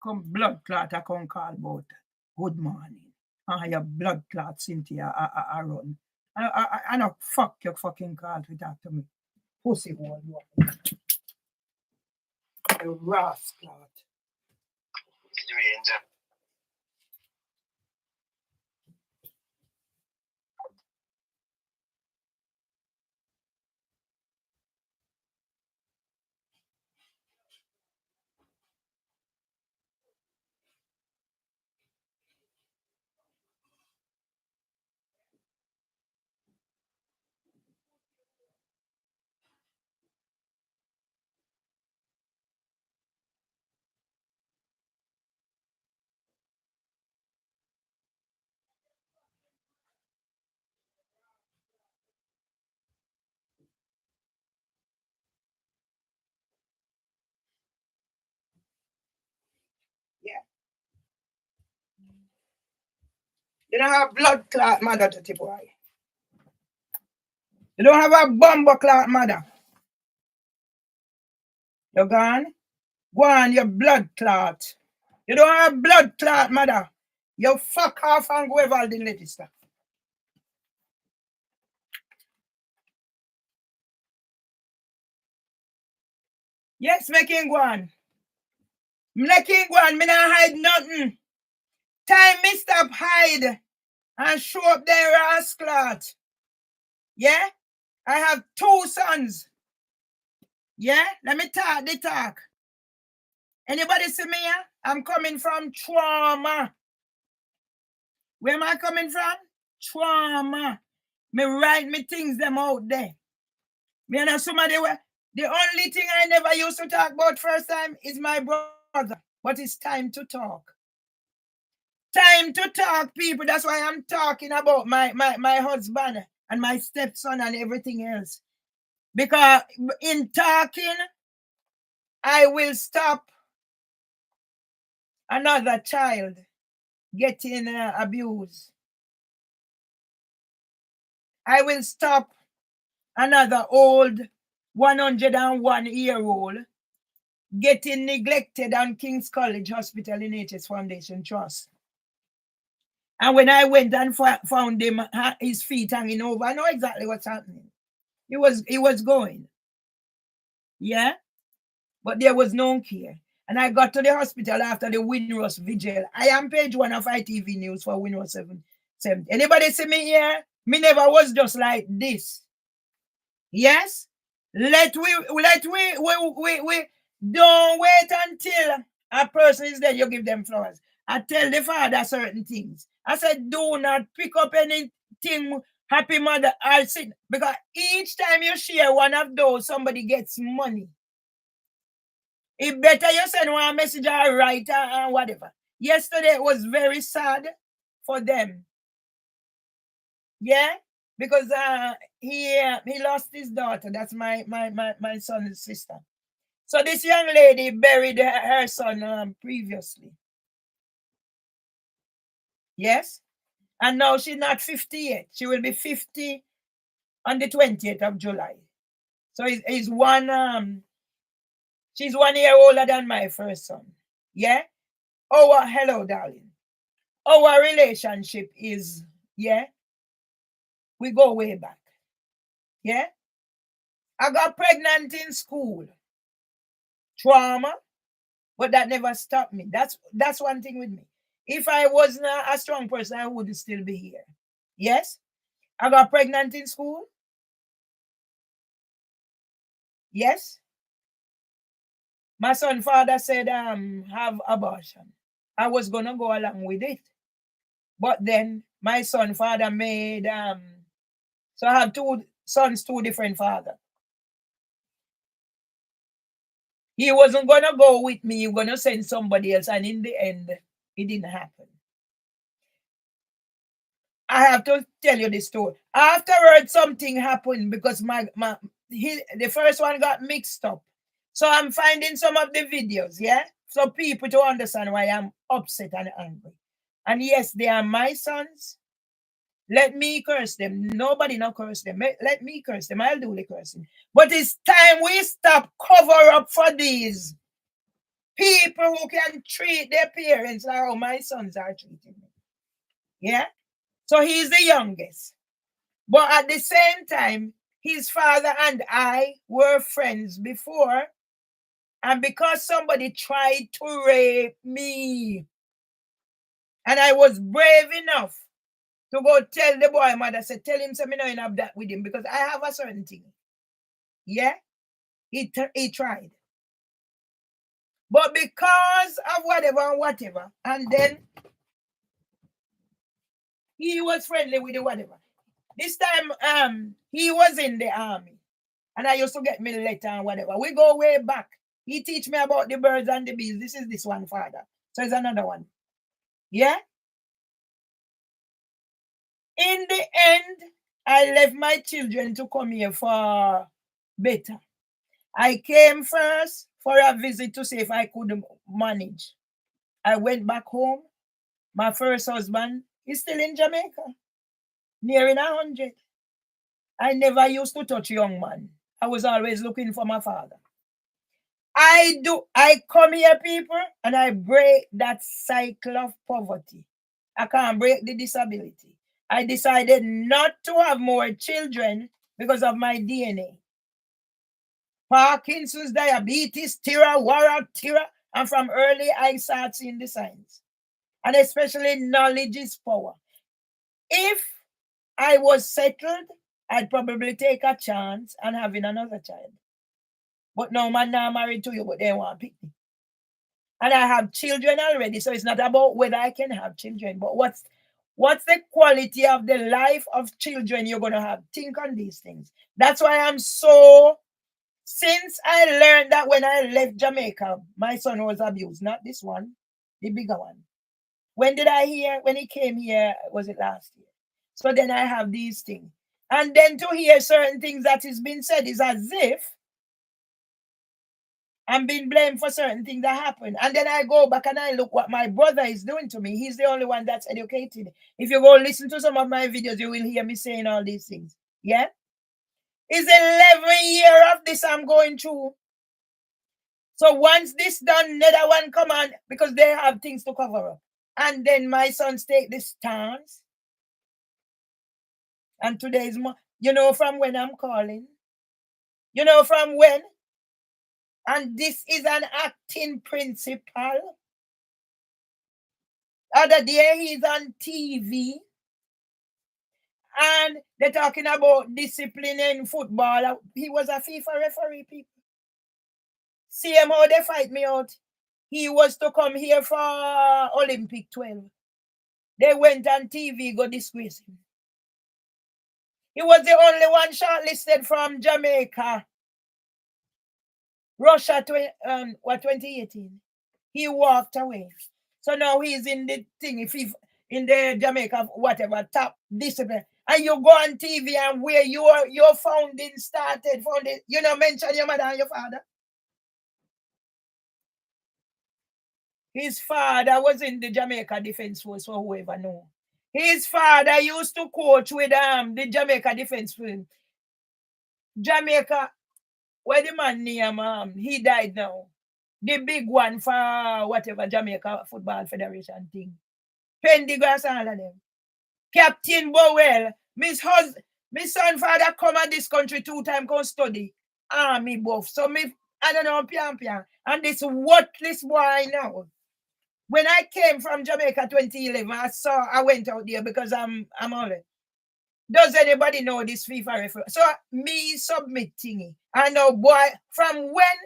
Come blood clot I come call about. Good morning. Your blood clot Cynthia I run. I know fuck your fucking call to talk to me. Pussy hole you are. You rascal. You don't have blood clot mother to the boy. You don't have a bumbo clot mother. You gone? Go on, your blood clot. You don't have blood clot mother. You fuck off and go over the legislature. Yes, making go on. Making go on. Me not hide nothing. Time me stop hide and show up there rascal. Yeah? I have 2 sons. Yeah? Let me talk the talk. Anybody see me here? I'm coming from trauma. Where am I coming from? Trauma. Me write me things them out there. Me and somebody where the only thing I never used to talk about first time is my brother. But it's time to talk. Time to talk, people. That's why I'm talking about my husband and my stepson and everything else. Because in talking, I will stop another child getting abused. I will stop another old 101-year-old getting neglected on King's College Hospital in HS Foundation Trust. And when I went and found him, his feet hanging over, I know exactly what's happening. He was going. Yeah? But there was no care. And I got to the hospital after the Windrush vigil. I am page 1 of ITV News for Windrush 7. Anybody see me here? Me never was just like this. Yes? Let we don't wait until a person is there, you give them flowers. I tell the father certain things. I said, do not pick up anything, happy mother. I said, because each time you share one of those, somebody gets money. It better you send one message or write or whatever. Yesterday it was very sad for them. Yeah? Because he lost his daughter. That's my son's sister. So this young lady buried her son previously. Yes? And now she's not 50 yet. She will be 50 on the 20th of July. So she's 1 year older than my first son. Yeah? Hello, darling. Our relationship is, yeah? We go way back. Yeah? I got pregnant in school. Trauma. But that never stopped me. That's one thing with me. If I wasn't a strong person, I would still be here. Yes? I got pregnant in school. Yes? My son's father said, have abortion. I was going to go along with it. But then my son's father made, so I have 2 sons, 2 different fathers. He wasn't going to go with me. He was going to send somebody else. And in the end, it didn't happen. I have to tell you this story. Afterwards, something happened because the first one got mixed up. So I'm finding some of the videos, yeah? So people to understand why I'm upset and angry. And yes, they are my sons. Let me curse them. Nobody not curse them. Let me curse them. I'll do the cursing. But it's time we stop cover up for these people who can treat their parents like how my sons are treating me. Yeah? So he's the youngest. But at the same time, his father and I were friends before. And because somebody tried to rape me, and I was brave enough to go tell the boy mother, said, tell him so me not have that with him because I have a certain thing. Yeah? He tried. But because of whatever, and then he was friendly with the whatever. This time, he was in the army. And I used to get me letter and whatever. We go way back. He teach me about the birds and the bees. This is this one father. So it's another one. Yeah? In the end, I left my children to come here for better. I came first for a visit to see if I could manage. I went back home. My first husband, He's still in Jamaica, nearing 100. I never used to touch young man. I was always looking for my father. I come here, people, and I break that cycle of poverty. I can't break the disability. I decided not to have more children because of my DNA. Parkinson's, diabetes, Tira, Wara, Tira, and from early I started seeing the signs. And especially knowledge is power. If I was settled, I'd probably take a chance and having another child. But no man now married to you, but they want to pick me. And I have children already, so it's not about whether I can have children, but what's the quality of the life of children you're gonna have? Think on these things. That's why I'm so. Since I learned that when I left Jamaica, my son was abused, not this one, the bigger one. When did I hear? When he came here, was it last year? So then I have these things. And then to hear certain things that is being said is as if I'm being blamed for certain things that happen. And then I go back and I look what my brother is doing to me. He's the only one that's educated. If you go listen to some of my videos, you will hear me saying all these things. Yeah? It's 11 years of this I'm going through. So once this done, another one come on because they have things to cover up. And then my sons take this stance. And today is you know from when I'm calling? You know from when? And this is an acting principal. Other day he's on TV. And they're talking about discipline in football. He was a FIFA referee, people. See him how they fight me out. He was to come here for Olympic 12. They went on TV, go disgrace him. He was the only one shortlisted from Jamaica. Russia, 2018. He walked away. So now he's in the thing, if he in the Jamaica, whatever, top discipline. And you go on TV and where your founding started, you know, mention your mother and your father. His father was in the Jamaica Defense Force, for whoever know. His father used to coach with the Jamaica Defense Force. Jamaica, where the man name, he died now. The big one for whatever Jamaica Football Federation thing. Pendergrass, all of them. Captain Bowell, my son father come at this country 2 times come study army buff. So I don't know, pian. And this worthless boy now. When I came from Jamaica 2011, I went out there because I'm only. Does anybody know this FIFA referee? So me submitting it. I know, boy, from when,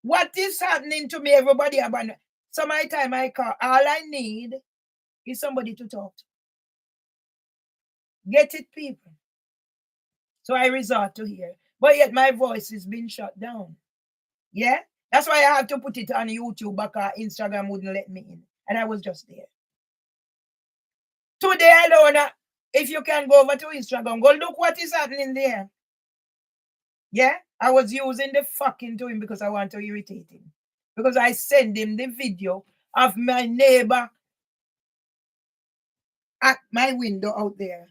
what is happening to me, everybody abandon. So my time I call, all I need is somebody to talk to. Get it, people? So I resort to here. But yet my voice is being shut down. Yeah? That's why I have to put it on YouTube because Instagram wouldn't let me in. And I was just there. Today alone, if you can go over to Instagram, go look what is happening there. Yeah? I was using the fucking to him because I want to irritate him. Because I send him the video of my neighbor at my window out there.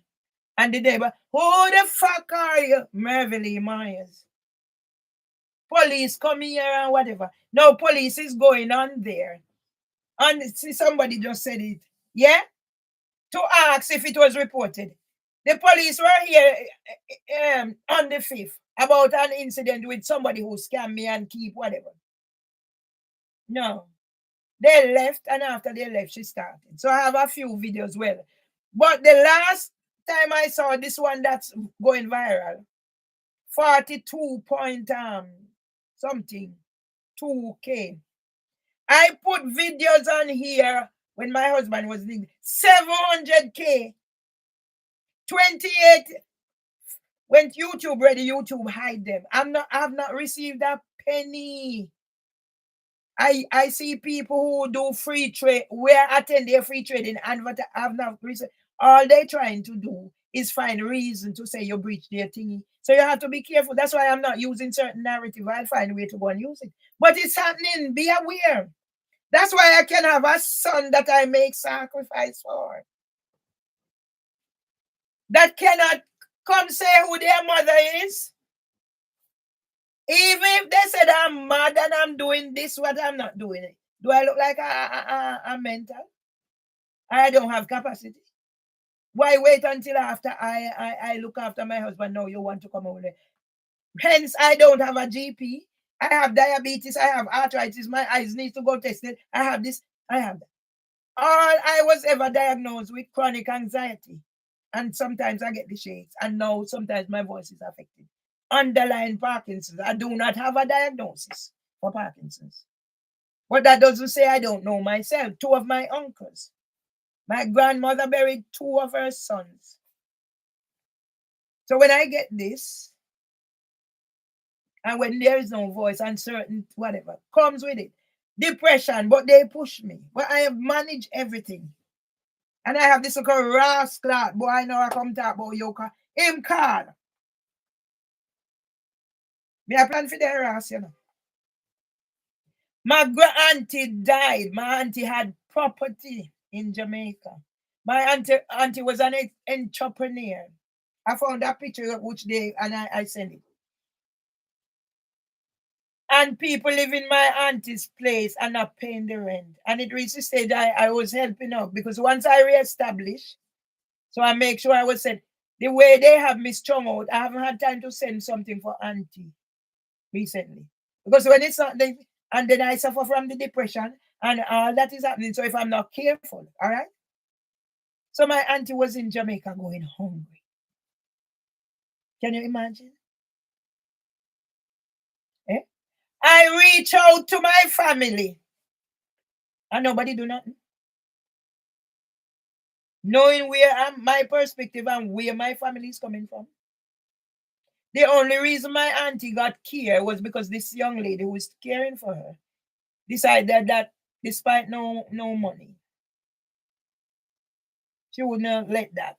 And the neighbor, who the fuck are you? Mervelee Myers. Police come here and whatever. No, police is going on there. And see, somebody just said it. Yeah? To ask if it was reported. The police were here on the 5th about an incident with somebody who scammed me and keep whatever. No. They left, and after they left, she started. So I have a few videos well. But the last time I saw this one that's going viral, 42 point something, 2K. I put videos on here when my husband was living, 700K. 28. When YouTube ready, YouTube hide them. I've not received a penny. I see people who do free trade, where attend their free trading and have not received. All they're trying to do is find reason to say you breach their thingy. So you have to be careful. That's why I'm not using certain narrative. I'll find a way to go and use it. But it's happening. Be aware. That's why I can have a son that I make sacrifice for. that cannot come say who their mother is. Even if they said I'm mad and I'm doing this, what I'm not doing it. Do I look like a mental? I don't have capacity. Why wait until after I look after my husband? No, you want to come over there. Hence, I don't have a GP. I have diabetes. I have arthritis. My eyes need to go tested. I have this. I have that. All I was ever diagnosed with chronic anxiety. And sometimes I get the shakes. And now sometimes my voice is affected. Underlying Parkinson's. I do not have a diagnosis for Parkinson's. But that doesn't say I don't know myself. 2 of my uncles. My grandmother buried 2 of her sons. So when I get this, and when there is no voice, uncertain, whatever, comes with it. Depression, but they push me. But I have managed everything. And I have this little rascal, boy, I know I come talk about Yoka. Him call. Me I plan for the ras, you know. My auntie died. My auntie had property in Jamaica. My auntie was an entrepreneur. I found that picture which day and I sent it. And people live in my auntie's place and not paying the rent. And it reached the stage I was helping out because once I reestablished, so I make sure I was sent. The way they have me strung out, I haven't had time to send something for auntie recently. Because when it's not, and then I suffer from the depression and all that is happening. So if I'm not careful, all right? So my auntie was in Jamaica going hungry. Can you imagine? Eh? I reach out to my family and nobody do nothing. Knowing where my perspective and where my family is coming from. The only reason my auntie got care was because this young lady who was caring for her decided that despite no money, she would not let that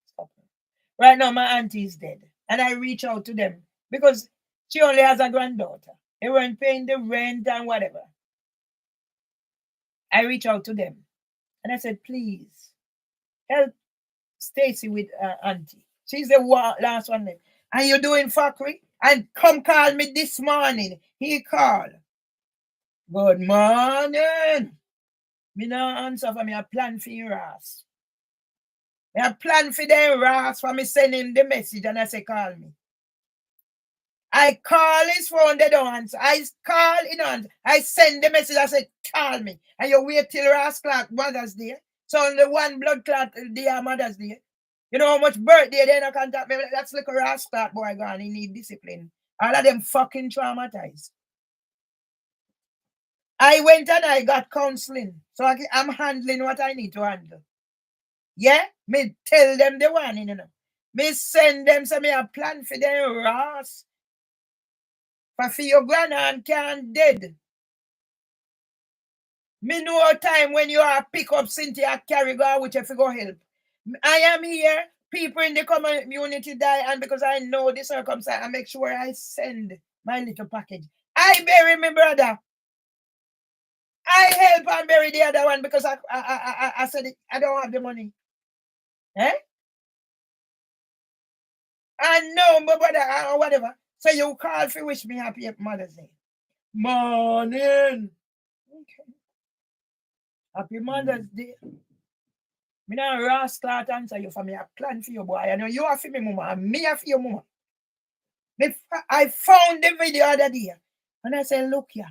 stop her. Right now, my auntie is dead. And I reach out to them because she only has a granddaughter. They weren't paying the rent and whatever. I reach out to them. And I said, please, help Stacy with auntie. She's the last one left. And you're doing fuckery? And come call me this morning. He called. Good morning. Me no answer for me. I plan for your ass. I plan for them ass for me send him the message and I say call me. I call his phone, they don't answer. I call, you know, I send the message, I say call me. And you wait till Ras Clark Mother's Day. So only one blood clot day Mother's Day. You know how much birthday they don't contact me. That's like a Ras Clark boy gone. He need discipline. All of them fucking traumatized. I went and I got counseling. So I'm handling what I need to handle. Yeah? Me tell them the one, you know. Me send them so me a plan for them Ras. For your grandaunt can dead. Me know a time when you are pick up Cynthia carry go which if you go help. I am here. People in the community die, and because I know the circumstance, I make sure I send my little package. I bury my brother. I help and bury the other one because I said it, I don't have the money. Eh? I know my brother or whatever. So you call for wish me happy Mother's Day. Morning. Okay. Happy Mother's Day. Me not rascal answer you for me. I plan for you, boy. I know you are for me, mama, and me are for your mama. I found the video the other day. And I said, look here.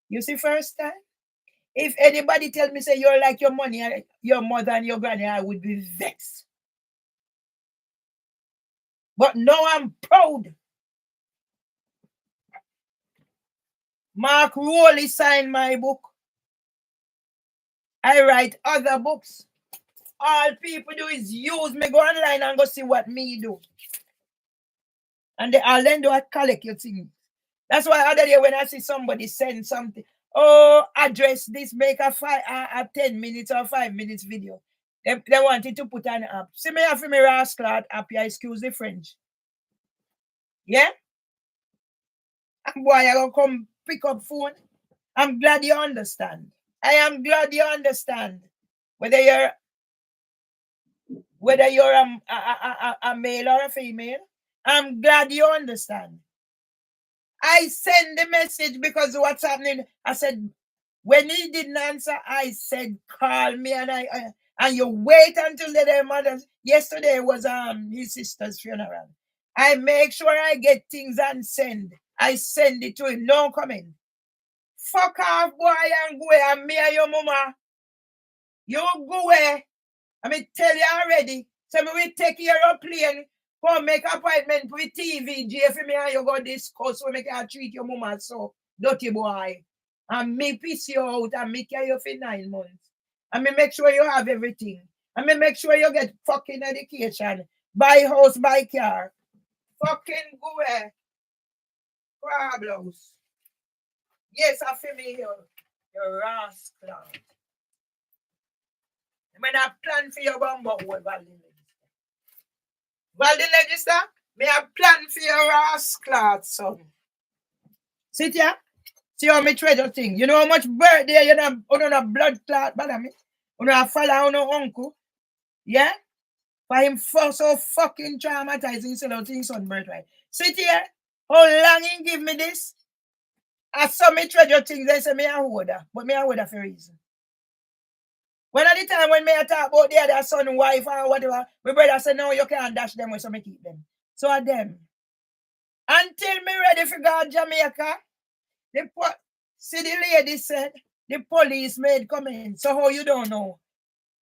You see, first time, if anybody tell me, say, you're like your money, your mother and your granny, I would be vexed. But now I'm proud. Mark Rowley signed my book. I write other books. All people do is use me, go online and go see what me do. And I'll then do a collect your thing. That's why other day when I see somebody send something, oh, address this, make a 10 minutes or 5 minutes video. They wanted to put an app. See me have me rascal app, yeah, excuse the French. Yeah? And boy, I gonna come pick up phone. I'm glad you understand. I am glad you understand. Whether you're whether you're a male or a female. I'm glad you understand. I send the message because what's happening. I said, when he didn't answer, I said, call me, and you wait until their mothers. Yesterday was his sister's funeral. I make sure I get things and send. I send it to him. No comment. Fuck off, boy, and go away. And me and your mama. You go away. I mean, tell you already. So we will take your plane. Go make appointment with TVJ for me and you go discuss so we can treat your mama so dirty boy. And me piss you out and me care you for 9 months. And me make sure you have everything. And me make sure you get fucking education. Buy house, buy car. Fucking go away. Problems. Yes, I feel me here. You rascal. I mean, I plan for your bumbo hole, Valdi Register, me have plan for your rascal, son. Sit here. See how me treasure thing. You know how much birthday you know blood clot, bother me? You know father, you know uncle. Yeah? For him so fucking traumatizing so out his son birthday. Sit here. How long he give me this? I saw me treasure things, they say me a holder. But me a holder for a reason. When at the time when me I talk about the other son, wife, or whatever, my brother said, no, you can't dash them, so me keep them. So at them. Until me ready for go to Jamaica, see the lady said, the police made come in. So how you don't know?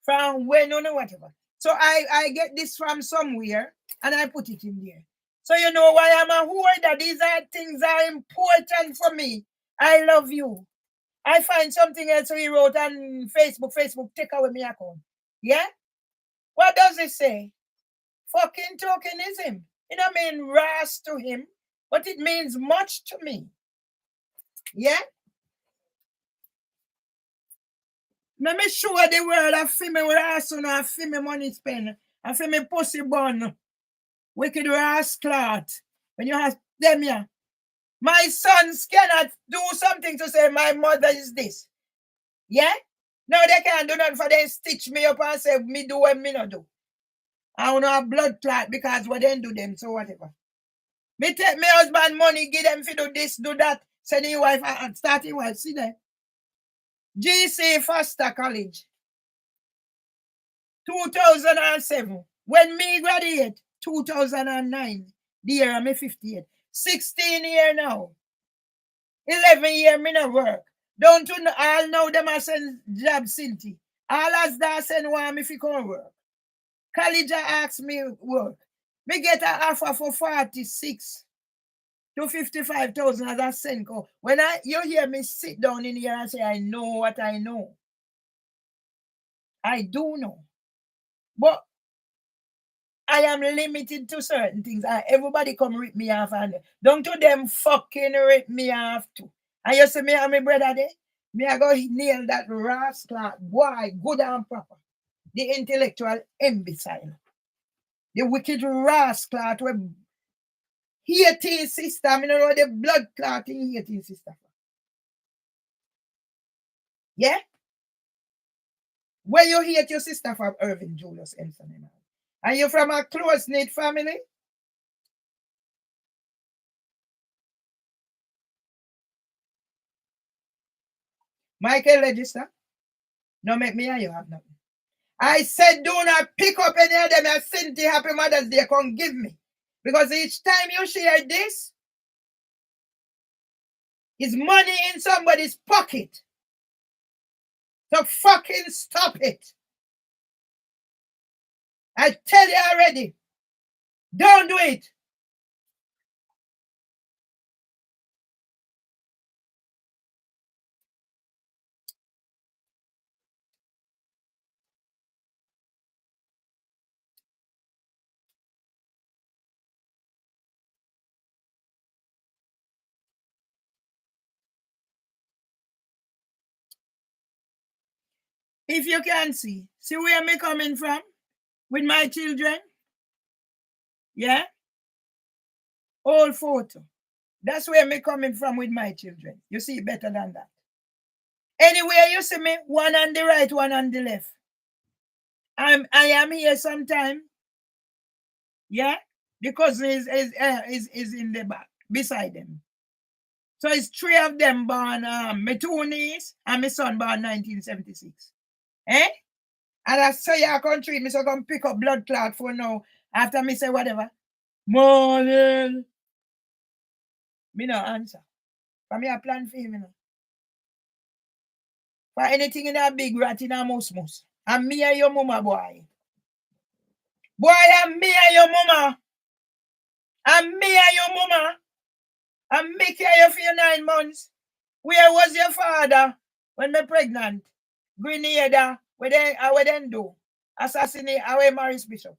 From when, no, whatever. So I get this from somewhere, and I put it in there. So you know why I'm a hoarder. These things are important for me. I love you. I find something else he wrote on Facebook. Facebook take away my account. Yeah? What does it say? Fucking tokenism. It don't mean ras to him, but it means much to me. Yeah? Let me show the world I feel me ras and I feel me money spend. I feel me pussy bun. Wicked ras clot. When you have them here. My sons cannot do something to say my mother is this. Yeah? No, they can't do nothing for them stitch me up and say me do what me not do. I don't have blood clot because what they do them, so whatever. Me take my husband money, give them for do this, do that. Send your wife and start your wife. See there. GC Foster College. 2007. When me graduate, 2009. The year I'm 58. 16 years now. 11 years me no work. Don't you know, all know them I send job Cinti. All as that send one me fi come work. College ask me work. Me get an offer for 46 to 55,000 as a Senko. When you hear me sit down in here and say, I know what I know. I do know. But I am limited to certain things. Everybody come rip me off and don't to them fucking rip me off too. And you see me and my brother there? Me I go nail that rascal boy good and proper. The intellectual imbecile. The wicked rascal with hating sister. I don't know the blood clotting hating sister. Yeah? Where you hate your sister from Irving Julius Enson? And you from a close-knit family? Michael Register? No make me and you have nothing. I said do not pick up any of them and send the Happy Mother's Day come give me. Because each time you share this, is money in somebody's pocket. So fucking stop it. I tell you already. Don't do it. If you can see where me coming from with my children? Yeah? Old photo. That's where me coming from with my children. You see better than that. Anywhere you see me, one on the right, one on the left. I am here sometime. Yeah, the cousin is in the back beside them. So it's three of them born. My two niece and my son born 1976. Eh? And I say your country, me so come pick up blood clot for now. After me say whatever. Morning. Me no answer. For me a plan for him, you know. For anything in a big rat in a mouse. And me and your mama, boy. Boy, and me and your mama. And me and your mama. And me care you for your 9 months. Where was your father when me pregnant? Grenada, where then do? Assassinate away Maris Bishop.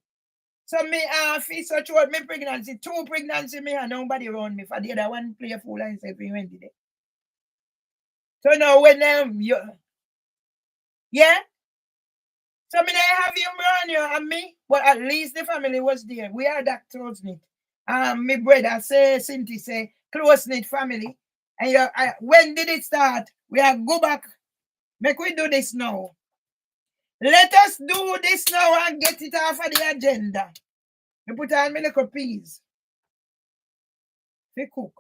So me feel such what me pregnancy, 2 pregnancy me and nobody around me. For the other one play a fool and say we went there. So now when you yeah. So me I have you around you and me, but at least the family was there. We are that close knit. My brother say Cinti say close knit family. And when did it start? We are go back. Make we do this now. Let us do this now and get it off of the agenda. You put on me little peas. They cook.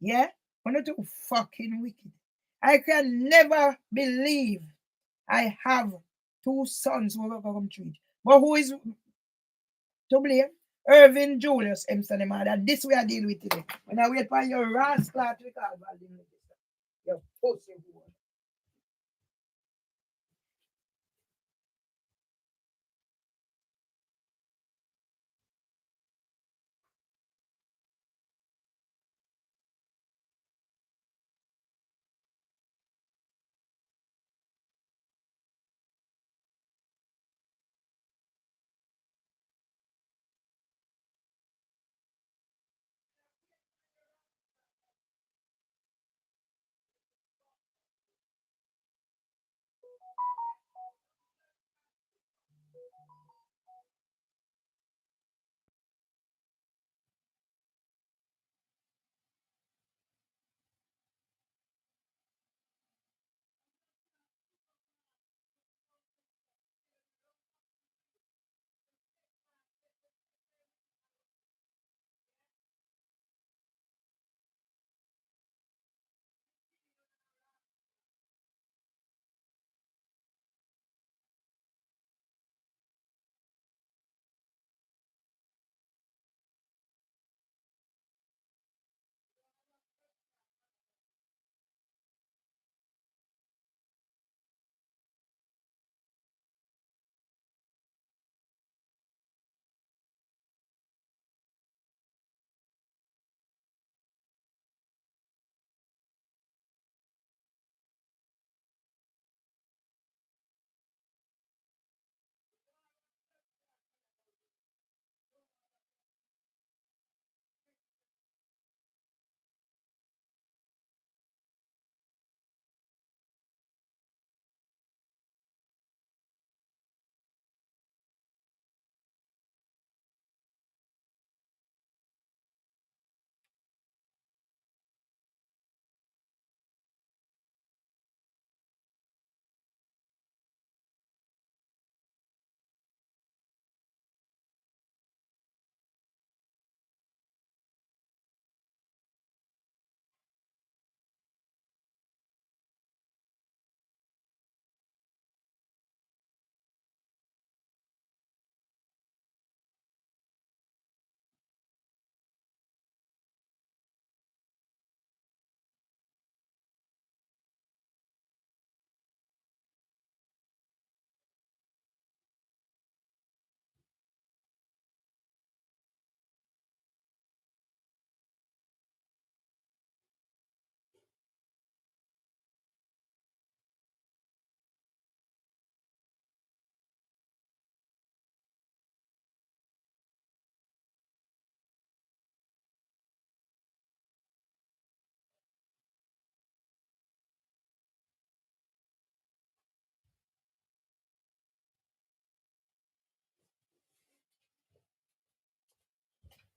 Yeah? I'm not too fucking wicked. I can never believe I have 2 sons who will come treat. But who is to blame? Irvin Julius Emson, mother. This way I deal with today. When I wait for your rascal to call Valdemar. Your pussy boy.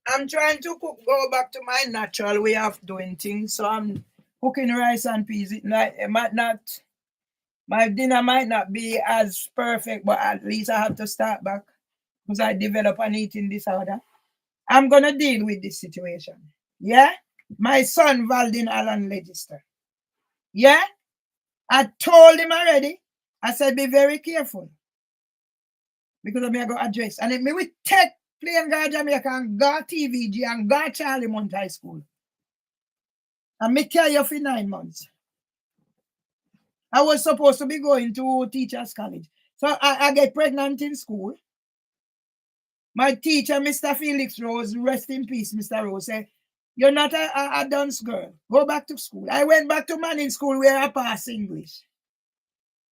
I'm trying to go back to my natural way of doing things. So I'm cooking rice and peas. It might not My dinner might not be as perfect, but at least I have to start back because I develop an eating disorder. I'm going to deal with this situation. Yeah? My son, Valdin Allen Legister. Yeah? I told him already. I said, be very careful. Because I'm going to address. And if me we take plane go Jamaica and go TVG and go Charlie Mount High School. And me carry you for 9 months. I was supposed to be going to teachers college. So I get pregnant in school. My teacher, Mr. Felix Rose, rest in peace, Mr. Rose, said, you're not a dunce girl. Go back to school. I went back to Manning School where I passed English.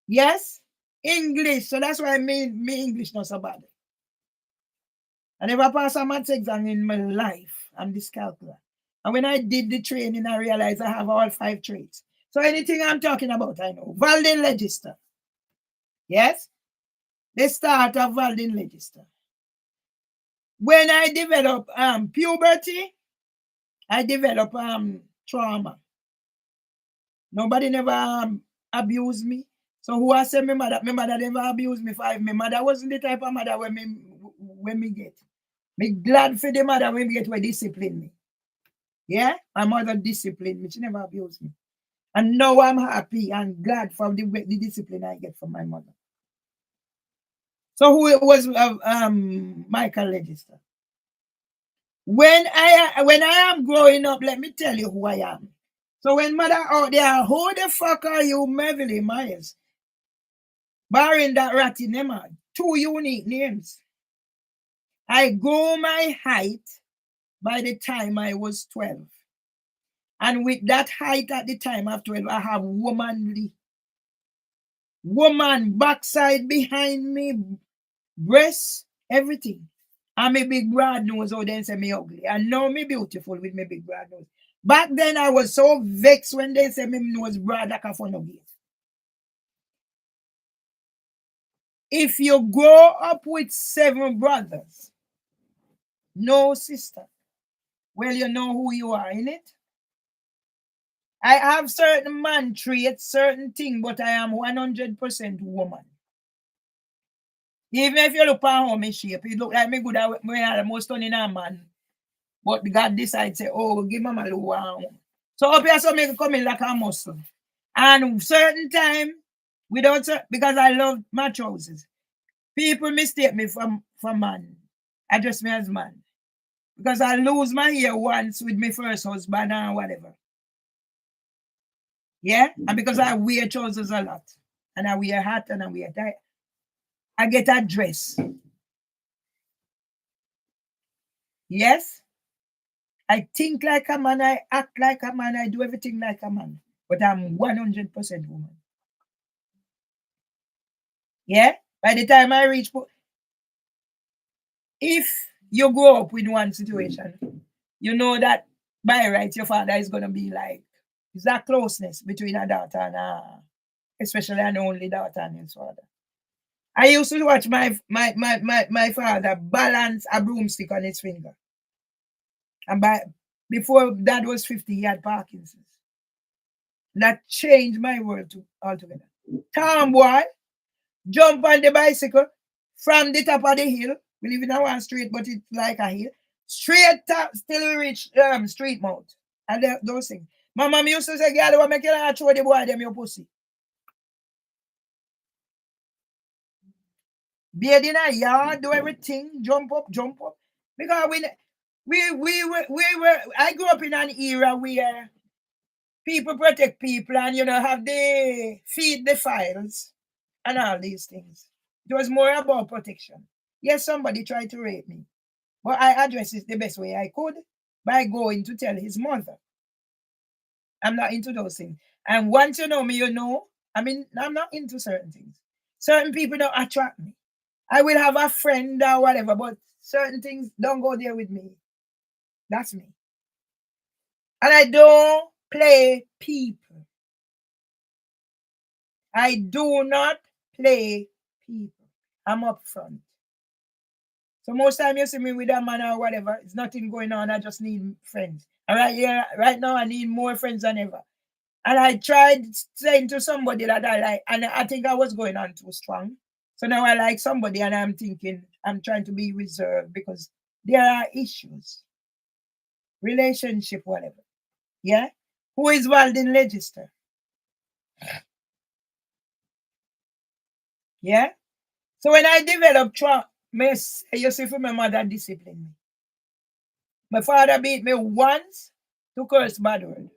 Yes? English. So that's why me English not so bad. I never passed a maths exam in my life. I'm dyscalculic. And when I did the training, I realized I have all 5 traits. So anything I'm talking about, I know. Valdin Legister. Yes? The start of Valdin Legister. When I develop puberty, I develop trauma. Nobody never abused me. So who I say my mother never abused me. My mother wasn't the type of mother when me get. Me glad for the mother when me get where discipline me. Yeah? My mother disciplined me. She never abused me. And now I'm happy and glad for the discipline I get from my mother. So who was Michael Legister? When I am growing up, let me tell you who I am. So when mother out there, who the fuck are you, Mervelee Myers? Barring that ratty name, 2 unique names. I grew my height by the time I was 12. And with that height at the time of 12, I have woman backside behind me, breasts, everything. And me big broad nose, oh, then say me ugly. And now me beautiful with me big broad nose. Back then I was so vexed when they say me nose broad like a funnel gate. If you grow up with 7 brothers, no sister, well, you know who you are, innit? I have certain man traits, certain thing, but I am 100% woman. Even if you look at how me shape, it look like me good at me are the most stunning man. But God decides say, oh, give mama a wow. So up here so me come in like a muscle. And certain time, without because I love my trousers. People mistake me for man. Address me as man. Because I lose my hair once with my first husband or whatever. Yeah? And because I wear trousers a lot. And I wear hat and I wear tie. I get a dress. Yes? I think like a man, I act like a man, I do everything like a man. But I'm 100% woman. Yeah? By the time I reach, if you grow up with one situation, you know that by right, your father is going to be like, it's that closeness between a daughter and especially an only daughter and his father. I used to watch my father balance a broomstick on his finger. And before dad was 50, he had Parkinson's. That changed my world altogether. Tom boy, jump on the bicycle from the top of the hill. We live in a one street, but it's like a hill. Straight top, still reach street mouth. And those things. My mom used to say, girl, what make you not throw the boy them your pussy? Be in a yard, do everything, jump up. Because I grew up in an era where people protect people and, have the feed the files and all these things. It was more about protection. Yes, somebody tried to rape me, but I addressed it the best way I could by going to tell his mother. I'm not into those things. And once you know me, you know, I mean, I'm not into certain things. Certain people don't attract me. I will have a friend or whatever, but certain things don't go there with me. That's me. And I don't play people. I do not play people. I'm upfront. So most time you see me with a man or whatever, it's nothing going on. I just need friends. All right, yeah, right now I need more friends than ever. And I tried saying to somebody that I like, and I think I was going on too strong. So now I like somebody, and I'm thinking I'm trying to be reserved because there are issues, relationship, whatever. Yeah? Who is Walden Legister? Yeah? So when I developed trauma, you see, for my mother disciplined me. My father beat me once to curse bad word.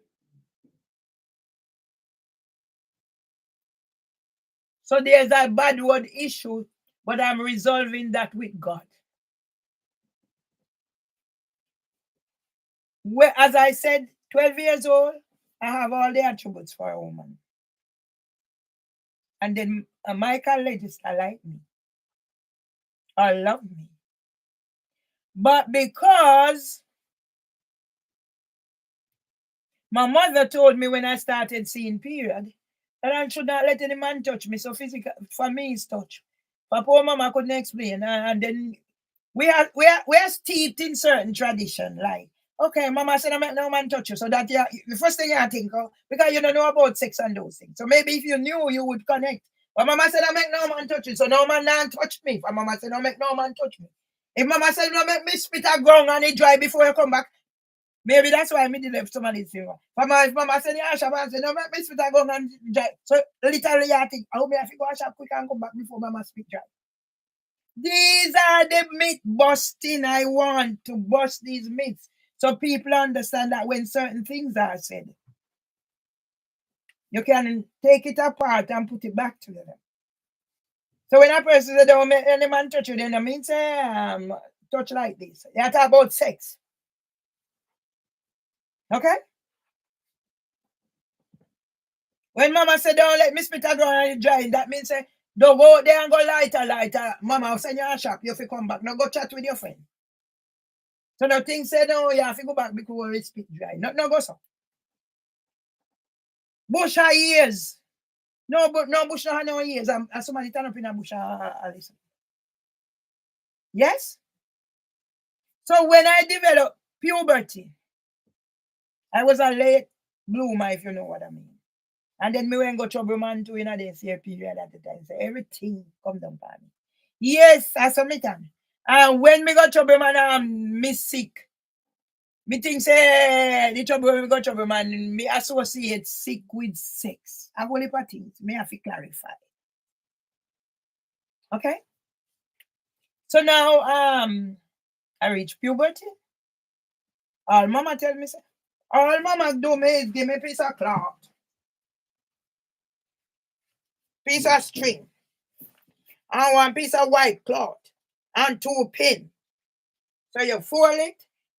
So there's a bad word issue, but I'm resolving that with God. Where, as I said, 12 years old, I have all the attributes for a woman. And then Michael Legister like me or love me. But because my mother told me when I started seeing period that I should not let any man touch me. So physical for me is touch. For poor mama couldn't explain. And then we are steeped in certain tradition. Like, okay, mama said I make no man touch you. So that the first thing I think of, because you don't know about sex and those things. So maybe if you knew, you would connect. But mama said I make no man touch you. So no man not touch me. But mama said I make no man touch me. If mama said no make me spit a ground and it dry before you come back, maybe that's why I made the left somebody's finger. If mama said yeah, Shabba said no make me spit a ground and dry. So literally I think I hope I have to go shop quick and come back before mama spit dry. These are the myth busting. I want to bust these myths so people understand that when certain things are said, you can take it apart and put it back together. So when a person says don't make any man touch you, then I mean say touch like this. You talk about sex. Okay? When mama said don't let me spit a ground and dry, that means say don't go out there and go lighter. Mama will send you a shop, you have to come back. Now go chat with your friend. So no thing say no, you have to go back because it's spit dry. No go so. Bush are years. No, but no bush no have no years. And somebody turn up in a bush and listen. Yes? So when I developed puberty, I was a late bloomer, if you know what I mean. And then me went go trouble man too in a this year period at the time. So everything come down for me. Yes, I submit it. And when me got trouble man, I'm sick. Me think say the trouble when we got trouble man, me associate sick with sex. I will heap things. Me have to clarify. Okay? So now I reach puberty. All mama tell me say, all mama do me is give me a piece of cloth, piece of string, and one piece of white cloth, and 2 pins. So you fold it,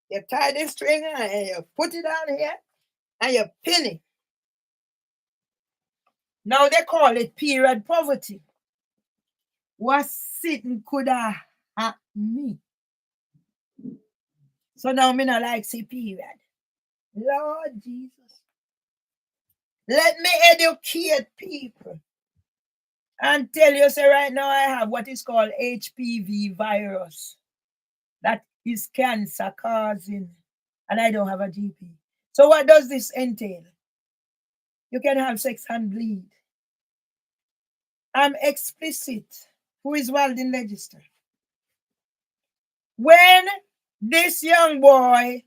you tie the string, and you put it on here, and you pin it. Now they call it period poverty. What sitting could have at me? So now me not like see period. Lord Jesus. Let me educate people and tell you, say right now I have what is called HPV virus. That is cancer causing, and I don't have a GP. So what does this entail? You can have sex and bleed. I'm explicit. Who is Walden Legister? When this young boy,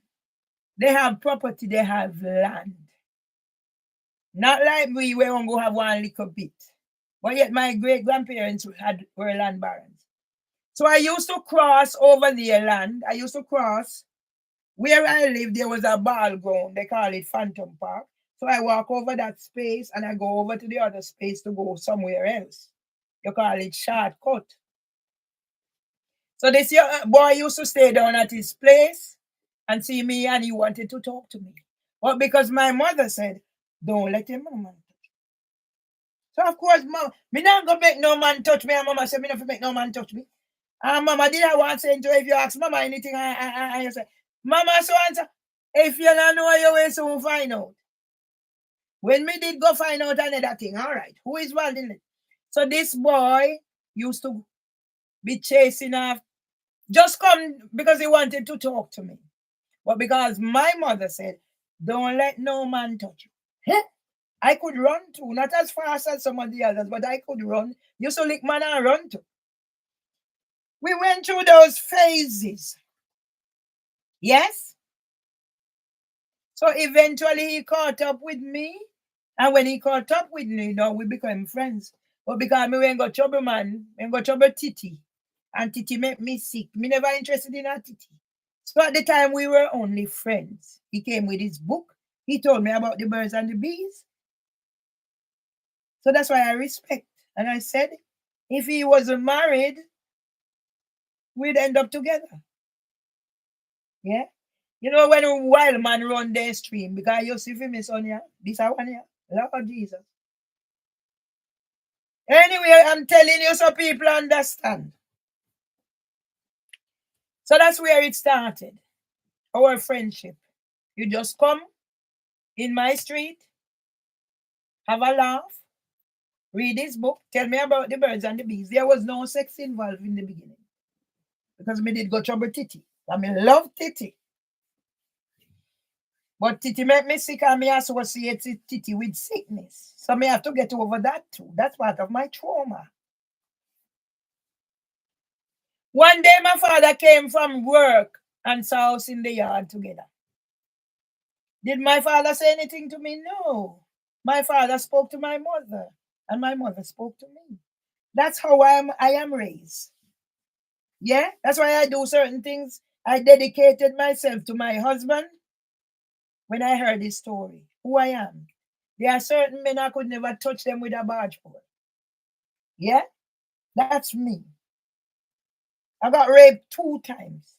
they have property, they have land. Not like we won't go have one little bit. But yet my great-grandparents were land barons. So I used to cross over their land. I used to cross. Where I live, there was a ball ground. They call it Phantom Park. So I walk over that space and I go over to the other space to go somewhere else. You call it shortcut. So this boy used to stay down at his place and see me, and he wanted to talk to me. But because my mother said, don't let him man touch. So of course, me not gonna make no man touch me, and mama said me not make no man touch me. And mama did I want to say to if you ask mama anything, I say, mama so answer, if you don't know your way, so find out. When me did go find out another thing, all right, who is Walden? So this boy used to be chasing after, just come because he wanted to talk to me. But because my mother said, don't let no man touch you. Huh? I could run too, not as fast as some of the others, but I could run. Used to lick man and run too. We went through those phases. Yes? So eventually he caught up with me. And when he caught up with me, we became friends. But because me ain't got trouble, man, ain't got trouble Titi. And Titi make me sick. Me never interested in a Titi. So at the time we were only friends. He came with his book. He told me about the birds and the bees. So that's why I respect. And I said, if he wasn't married, we'd end up together. Yeah? You know when a wild man run their stream, because you see for me, son, yeah, this one here, Lord Jesus. Anyway, I'm telling you so people understand. So that's where it started, our friendship. You just come in my street, have a laugh, read his book, tell me about the birds and the bees. There was no sex involved in the beginning because me did go trouble Titi. I mean, love Titi. But Titi make me sick and me associate Titi with sickness. So me have to get over that too. That's part of my trauma. One day my father came from work and saw us in the yard together. Did my father say anything to me? No. My father spoke to my mother and my mother spoke to me. That's how I am raised. Yeah, that's why I do certain things. I dedicated myself to my husband when I heard his story, who I am. There are certain men I could never touch them with a barge pole. Yeah, that's me. I got raped 2 times.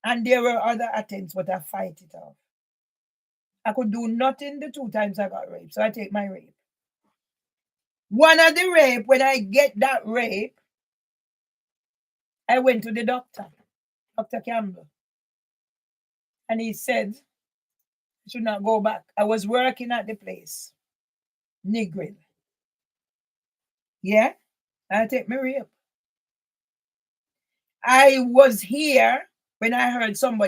And there were other attempts, but I fight it off. I could do nothing the 2 times I got raped, so I take my rape. One of the rape, when I get that rape, I went to the doctor, Dr. Campbell, and he said I should not go back. I was working at the place, Negril. Yeah, I take my rape. I was here when I heard some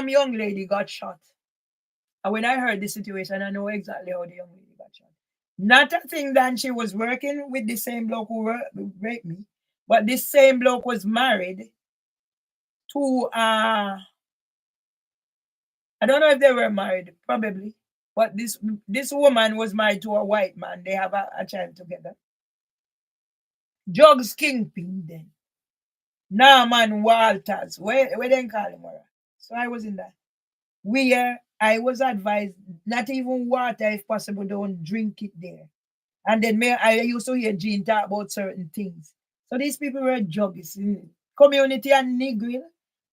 young lady got shot. And when I heard the situation, I know exactly how the young lady got shot. Not a thing that she was working with the same bloke who raped me, but this same bloke was married to I don't know if they were married, probably. But this woman was married to a white man. They have a child together. Drugs kingpin then. Norman Walters. Where they call him? So I was in that. Where I was advised not even water, if possible, don't drink it there. And then I used to hear Jean talk about certain things. So these people were druggists in community and Negril,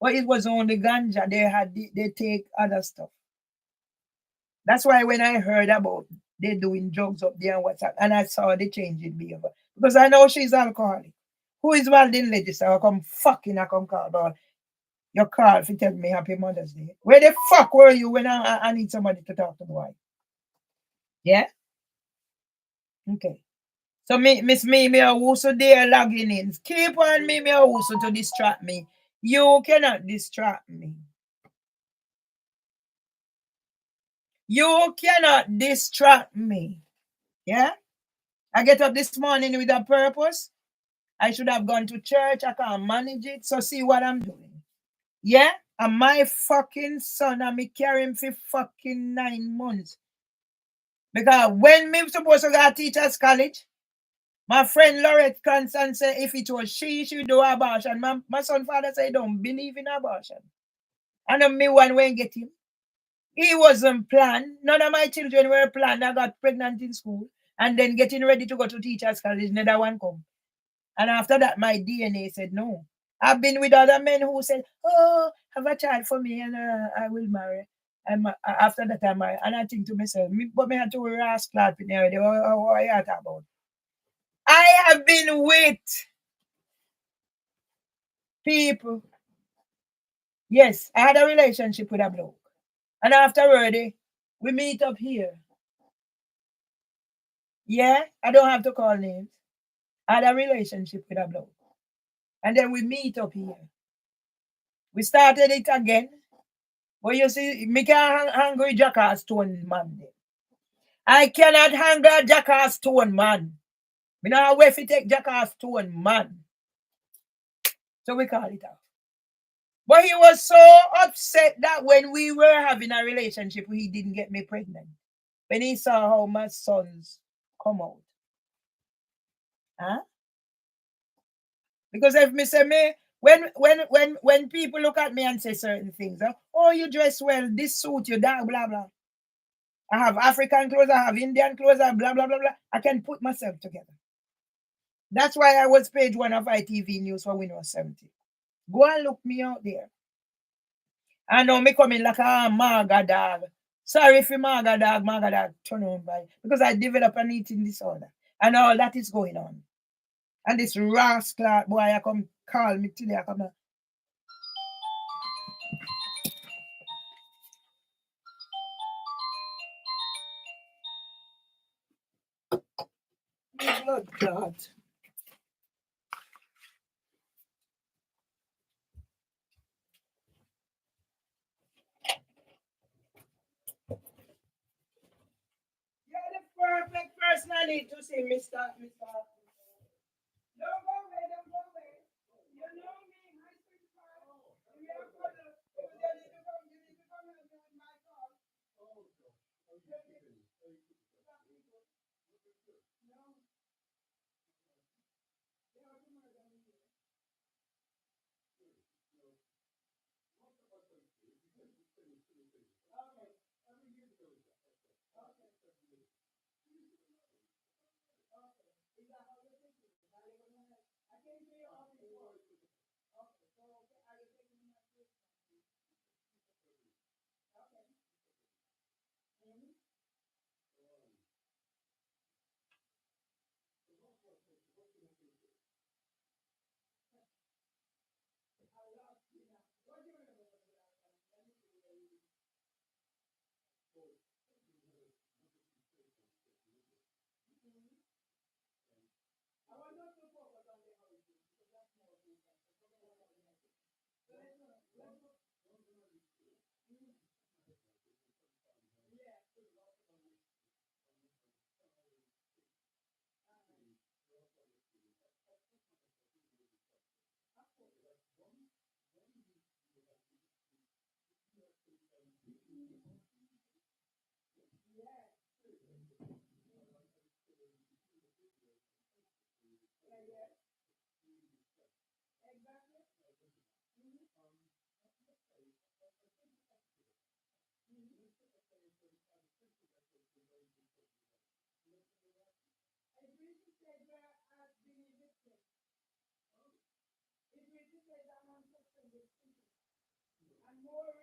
but it was only ganja. They take other stuff. That's why when I heard about they doing drugs up there and what's that, and I saw the change in behavior. Because I know she's alcoholic. Who is Waldin Legislature? I come call about your call if you tell me Happy Mother's Day. Where the fuck were you when I need somebody to talk to the wife? Yeah? Okay. So Miss Mimi also there logging in. Keep on Mimi also to distract me. You cannot distract me. You cannot distract me. Yeah? I get up this morning with a purpose. I should have gone to church. I can't manage it. So see what I'm doing. Yeah? And my fucking son, I'm carrying him for fucking 9 months. Because when me supposed to go to teachers college, my friend Lorette Consultancy said if it was she should do abortion. My son father said he don't believe in abortion. And me one way get him. He wasn't planned. None of my children were planned. I got pregnant in school. And then getting ready to go to teachers college, neither one come. And after that, my DNA said no. I've been with other men who said, oh, have a child for me and I will marry. And after that, I marry. And I think to myself, but me had to ask that what are you talking about? I have been with people. Yes, I had a relationship with a bloke. And afterward, we meet up here. Yeah, I don't have to call names. I had a relationship with a bloke. And then we meet up here. We started it again. But you see, me can't hungry jackass stone man. I cannot hang jackass stone man. Me not wait to take jackass stone man. So we call it off. But he was so upset that when we were having a relationship, he didn't get me pregnant. When he saw how my sons come out. Huh? Because if me say me, when people look at me and say certain things, oh, you dress well, this suit you, that, blah, blah. I have African clothes, I have Indian clothes, I blah, blah, blah, blah. I can put myself together. That's why I was page 1 of ITV News for Windows 70. Go and look me out there. I know me coming like a maga dog. Sorry if you maga dog, turn on by. Because I develop an eating disorder. And all that is going on. And this rascal boy, I come call me today. I come. Blood clot. You're the perfect person I need to see, Mr. Don't go away, don't go away. You know me, my sweetheart. We are gonna, you need to come and join my call. No.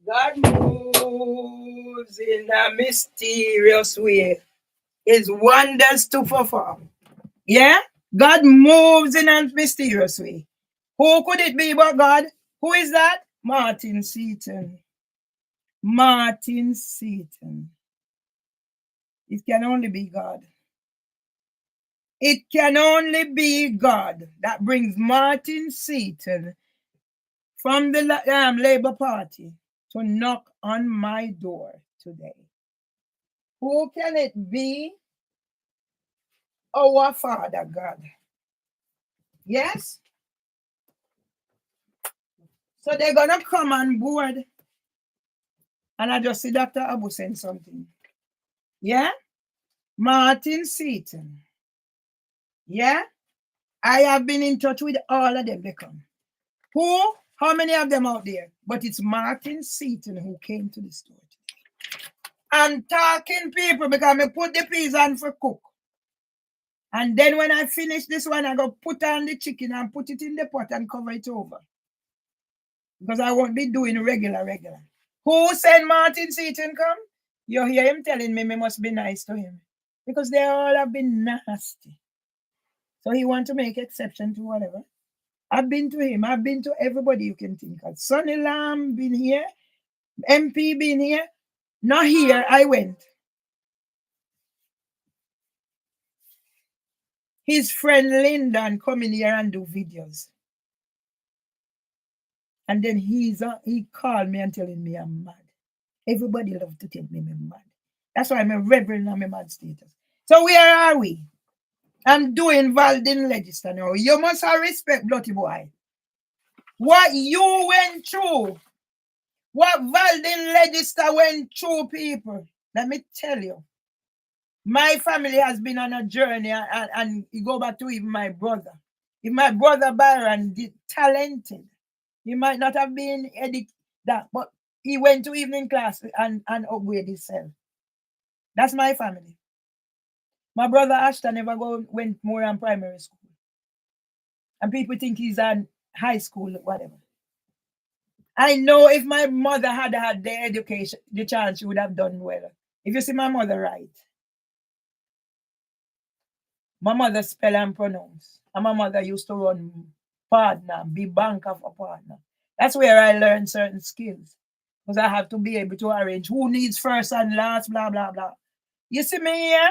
God moves in a mysterious way. His wonders to perform. Yeah? God moves in a mysterious way. Who could it be but God? Who is that? Martin Seaton. Martin Seaton. It can only be God. It can only be God that brings Martin Seaton from the Labour Party to knock on my door today. Who can it be? Our Father God. Yes? So they're going to come on board. And I just see Dr. Abu saying something. Yeah? Martin Seaton. Yeah? I have been in touch with all of them. They come. Who? How many of them out there? But it's Martin Seaton who came to the store today. I'm talking people because I put the peas on for cook. And then when I finish this one, I go put on the chicken and put it in the pot and cover it over. Because I won't be doing regular. Who said Martin Seaton come? You hear him telling me must be nice to him. Because they all have been nasty. So he want to make exception to whatever. I've been to him. I've been to everybody you can think of. Sonny Lamb been here. MP been here. Not here, I went. His friend Lyndon come in here and do videos. And then he called me and telling me I'm mad. Everybody love to tell me I'm mad. That's why I'm a reverend and I'm mad status. So where are we? I'm doing Valdin Register now. You must have respect, bloody boy. What you went through, what Valdin Register went through, people. Let me tell you. My family has been on a journey, and you go back to even my brother. If my brother Byron did talented, he might not have been that, but he went to evening class and upgrade himself. That's my family. My brother Ashton never went more than primary school. And people think he's in high school, whatever. I know if my mother had had the education, the chance, she would have done well. If you see my mother right. My mother spell and pronounce. And my mother used to run partner, be bank of a partner. That's where I learned certain skills. Because I have to be able to arrange who needs first and last, blah, blah, blah. You see me here?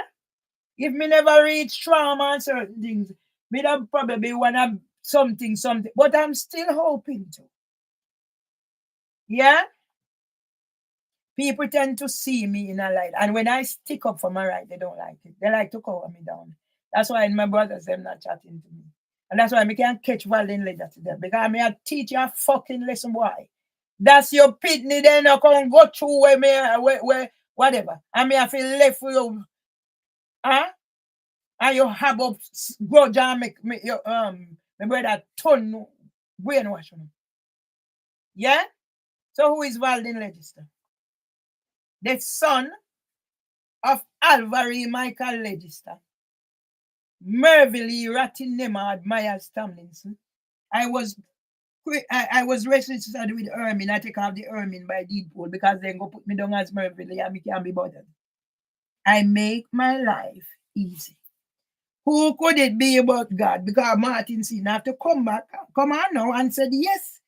If me never reach trauma and certain things, me would probably want to something. But I'm still hoping to. Yeah? People tend to see me in a light. And when I stick up for my right, they don't like it. They like to cover me down. That's why my brothers, them not chatting to me. And that's why I can't catch violin later to them. Because I teach you a fucking lesson why. That's your pitney, then I can go through where whatever. I have to left for you. Huh? And you have up grudge and make your my brother turn brainwash on. Yeah? So who is Valdin Legister? The son of Alvary Michael Legister. Mervelee Ratinema Myers Tomlinson. I was registered with Ermin. I take off the Ermin by deed poll because they go put me down as Mervelee and me can't be bothered. I make my life easy. Who could it be but God? Because Martin Seen have to come on now and said, yes,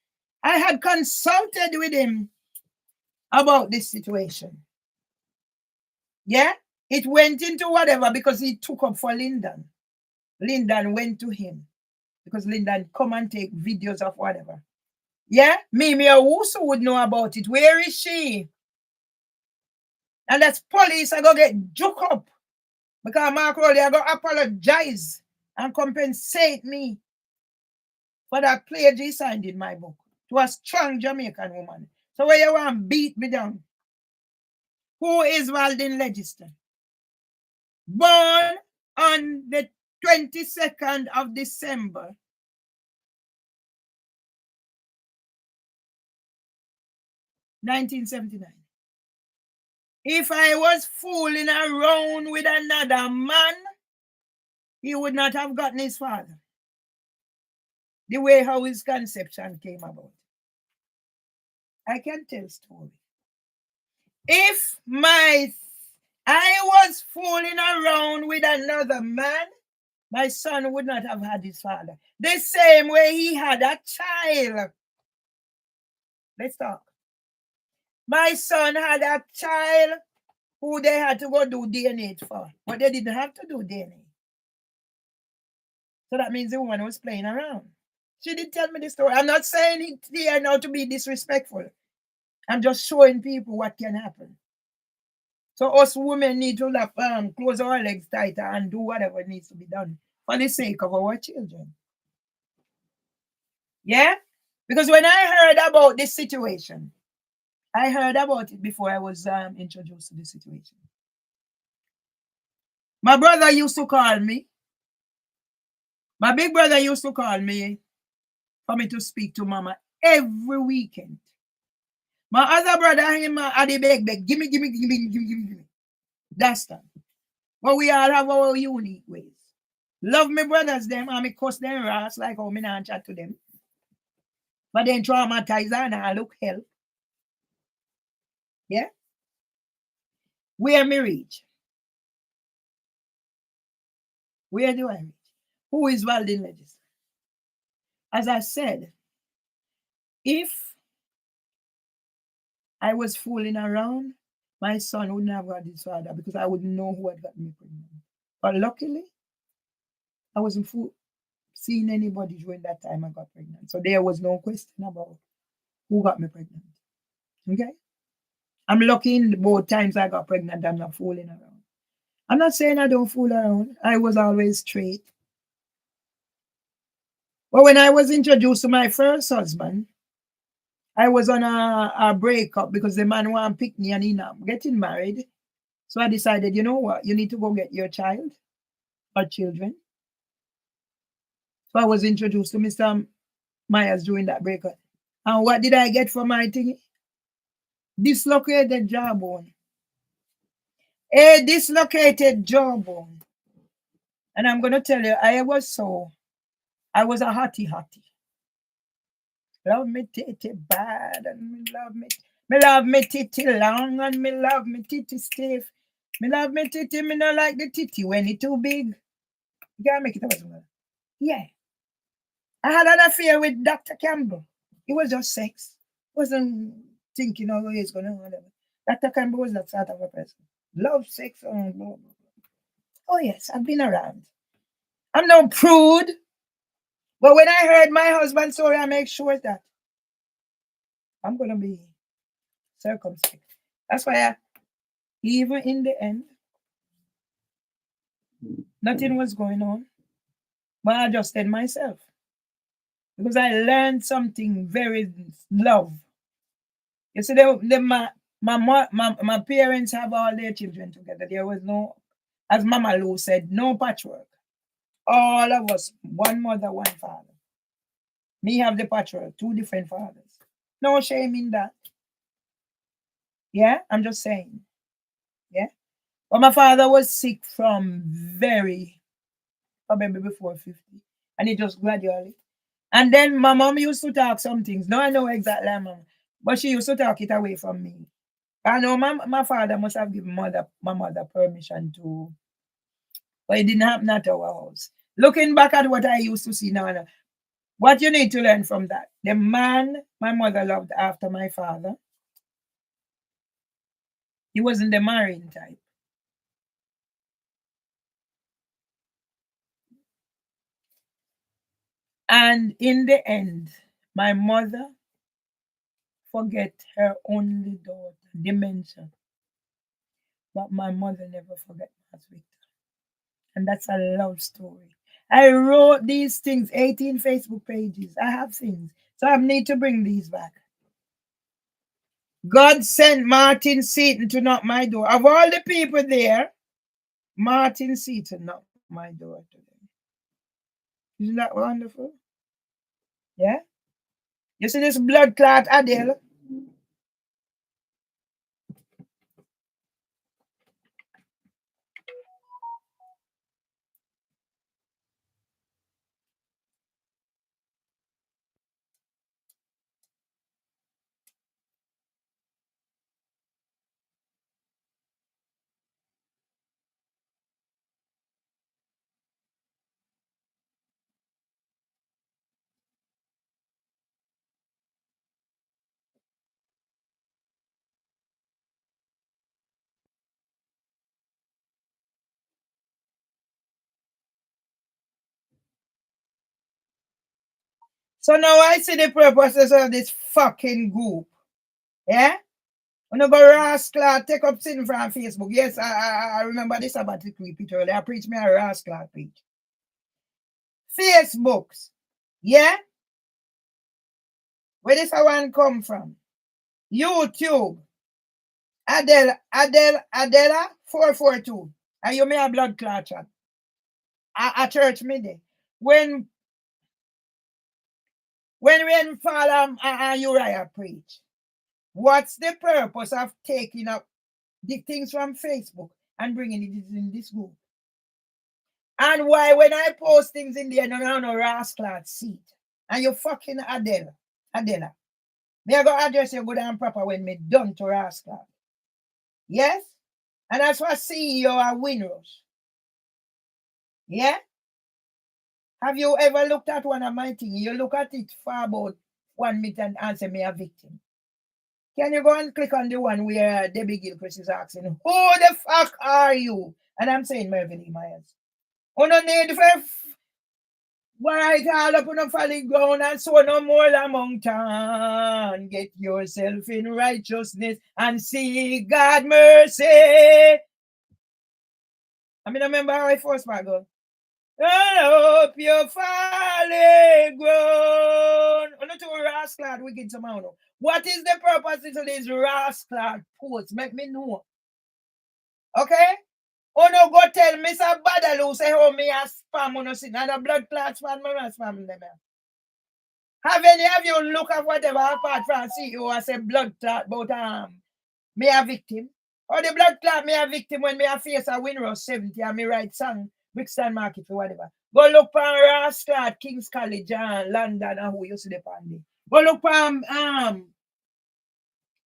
I had consulted with him about this situation. Yeah? It went into whatever because he took up for Lyndon. Lyndon went to him because Lyndon come and take videos of whatever. Yeah? Mimi also would know about it. Where is she? And that's police are going to get juke up because Mark Rowley are going to apologize and compensate me for that pledge he signed in my book to a strong Jamaican woman. So where you want to beat me down? Who is Valdin Legister? Born on the 22nd of December, 1979. If I was fooling around with another man, he would not have gotten his father. The way how his conception came about. I can tell story. If I was fooling around with another man, my son would not have had his father. The same way he had a child. Let's talk. My son had a child who they had to go do DNA for, but they didn't have to do DNA. So that means the woman was playing around. She did tell me the story. I'm not saying it here now to be disrespectful. I'm just showing people what can happen. So us women need to close our legs tighter and do whatever needs to be done for the sake of our children. Yeah? Because when I heard about this situation, I heard about it before I was introduced to the situation. My brother used to call me. My big brother used to call me for me to speak to mama every weekend. My other brother, him at the beg, give me. That's that. But we all have our unique ways. Love my brothers, them, and me cuss them ass like how me not chat to them. But then traumatize and I look hell. Yeah? Where me reach? Where do I reach? Who is Valdin Legister? As I said, if I was fooling around, my son wouldn't have got his father because I wouldn't know who had gotten me pregnant. But luckily, I wasn't seeing anybody during that time I got pregnant. So there was no question about who got me pregnant. Okay? I'm lucky in both times I got pregnant. I'm not fooling around. I'm not saying I don't fool around. I was always straight. But when I was introduced to my first husband, I was on a breakup because the man wanted to pick me and I'm getting married. So I decided, you know what? You need to go get your child or children. So I was introduced to Mr. Myers during that breakup. And what did I get for my thing? Dislocated jawbone. A dislocated jawbone. And I'm going to tell you, I was a hottie. Love me titty bad and me love me titty long and me love me titty stiff. Me love me titty, me not like the titty when it too big. You gotta make it up. Yeah. I had an affair with Dr. Campbell. It was just sex. Wasn't thinking how he's gonna whatever. Dr. Campbell was that sort of a person. Love sex and blah, blah, blah. Oh yes, I've been around. I'm no prude. But when I heard my husband's story, I make sure that I'm gonna be circumspect. That's why even in the end, nothing was going on. But I adjusted myself. Because I learned something very love. You see, my parents have all their children together. There was no, as Mama Lou said, no patchwork. All of us, one mother, one father. Me have the patchwork, two different fathers. No shame in that. Yeah, I'm just saying. Yeah. But my father was sick from probably before 50. And it just gradually. And then my mom used to talk some things. No, I know exactly, mom. But she used to talk it away from me. I know my father must have given my mother permission to, but it didn't happen at our house. Looking back at what I used to see now, what you need to learn from that, the man my mother loved after my father, he wasn't the marrying type. And in the end, my mother forget her only daughter, dementia. But my mother never forget Mass Victor. And that's a love story. I wrote these things, 18 Facebook pages. I have things. So I need to bring these back. God sent Martin Seaton to knock my door. Of all the people there, Martin Seaton knocked my door today. Isn't that wonderful? Yeah? You see this blood clot Adele? So now I see the purposes of this fucking group. Yeah? When I go rascal, take up sin from Facebook. Yes, I remember this about the clip it earlier. I preach me a rascal preach. Facebooks. Yeah? Where this one come from? YouTube. Adela 442. And you may have blood clot chat. A church midday. When Father and Uriah preach, what's the purpose of taking up the things from Facebook and bringing it in this group? And why when I post things in there, no rascal seat. And you fucking Adela. Me I go address you good and proper when me done to rascal. Yes? And that's what CEO are Winrush. Yeah? Have you ever looked at one of my things? You look at it for about 1 minute and answer me a victim. Can you go and click on the one where Debbie Gilchrist is asking, who the fuck are you? And I'm saying Mervelee Myers. You no need for white all up on the falling ground and so no more among town. Get yourself in righteousness and see God mercy. I mean, I remember how I first part go. I hope you're falling ground. Oh, not to rascal wicked tomorrow. What is the purpose of this rascal post? Make me know. Okay? Oh no, go tell Mr. Badalu say how me a spam on us in and the blood clots spam me spam them. Have any of you look at whatever apart from CEO and say blood clot about me a victim? Or the blood clot me a victim when me a face a Winrush 70 and me write song, Brixton Market or whatever. Go look for Rascal, King's College and London and who you see the pandemic. Go look for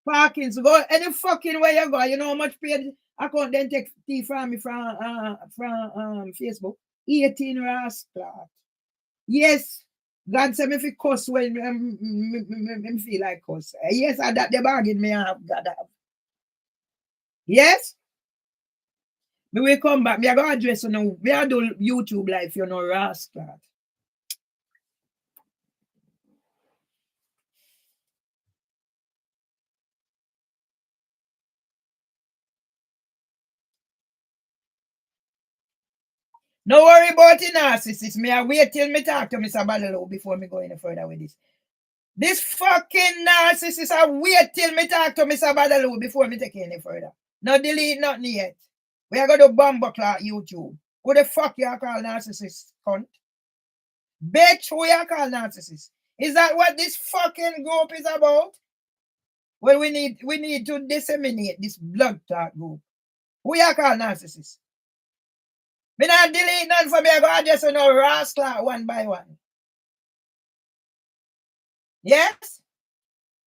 Parkins. Go any fucking way you go. You know how much paid account then take tea from me from Facebook? 18 Rascal. Yes. God said me fi cuss when me feel like cuss. Yes, and that the bargain me have God have. Yes? Me will come back. Me I go address you now. Me I do YouTube live, you know, rascal. No worry about the narcissist. Me I wait till me talk to Mr. Badalo before me go any further with this. This fucking narcissist, I wait till me talk to Mr. Badalo before me take any further. No delete nothing yet. We are going to bomb clock YouTube. Who the fuck you call narcissist, cunt? Bitch, who you call narcissist? Is that what this fucking group is about? Well, we need to disseminate this blood clot group. Who you call narcissist? Me not delete none for me. I go just no rascal one by one. Yes?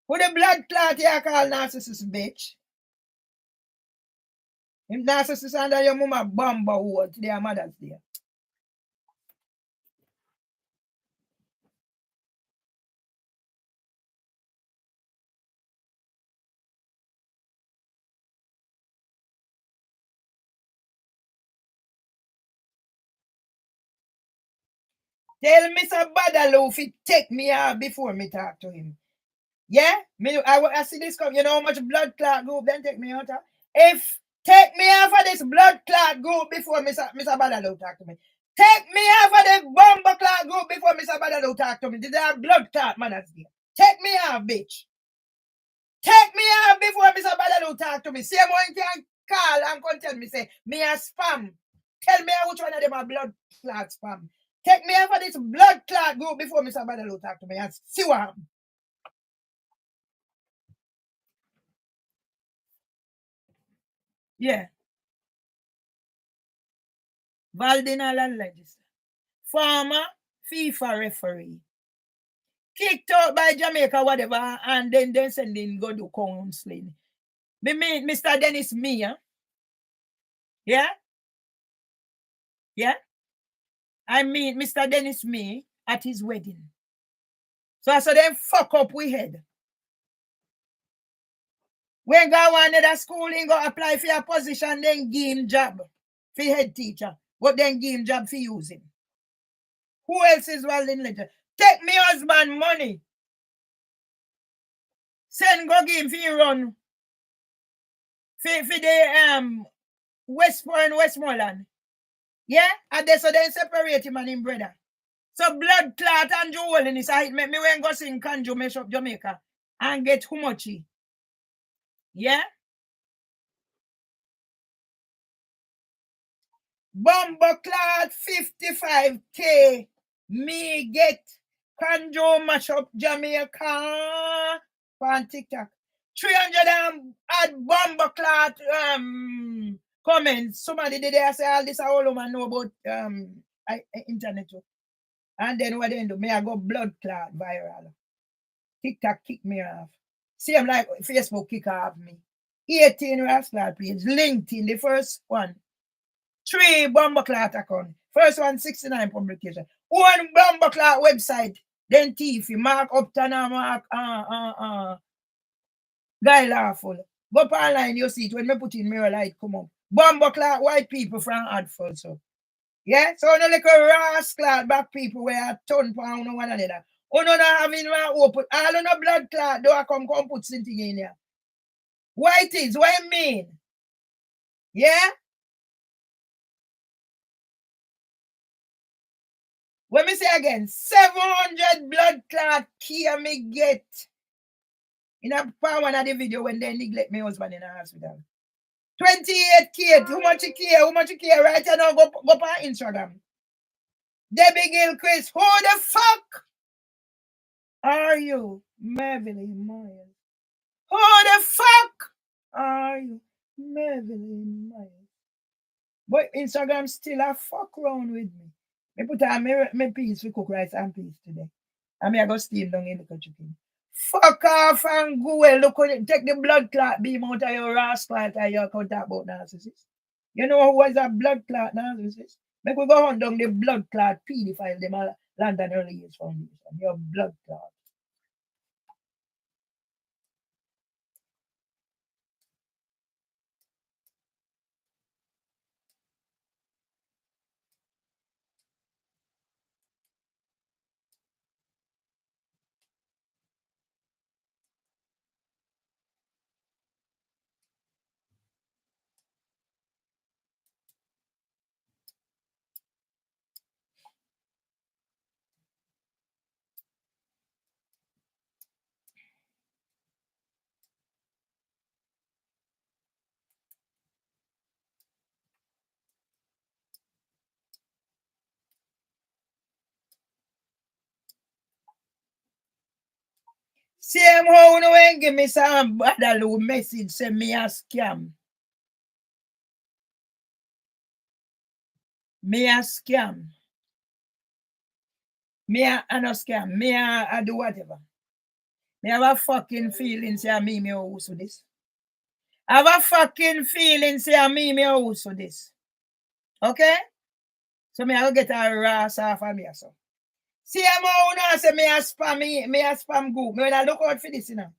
Who the blood clot you call narcissist, bitch? Him narcissist under your mama bomba who to their mothers there. Tell Mr. Badalo if he take me out before me talk to him. Yeah? I see this come. You know how much blood clot group then take me out of? If take me out of this blood clot group before Mr. Badalo talk to me. Take me out of the bomber clot group before Mr. Badalo talk to me. Did they have blood clot man as there? Take me out, bitch. Take me out before Mr. Badalo talk to me. Same one can call and come tell me, say, me a spam. Tell me which one of them are blood clot spam. Take me out of this blood clot group before Mr. Badalo talk to me and see what happens. Yeah. Valdinal and legislator. Former FIFA referee. Kicked out by Jamaica, whatever, and then send him go do counseling. Me mean Mr. Dennis Mia. Yeah? Yeah? I mean Mr. Dennis Me at his wedding. So I saw them fuck up we head. When go one at school, he go apply for a position, then give him job for head teacher. But then give him job for using. Who else is welding later? Take me husband money. Send go give him for run. For the Westport and Westmoreland. Yeah? And they so then separate him and him brother. So blood clot and jewel in his eye. Make me when go sing Kanjo Mesh up Jamaica and get how much he. Yeah? Bomber clot 55K. Me get Kanjo mash up Jamaica on TikTok. 300 add bomber clot comments. Somebody did they say all this all woman know about internet too. And then what they do? Me I go blood clot viral. TikTok kick me off. Same like Facebook kick off me. 18 rascal page. LinkedIn, the first one. 3 bomber clot account. First one, 69 publication. 1 bomber clot website. Then TV. Mark Upton and Mark Guy Lawful. Go up online, you see it. When me put in mirror light come up. Bomber clot white people from Hartford. So. Yeah? So no like a rascal black people where a ton pound on one another. Oh no, having one open. All of no blood clot, do I come put something in here. What it is? What I mean? Yeah? Let me say again, 700 blood clot key me get. In a part one of the video when they neglect my husband in the hospital. 28K, how much you care? How much you care? Right now, go on Instagram. Debbie Gilchrist, who the fuck are you? Mervelee Myers. Who the fuck are you? Mervelee Myers. But Instagram still a fuck around with me. Me put on my piece for cook rice and peas today. And me I go steam down in the chicken. Fuck off and go well. Look at it. Take the blood clot beam out of your rascal and you can talk about narcissist. You know who was a blood clot narcissist? Make we go hunt down the blood clot pedophile them a London Early Years Foundation. Your blood clot. Same how you ain't give me some other little message say me a scam. Me a scam. Me a no scam. Me a do whatever. Me have a fucking feeling say me also this. I have a fucking feeling say me also this. Okay? So me I go get a ras off of me so. See how now say me a spam group. Me when I look out for this, you know.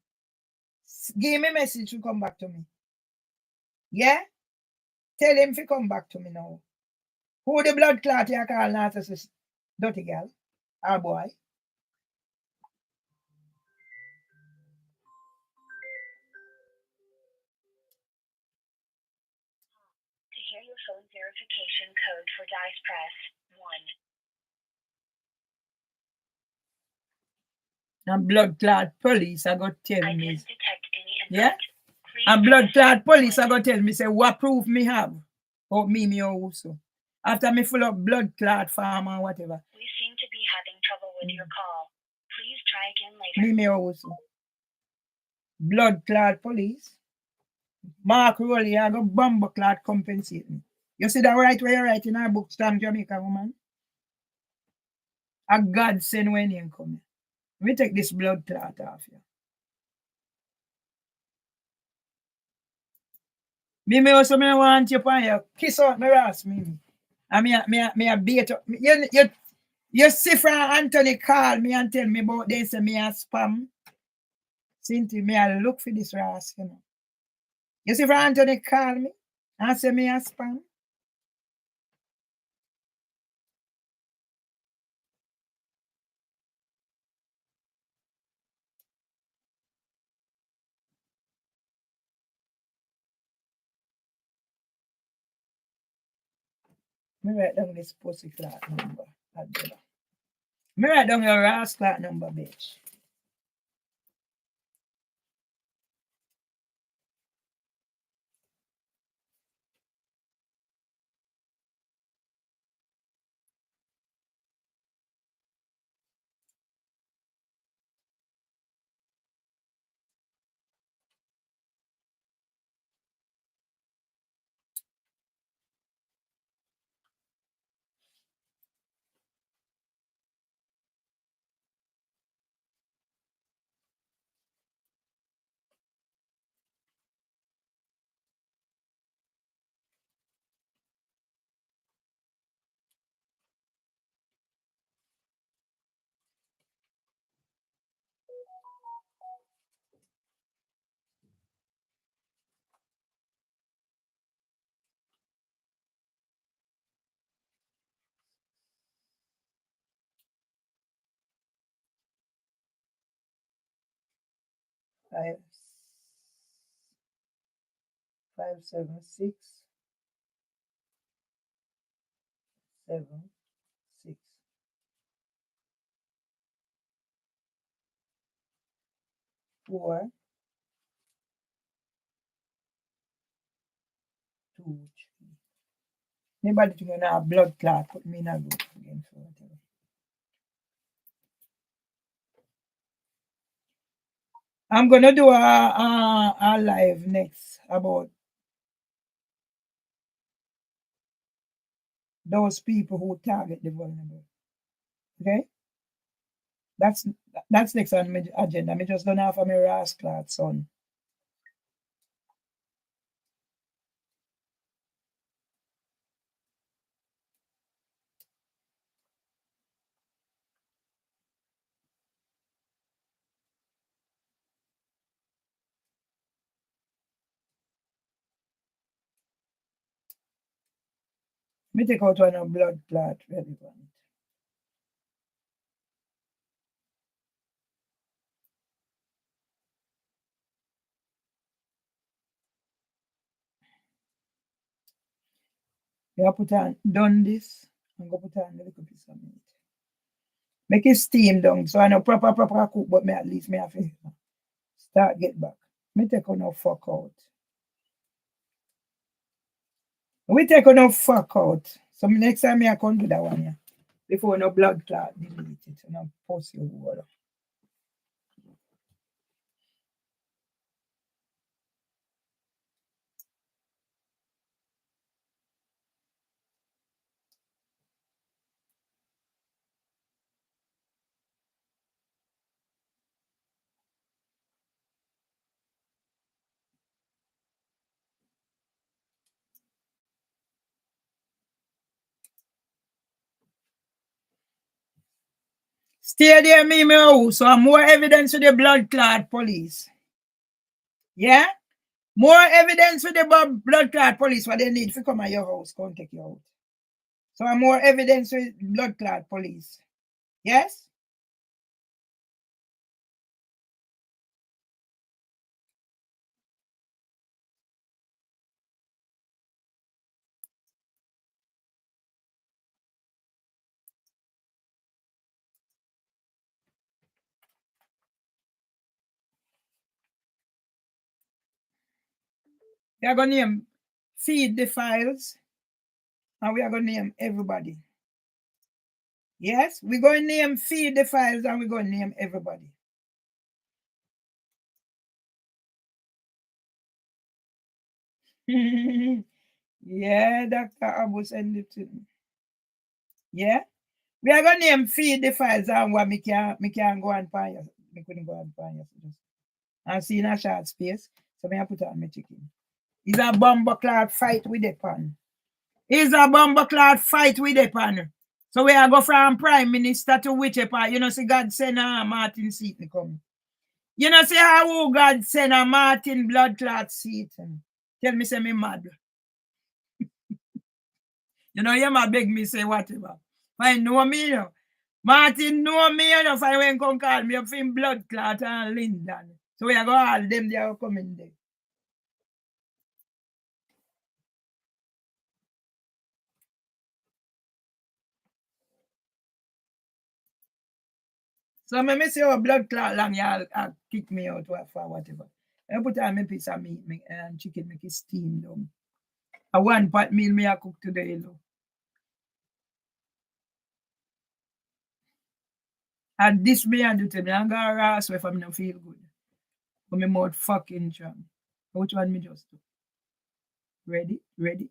Give me message to come back to me. Yeah? Tell him to come back to me now. Who the blood clot you call narcissist? Dirty girl? Or boy? To hear your phone verification code for dice press 1. And blood clot police I got tell I me. didn't detect any Yeah? input. Please And blood press clot police 1. I got tell me say what proof me have? Or me also. After me full up blood clot farm or whatever. We seem to be having trouble with your call. Please try again later. Me also. Blood clot police. Mark Rowley, I go bomb clot compensate me. You see that right where you write in our book, Stamp Jamaica woman? A God send when you come. We take this blood clot off you. Me also me want you upon you. Kiss out my ass, me. And me a beat up. You see from Anthony call me and tell me about this and me a spam. Cynthia, me a look for this ass, you know. You see from Anthony call me and say me a spam. Me write down this pussy clot number. Me write down your ass clot number, bitch. Five, 576 76 4 2 3. Anybody think you have blood clot, put me in a group again for whatever. I'm gonna do a live next about those people who target the vulnerable. Okay? That's next on my agenda. I just don't have my Ras clot son. Me take out one of blood clot relevant. You put on done this and go put on a little piece of meat. Make it steam down so I know proper cook, but me at least me have to start get back. Me take on no fuck out. We take on no fuck out. So next time I come do that one, yeah. Before no blood clot delete it and I post your water. Stay there, me, so more evidence to the blood clot police. Yeah? More evidence for the blood clot police, what they need to come at your house, come take you out. So more evidence with blood clot police. Yes? We are going to name feed the files, and we are going to name everybody. Yes? We're going to name feed the files, and we're going to name everybody. Yeah, Dr. Abu send it to me. Yeah? We are going to name feed the files, and what me can go and find you. Me couldn't go and find you. And see in a short space, so I put on my chicken. It's a bomber cloud fight with the pan. It's a bomber cloud fight with the pan. So we are go from Prime Minister to which part? You know, see God send Martin Seaton come. You know, see how God send a Martin blood clot Seaton. Tell me, say me mad. You know, you might beg me say whatever. Fine, know me, you know. Martin know me, you know, if I went come call me up in blood clot and Lyndon. So we are go all them, they are coming there. So me say oh blood clot long y'all kick me out for whatever. I put on my piece of meat and chicken make it steam down. A one pot meal me I cook today, you know. And this me I do to me. I'm gonna ras if I'm not feel good. But my mouth fucking jam. Which one me just do? Ready? Ready?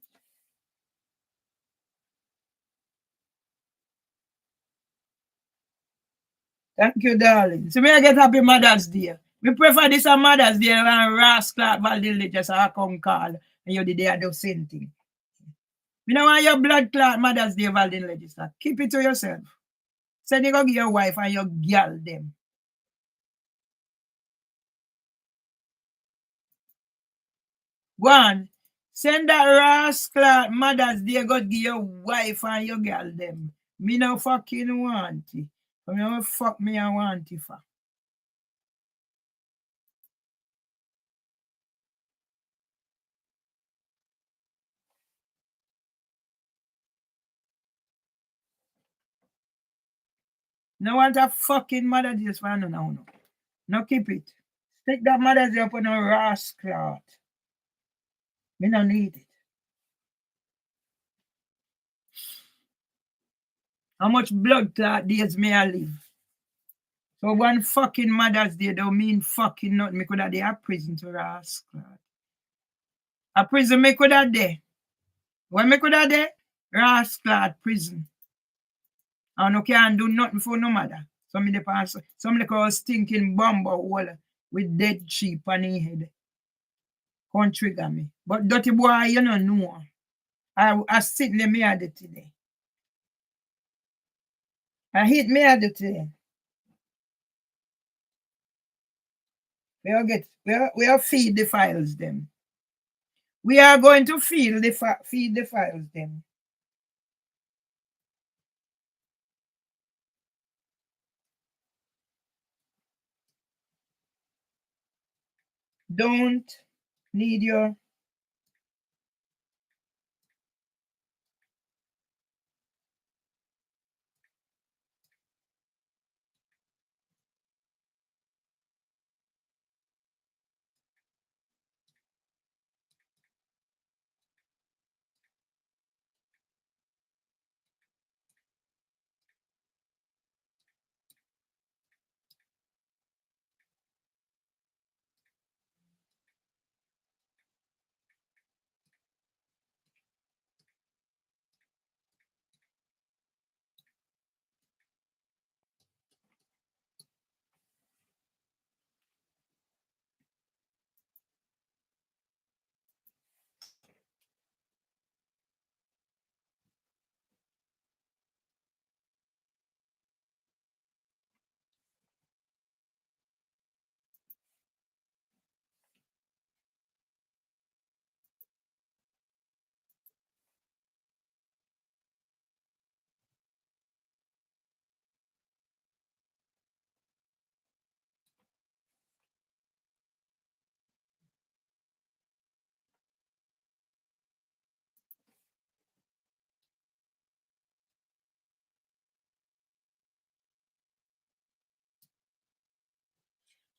Thank you, darling. So me I get happy Mother's Day. Me prefer this a Mother's Day and rascal Valdil just a come call and you the day I do same thing. Me don't want your blood clot Mother's Day Valdin Legislature. Keep it to yourself. Send you go give your wife and your girl them. Go on. Send that rascal Mother's Day go give your wife and your girl them. Me no fucking want it. I mean, fuck me I want it for. No want a fucking Mother's Day for no. No keep it. Stick that Mother's Day up on a rascal. Me no need it. How much blood clot days may I live? So one fucking Mother's Day don't mean fucking nothing. Me could have a prison to rascal. A prison me could have there. What me could have there? Rascal prison. And no can do nothing for no mother. Some of the pass, some like stinking bomber hole with dead sheep on his head. Can't trigger me. But dirty boy, you don't know. I sit in me at it today. I hit me at it today. We are feed the files them. We are going to feed the files them. Don't need your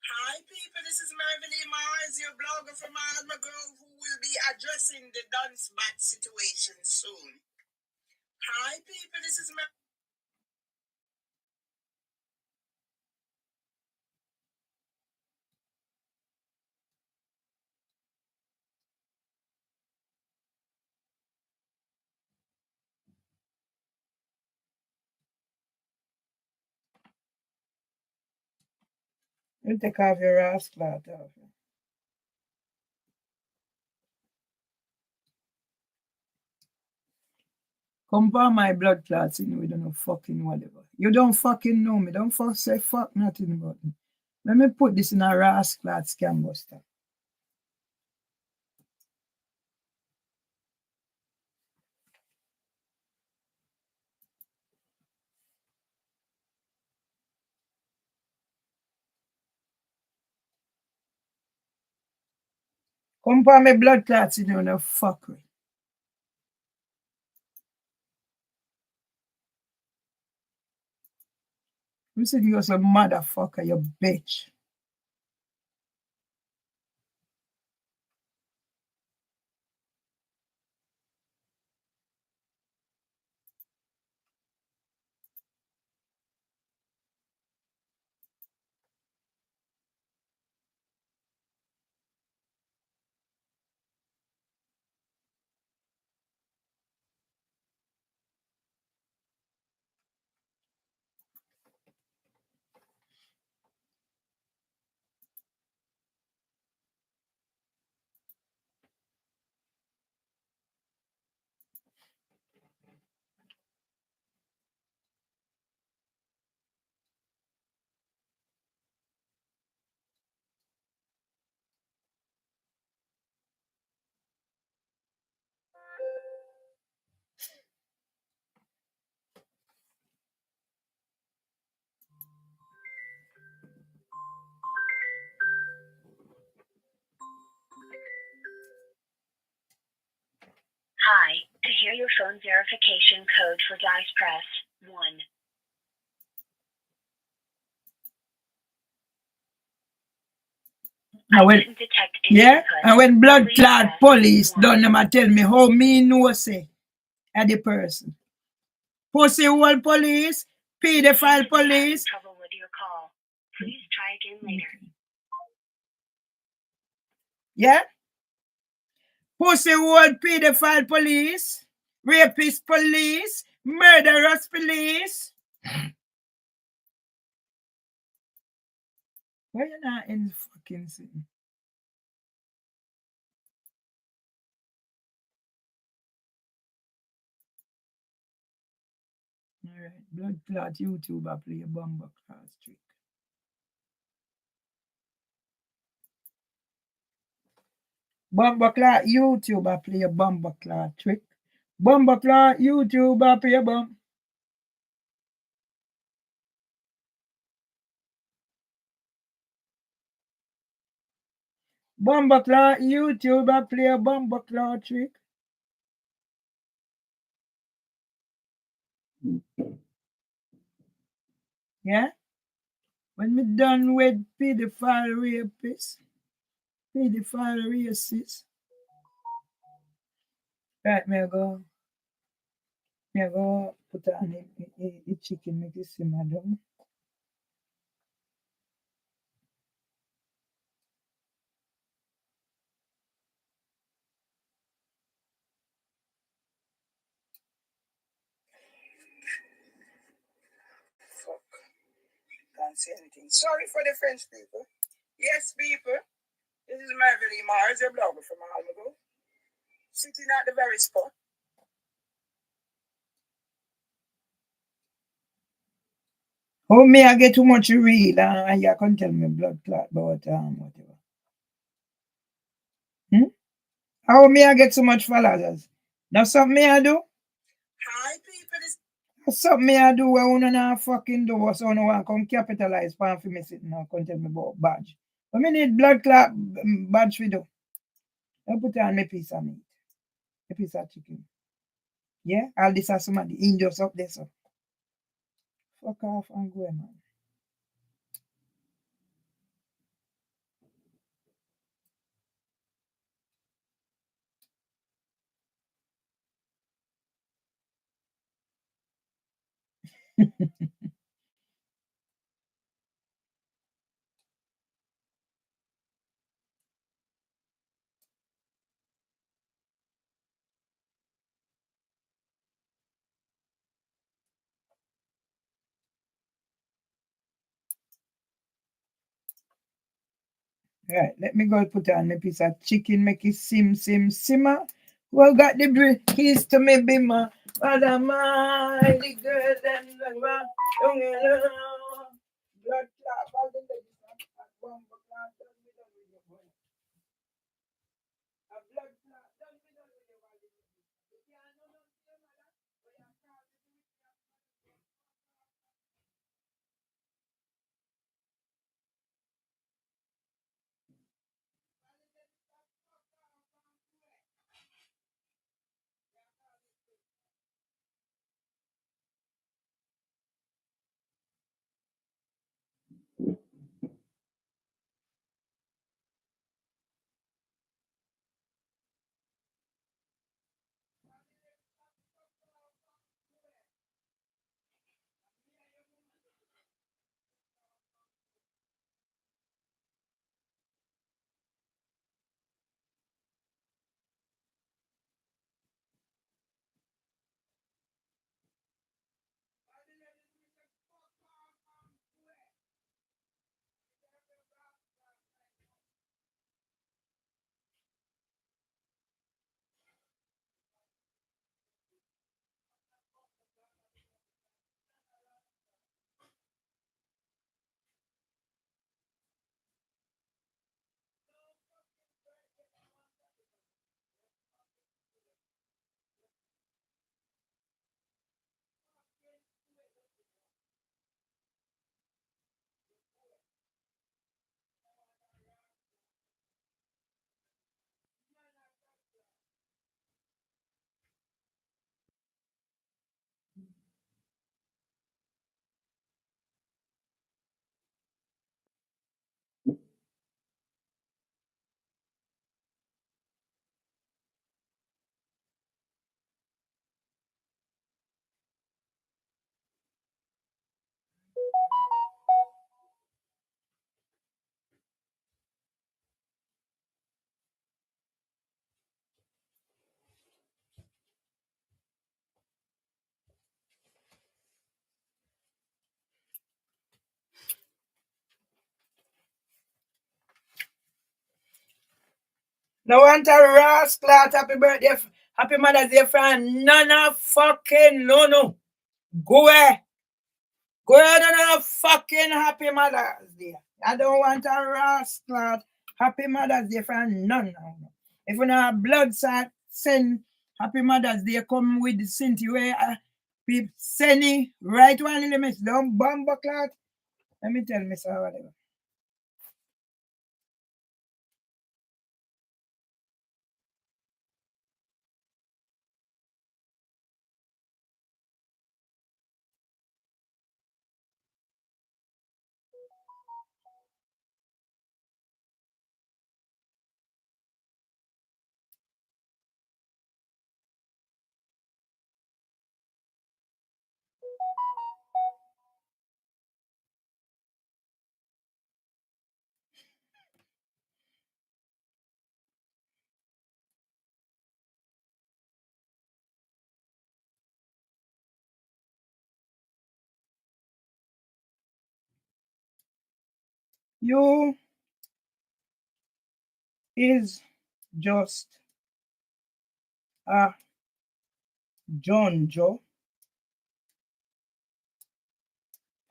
Hi, people. This is Mervelee Mars, your blogger from Alma Grove, who will be addressing the dance bat situation soon. Hi, people. This is Mervelee. You take off your ass cloth off. Come for my blood clots in we don't know fucking whatever. You don't fucking know me. Don't say fuck nothing about me. Let me put this in a ass clot scam buster. Come for my blood clots in you no fuckery. You said you're some motherfucker, you bitch. Hi, to hear your phone verification code for Dice press 1. I went, didn't detect any yeah, input. and when blood Please clot press police 1. done them and tell me how me know say at the person. Pussy hole police, pedophile Seems to be having police. trouble with your call. Please try again later. Yeah? Pussy hole pedophile police, rapist police, murderous police. Why you not in the fucking thing? Alright, blood clot YouTube I play a bomber class trick. Bomber clot YouTube I play a bomber clot trick. Bomber clot YouTube I play a bomb. Bomber clot YouTube I play a bomber clot trick. Yeah? When me done with pedophile rapist, pedophile racist. Right, me I go put on the chicken, make it simmer down. Fuck. Can't say anything. Sorry for the French people. Yes, people. This is Mervelee Mars, your blogger from Alma Grove. Sitting at the very spot. How me I get too much read and you can tell me blood clot about whatever. How me I get so much followers? That's something me I do? Hi, people. That's something me I do where you not fucking do so no one come capitalize for me sitting and come tell me about badge. But me need blood clot badge for do. I put on me piece of meat. A piece of chicken. Yeah? All this are somebody in just up there so. Fuck off and go, man. Right, let me go put on a piece of chicken, make it simmer. Well, got the keys to me bimmer. But am I the girl them never young enough? Blood clot, all the ladies and bomb clot, done me done with your boy. A blood clot, done me done with your body. You can't know nothing to your mother, but you can't do it. No want a rascal. Happy birthday, happy Mother's Day, friend. None of fucking no. Go away. Go ahead and a fucking happy Mother's Day. I don't want a rascal. Happy Mother's Day, friend. None. If you know blood send happy Mother's Day, come with the Cinti way. People send it right one in the mess. Don't bomb clot. Let me tell me so whatever. You is just a John Joe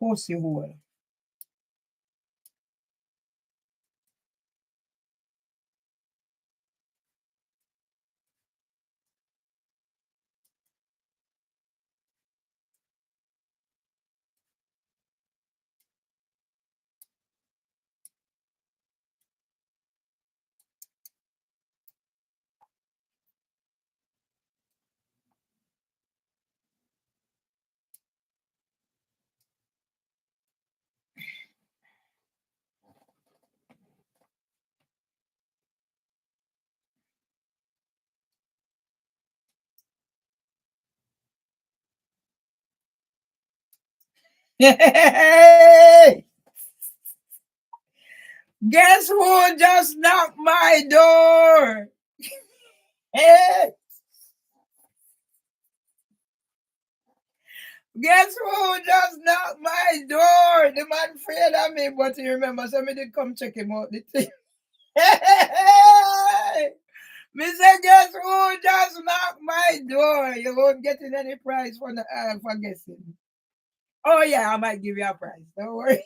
pussy hole. Hey! Guess who just knocked my door? Hey! Guess who just knocked my door? The man afraid of me, but he remember somebody did come check him out. The thing. Hey! Me say, guess who just knocked my door? You won't get in any prize for guessing. Oh yeah, I might give you a prize. Don't worry.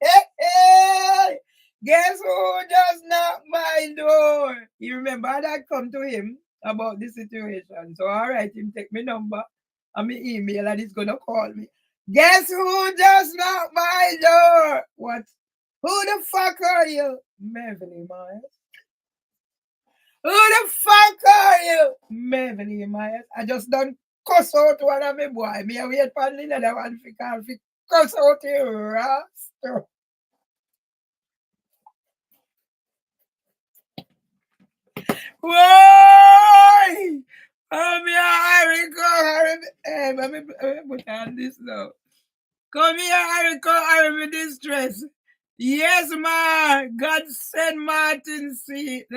Hey! Guess who just knocked my door? You remember I come to him about the situation. So all right, him take me number and me email and he's gonna call me. Guess who just knocked my door? What? Who the fuck are you? Mervelee Myers. Who the fuck are you? Mervelee Myers. I just done cuss out one of my boy. Me a wait for the other one for cuss out your rascal. Why? Come here, Harry, come, Harry. Hey, let me put on this now. Come here, Harry, come, Harry, with distress. Yes, ma. God send Martin seat.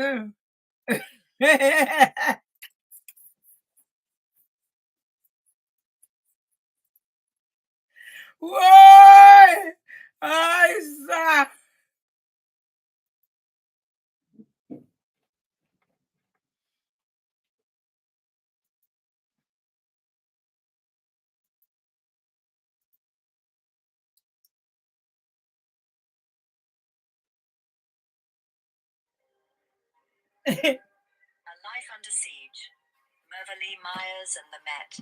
Why? I saw. A life under siege. Mervelee Myers and the Met.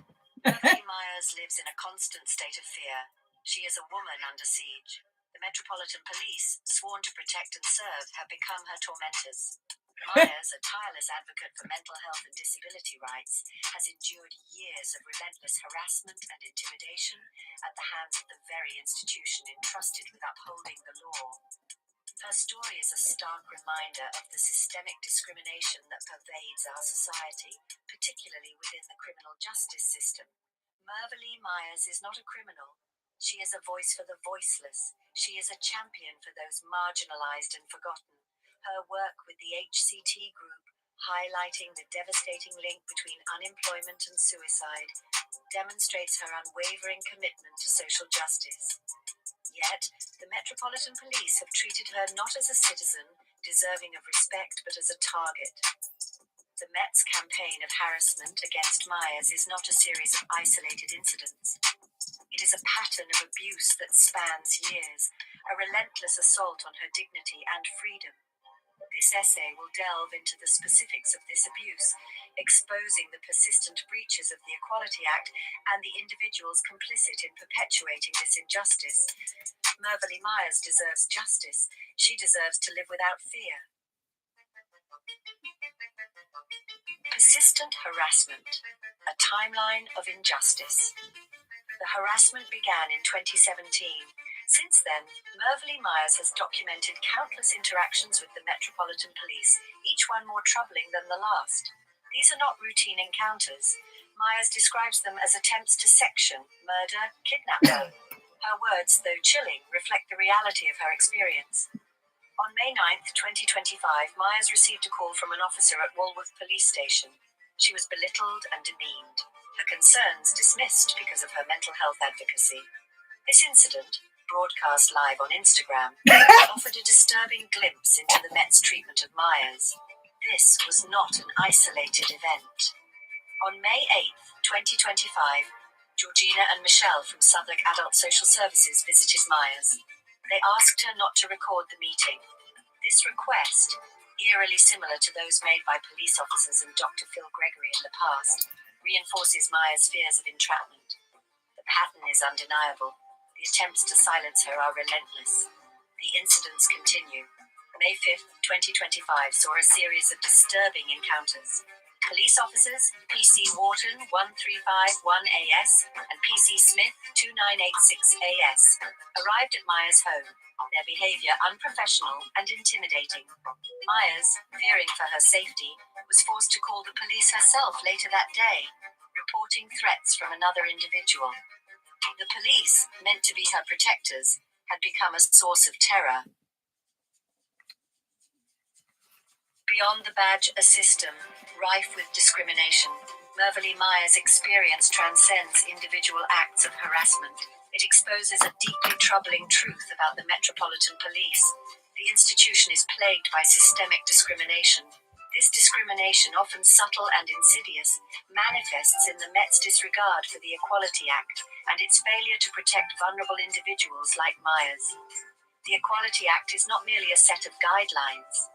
Mervelee Myers lives in a constant state of fear. She is a woman under siege. The Metropolitan Police, sworn to protect and serve, have become her tormentors. Myers, a tireless advocate for mental health and disability rights, has endured years of relentless harassment and intimidation at the hands of the very institution entrusted with upholding the law. Her story is a stark reminder of the systemic discrimination that pervades our society, particularly within the criminal justice system. Mervelee Myers is not a criminal. She is a voice for the voiceless. She is a champion for those marginalized and forgotten. Her work with the HCT group, highlighting the devastating link between unemployment and suicide, demonstrates her unwavering commitment to social justice. Yet, the Metropolitan Police have treated her not as a citizen deserving of respect, but as a target. The Met's campaign of harassment against Myers is not a series of isolated incidents. It is a pattern of abuse that spans years, a relentless assault on her dignity and freedom. This essay will delve into the specifics of this abuse, exposing the persistent breaches of the Equality Act and the individuals complicit in perpetuating this injustice. Mervelee Myers deserves justice. She deserves to live without fear. Persistent harassment, a timeline of injustice. The harassment began in 2017. Since then, Mervelee Myers has documented countless interactions with the Metropolitan Police, each one more troubling than the last. These are not routine encounters. Myers describes them as attempts to section, murder, kidnap her. Her words, though chilling, reflect the reality of her experience. On May 9th, 2025, Myers received a call from an officer at Walworth Police Station. She was belittled and demeaned, her concerns dismissed because of her mental health advocacy. This incident, broadcast live on Instagram, offered a disturbing glimpse into the Met's treatment of Myers. This was not an isolated event. On May 8th, 2025, Georgina and Michelle from Southwark Adult Social Services visited Myers. They asked her not to record the meeting. This request, eerily similar to those made by police officers and Dr. Phil Gregory in the past, reinforces Myers' fears of entrapment. The pattern is undeniable. The attempts to silence her are relentless. The incidents continue. May 5th, 2025 saw a series of disturbing encounters. Police officers, PC Wharton 1351AS and PC Smith 2986AS, arrived at Myers' home, their behavior unprofessional and intimidating. Myers, fearing for her safety, was forced to call the police herself later that day, reporting threats from another individual. The police, meant to be her protectors, had become a source of terror. Beyond the badge, a system rife with discrimination. Mervelee Myers' experience transcends individual acts of harassment. It exposes a deeply troubling truth about the Metropolitan Police. The institution is plagued by systemic discrimination. This discrimination, often subtle and insidious, manifests in the Met's disregard for the Equality Act and its failure to protect vulnerable individuals like Myers. The Equality Act is not merely a set of guidelines.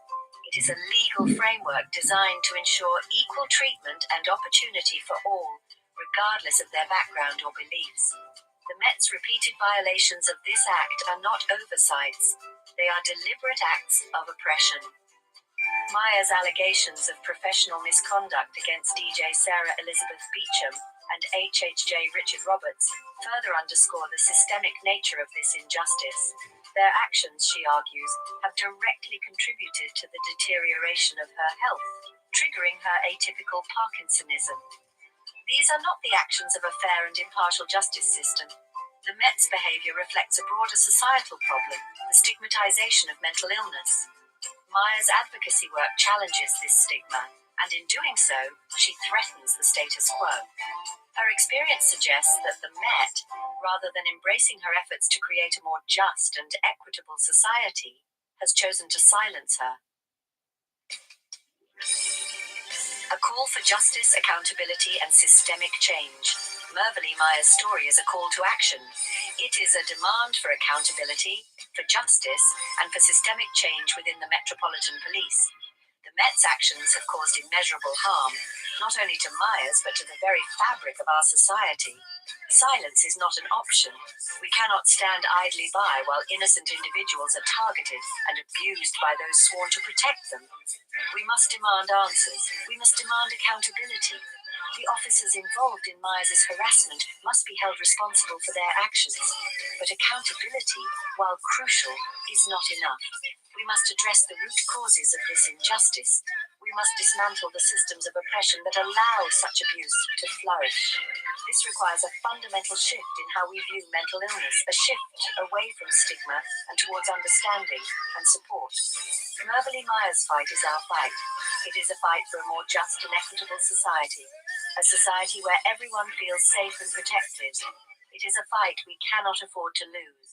It is a legal framework designed to ensure equal treatment and opportunity for all, regardless of their background or beliefs. The Met's repeated violations of this act are not oversights. They are deliberate acts of oppression. Myers' allegations of professional misconduct against DJ Sarah Elizabeth Beecham and HHJ Richard Roberts further underscore the systemic nature of this injustice. Their actions, she argues, have directly contributed to the deterioration of her health, triggering her atypical Parkinsonism. These are not the actions of a fair and impartial justice system. The Met's behavior reflects a broader societal problem, the stigmatization of mental illness. Myers' advocacy work challenges this stigma, and in doing so, she threatens the status quo. Her experience suggests that the Met, rather than embracing her efforts to create a more just and equitable society, has chosen to silence her. A call for justice, accountability, and systemic change. Mervelee Myers' story is a call to action. It is a demand for accountability, for justice, and for systemic change within the Metropolitan Police. The Met's actions have caused immeasurable harm, not only to Myers, but to the very fabric of our society. Silence is not an option. We cannot stand idly by while innocent individuals are targeted and abused by those sworn to protect them. We must demand answers. We must demand accountability. The officers involved in Myers' harassment must be held responsible for their actions. But accountability, while crucial, is not enough. We must address the root causes of this injustice. We must dismantle the systems of oppression that allow such abuse to flourish. This requires a fundamental shift in how we view mental illness, a shift away from stigma and towards understanding and support. Mervelee Myers' fight is our fight. It is a fight for a more just and equitable society, a society where everyone feels safe and protected. It is a fight we cannot afford to lose.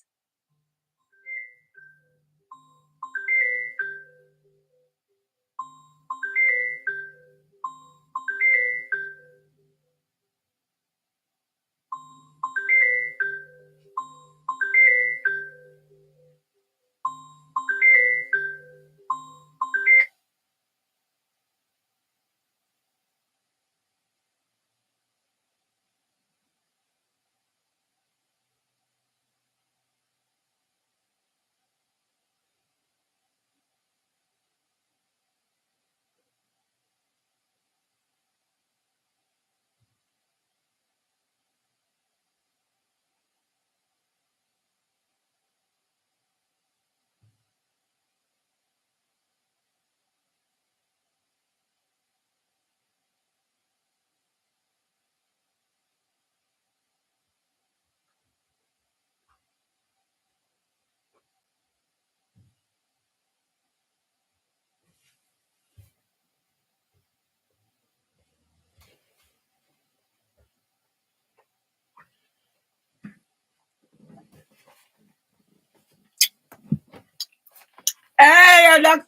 Hey, Dr.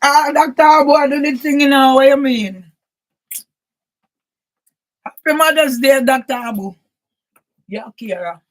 Abu, I do the thing, you know, what you mean? Happy Mother's Day, Dr. Abu. Yeah, Kira.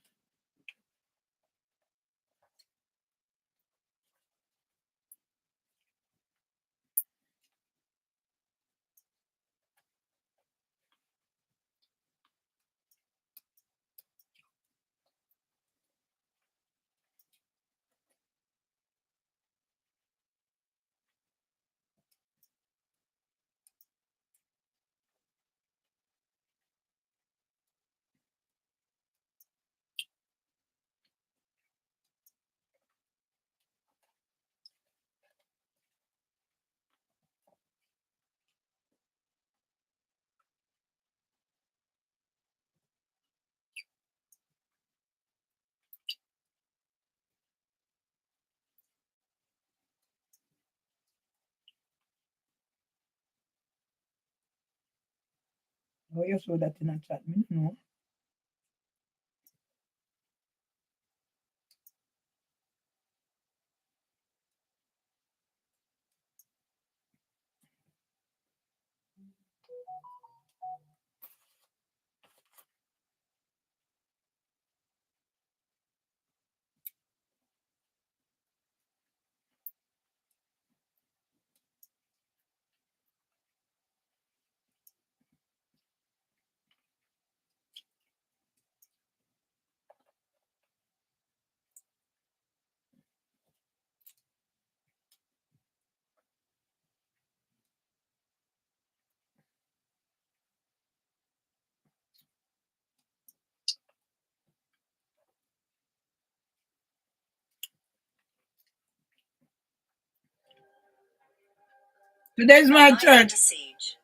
Oh, you saw that in a chat, me no. Today's A my Life church. Under Siege.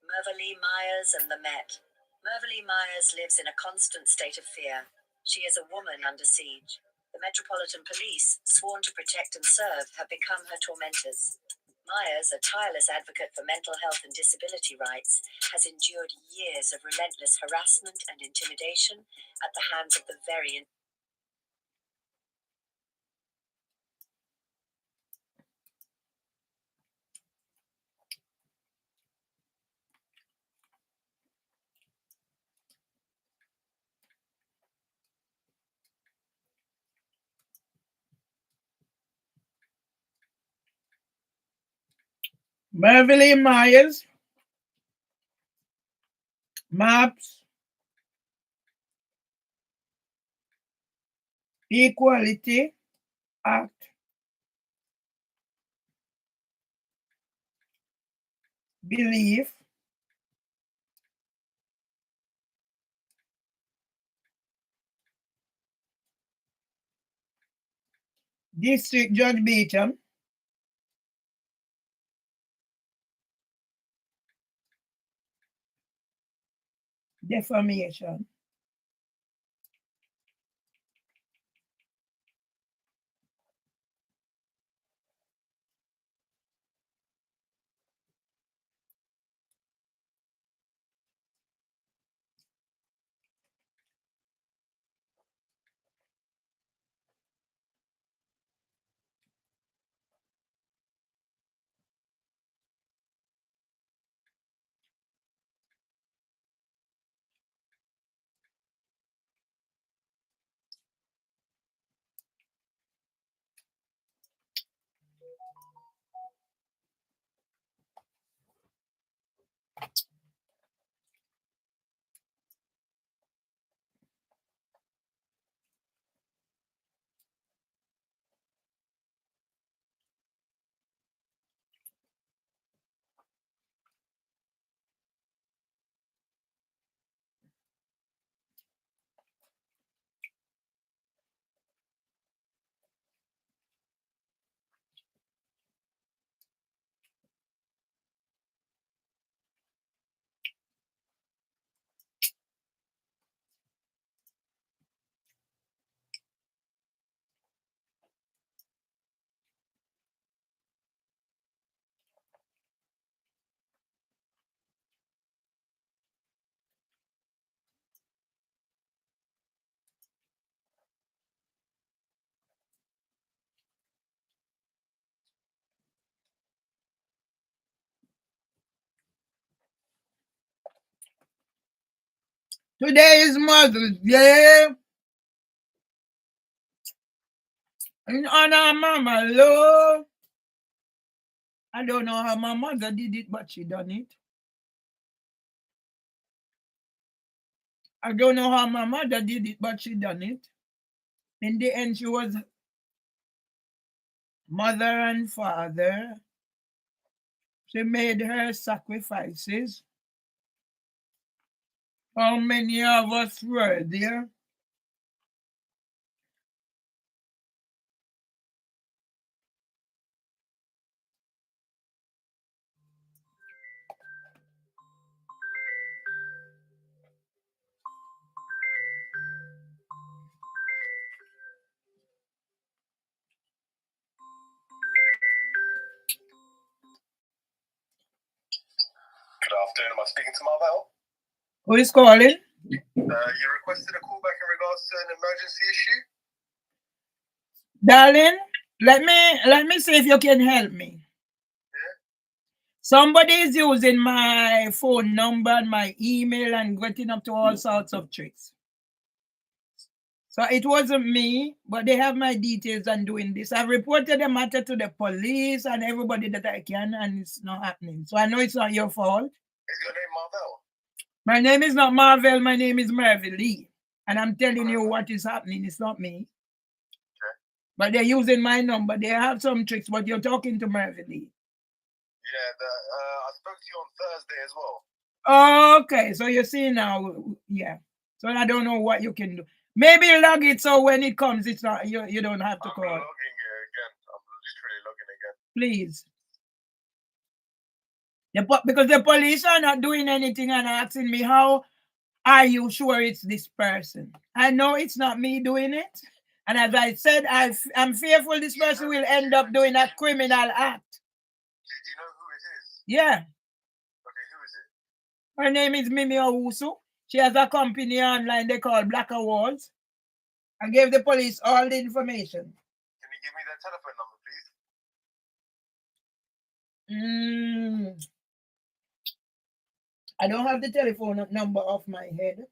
Mervelee Myers and the Met. Mervelee Myers lives in a constant state of fear. She is a woman under siege. The Metropolitan Police, sworn to protect and serve, have become her tormentors. Myers, a tireless advocate for mental health and disability rights, has endured years of relentless harassment and intimidation at the hands of the very Mervelee Myers. Maps. Equality Act. Belief. District Judge Beecham. Defamation. Today is Mother's Day. In honor of Mama Love. I don't know how my mother did it, but she done it. I don't know how my mother did it, but she done it. In the end, she was mother and father. She made her sacrifices. How many of us were there? Good afternoon. Am I speaking to Marvel? Who is calling? You requested a call back in regards to an emergency issue. Darling, let me see if you can help me. Yeah. Somebody is using my phone number and my email and getting up to all sorts of tricks. So it wasn't me, but they have my details and doing this. I've reported the matter to the police and everybody that I can, and it's not happening. So I know it's not your fault. Is your name Marvel? My name is not Marvel, my name is Mervelee. And I'm telling you what is happening. It's not me. Okay. But they're using my number. They have some tricks, but you're talking to Mervelee. Yeah, I spoke to you on Thursday as well. Okay, so you see now, yeah. So I don't know what you can do. Maybe log it so when it comes, it's not you don't have to call. I'm logging again. I'm literally logging again. Please. Because the police are not doing anything and asking me, how are you sure it's this person? I know it's not me doing it. And as I said, I'm fearful this person will end up doing a criminal act. Do you know who it is? Yeah. Okay, who is it? Her name is Mimi Owusu. She has a company online they call Black Awards. I gave the police all the information. Can you give me their telephone number, please? I don't have the telephone number off my head.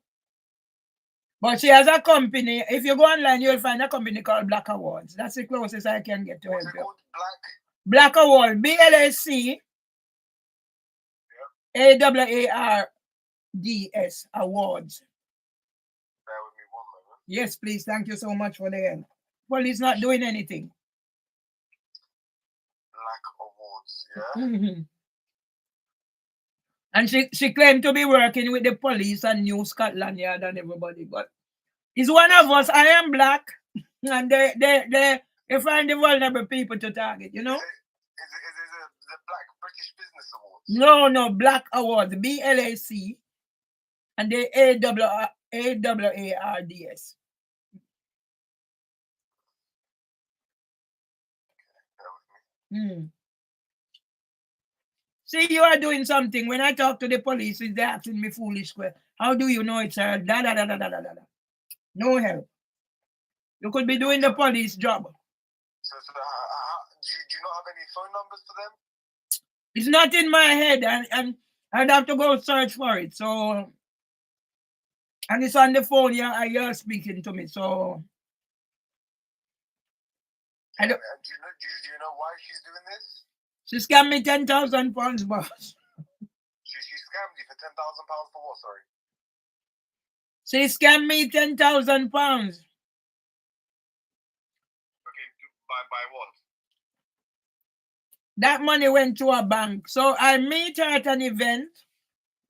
But she has a company. If you go online, you'll find a company called Black Awards. That's the closest I can get to What's help it you. called? Black Award. BLAC. Yeah. AWARDS Awards. Bear with me one moment. Yes, please. Thank you so much for the help. Police not doing anything. Black Awards, yeah? Mm-hmm. And she claimed to be working with the police and New Scotland Yard and everybody, but it's one of us. I am black, and they find the vulnerable people to target, you know? Is it the Black British Business Awards? No, Black Awards, BLAC, and the AWARDS. See, you are doing something. When I talk to the police, they're asking me foolish questions. How do you know it's her? No help. You could be doing the police job. So do you not have any phone numbers for them? It's not in my head, and I'd have to go search for it. So, and it's on the phone. Yeah, you're speaking to me. So, I don't. Do you know why she's doing this? She scammed me £10,000, boss. She scammed you for £10,000 for what? Sorry. She scammed me £10,000. Okay, by what? That money went to a bank. So I meet her at an event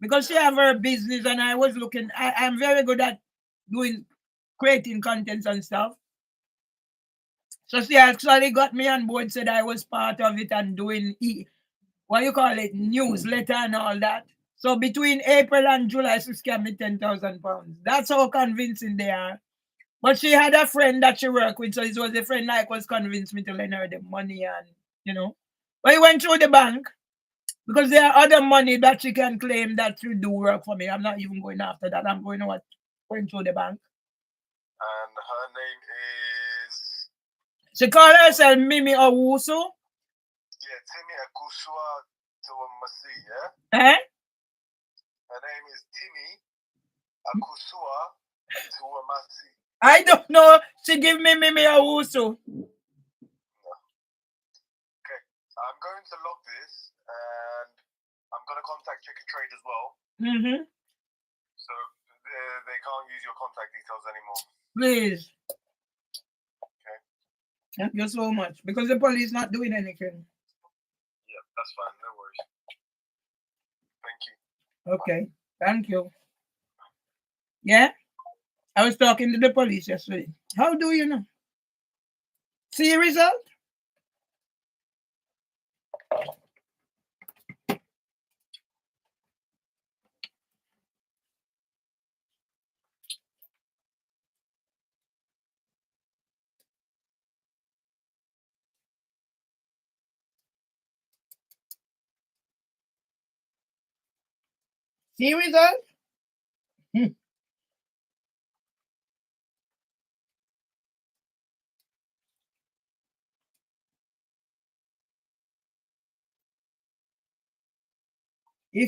because she have her business, and I was looking. I'm very good at creating contents and stuff. So she actually got me on board, said I was part of it and doing newsletter and all that. So between April and July, she scammed me £10,000. That's how convincing they are. But she had a friend that she worked with, so it was a friend like was convinced me to lend her the money, and but it went through the bank because there are other money that she can claim that she do work for me. I'm not even going after that. I'm going through the bank. And her name is. She called herself Mimi Owusu. Yeah, Timmy Akusua Tuamasi, yeah? Eh? Her name is Timmy Akusua Tuamasi. I don't know. She give me Mimi Owusu. Okay, I'm going to log this, and I'm going to contact Check and Trade as well. Mm-hmm. So they can't use your contact details anymore. Please. Okay. Thank you so much. Because the police not doing anything. Yeah, that's fine. No worries. Thank you. Okay. Thank you. Yeah? I was talking to the police yesterday. How do you know? See your result? See your result? If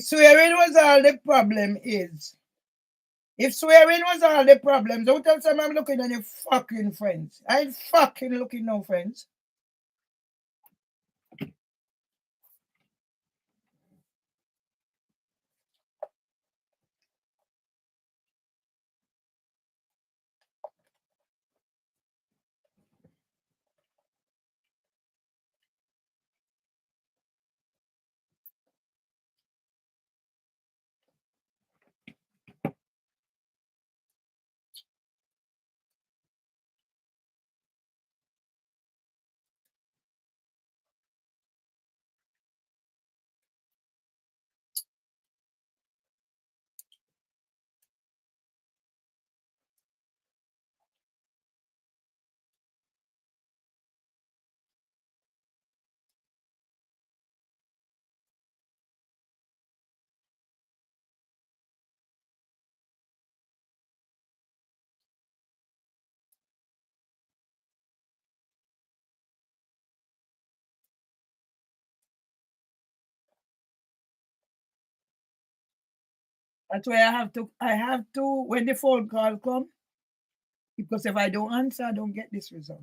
swearing was all the problem is, if swearing was all the problem, don't tell some I'm looking at your fucking friends. I ain't fucking looking no friends. That's why I have to when the phone call come, because if I don't answer, I don't get this result.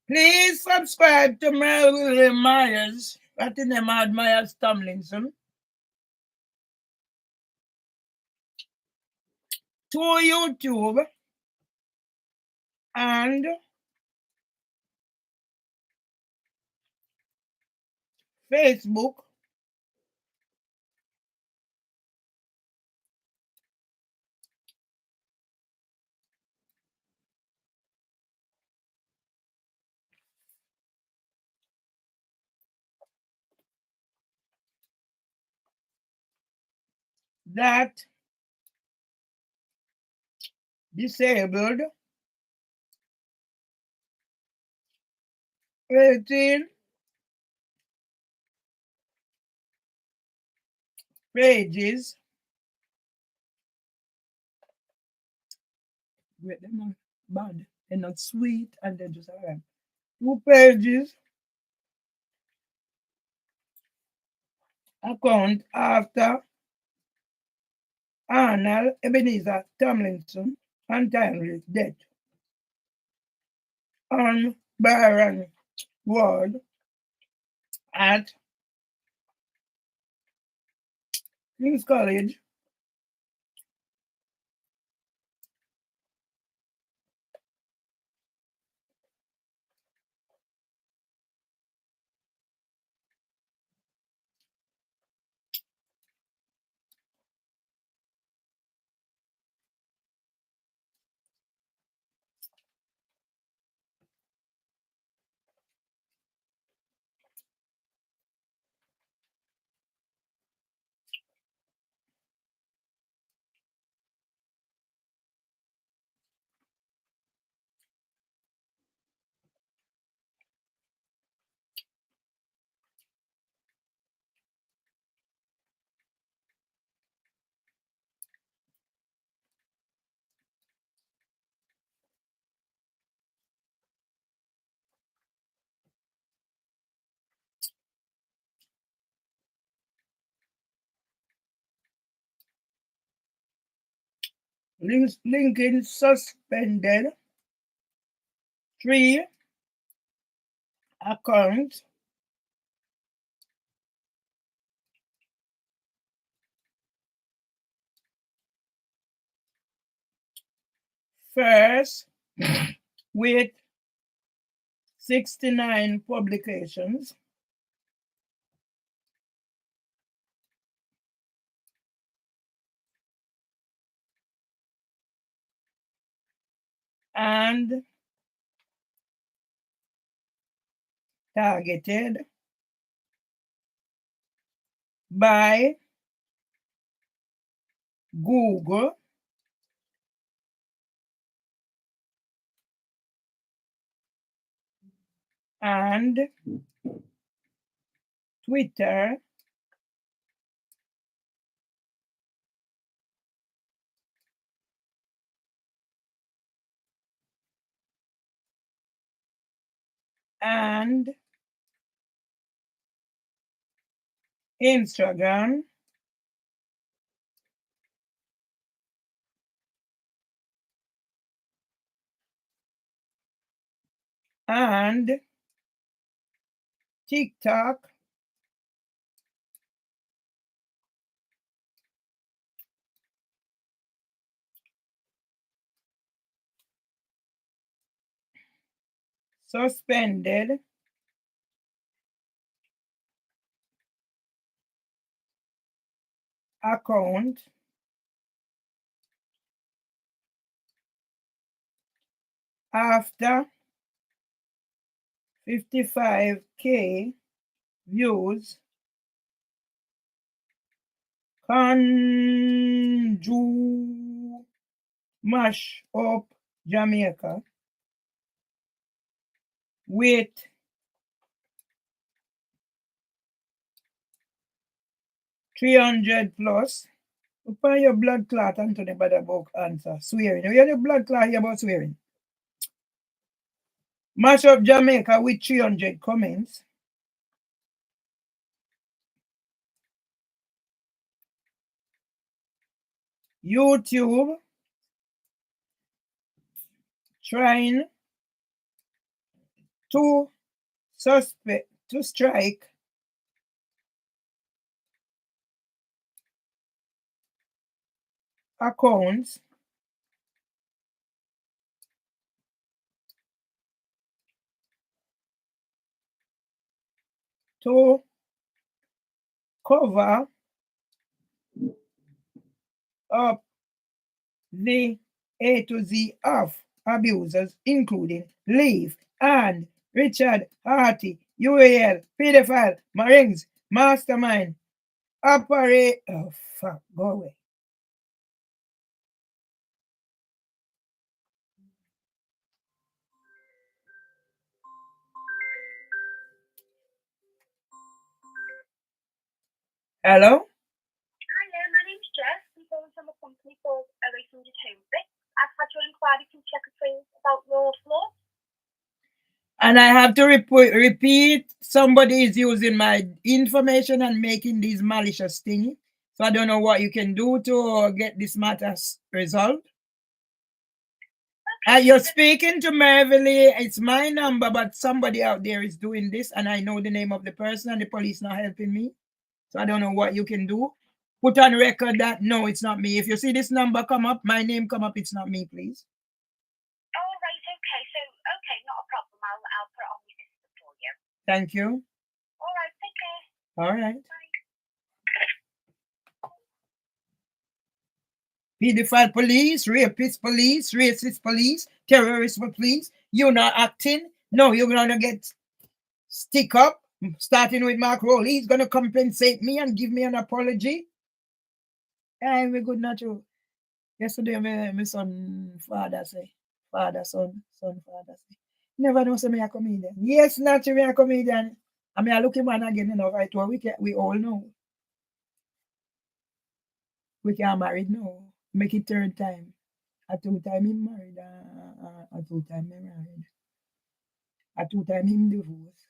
Please subscribe to Mervelee Myers. That's the name of Myers Tomlinson. To YouTube and Facebook. That disabled 18 pages. Wait, they're not bad. They're not sweet, and they're just alright. 2 pages account after Arnold Ebenezer Tomlinson untimely death on Byron Ward at King's College, Lincoln suspended 3 accounts first with 69 publications and targeted by Google and Twitter and Instagram and TikTok suspended account after 55K views. Conju mash up Jamaica with 300 plus. Upon your blood clot, Anthony Badabok answer. Swearing. You hear the blood clot here about swearing? Mash up Jamaica with 300 comments. YouTube trying to strike accounts to cover up the A to Z of abusers, including Leaf and Richard Harty, UAL, pedophile, Marines, mastermind, operate. Oh, fuck, go away. Hello? Hi there, my name's Jess. I'm calling from a company called Erasing Home. I've had your inquiry to check a trail about your floor. And I have to repeat, somebody is using my information and making these malicious things. So I don't know what you can do to get this matter resolved. You're speaking to Mervelee. It's my number, but somebody out there is doing this, and I know the name of the person, and the police not helping me. So I don't know what you can do. Put on record that no, it's not me. If you see this number come up, my name come up, it's not me, please. Oh, right, okay. So, okay, not a problem. I'll put it on the system for you. Thank you. All right, take care. All right. Bye. Pedophile police, rapist police, racist police, terrorist police. You're not acting. No, you're gonna get stick up. Starting with Mark Rowley, he's gonna compensate me and give me an apology. Hey, we good not you. Yesterday, my son father say, father, son, father say. Never know say me a comedian. Yes, not me a comedian. I mean I look him man again, you know, right? Well, we all know. We can't married now. Make it third time. A 2 time him married, a 2 time me married. A 2 time him divorced.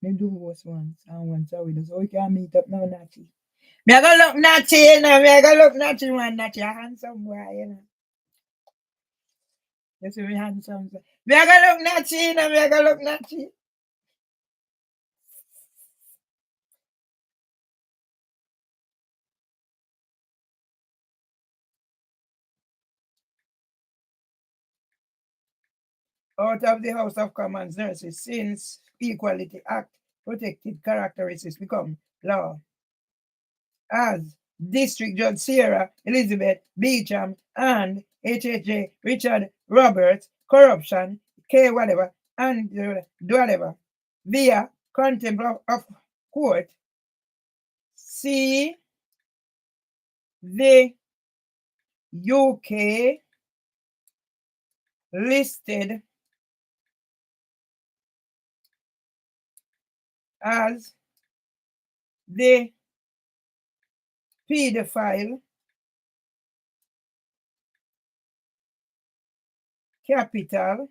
Me divorced once and once a widow. So we can meet up now, Natty. Me I go look Natty, you know. Me I go look Natty, man. Natty a handsome boy, you know. You see me handsome. Me I gotta look natchy, me I gotta look natchy. Out of the House of Commons nurses since Equality Act protected characteristics become law. As District Judge Sierra Elizabeth Beecham and HHJ Richard Roberts corruption K whatever and do whatever via contempt of court. See the UK listed as the pedophile capital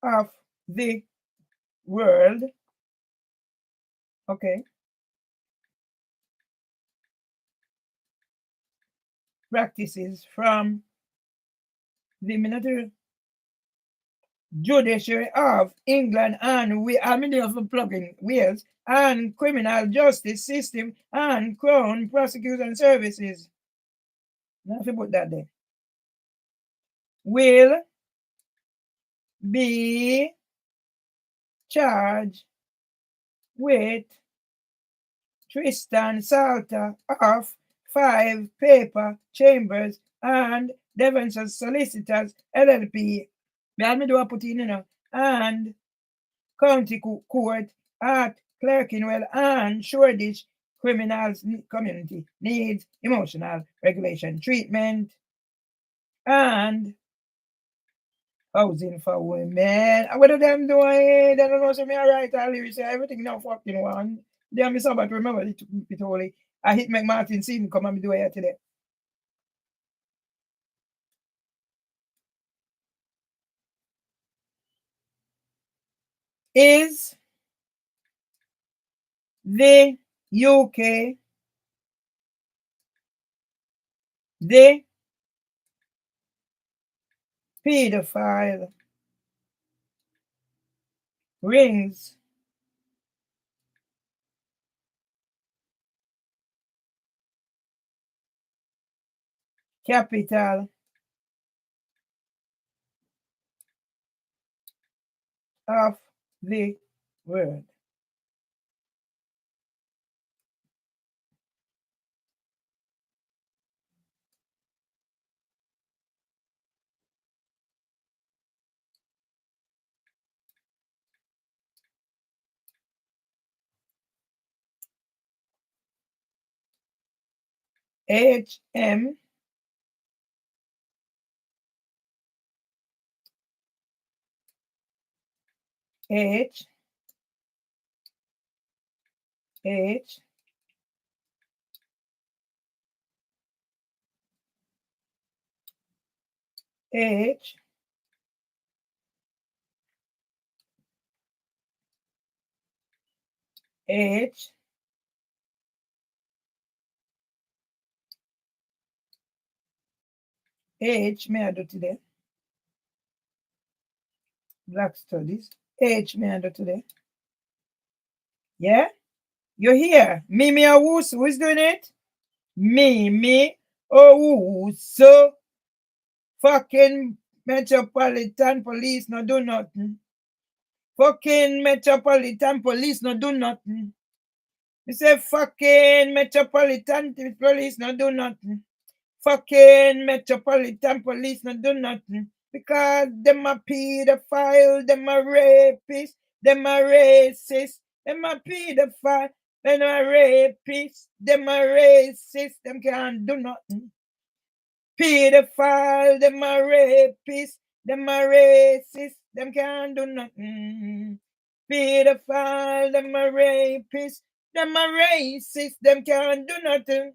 of the world. Okay. Practices from the military judiciary of England and we are many of them plugging Wales and criminal justice system and crown prosecution services. Nothing put that there. Will be charged with Tristan Salter of 5 Paper Chambers and Devonshire Solicitors LLP. Me do I put in, and County Court at Clerkenwell and Shoreditch Criminals Community needs emotional regulation treatment and housing for women. What are them doing? They don't know so me alright all lyrics everything now fucking one. They are me about remember it only. I hit McMartin scene come and do it here today. Is the UK the pedophile rings capital of the world? HM H H H H H may I do today? Black Studies. H may I do today? Yeah? You're here. Me, who's doing it? Me, oh, so fucking Metropolitan Police no do nothing. Fucking Metropolitan Police no do nothing. You say fucking Metropolitan Police no do nothing. Fucking Metropolitan Police no do nothing. Because them a pedophile, them a rapist, them a racist, them a pedophile, them a rapist, them a racist, them can't do nothing. Pedophile, them a rapist, them a racist, them can't do nothing. Pedophile, them a rapist, them a racist, them can't do nothing.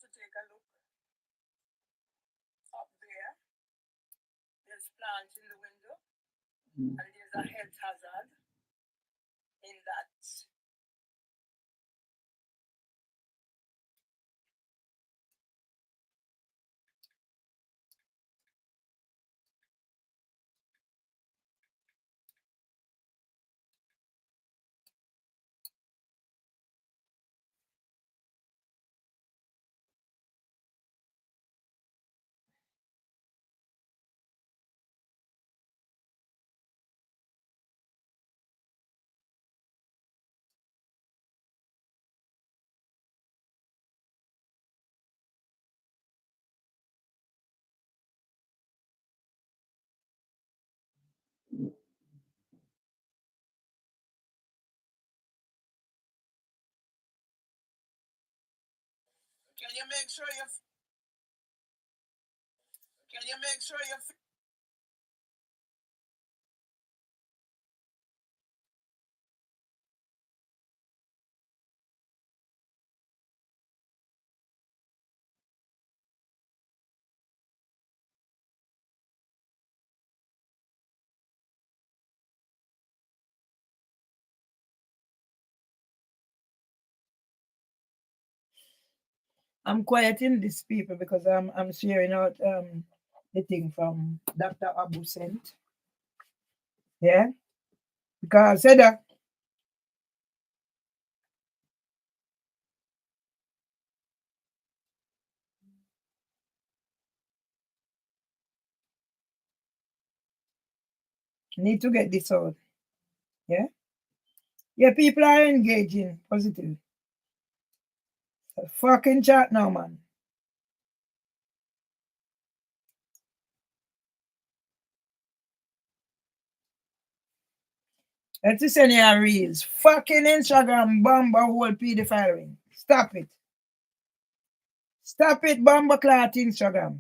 To take a look up there, there's plants in the window, and there's a health hazard in that Can you make sure you? Can you make sure you? I'm quieting these people because I'm sharing out the thing from Dr. Abu sent. Yeah, because I said that need to get this out. Yeah, yeah, people are engaging positive. Fucking chat now, man. Let's send you reels. Fucking Instagram bomba whole pedophile ring. Stop it. Stop it, bomba clat Instagram.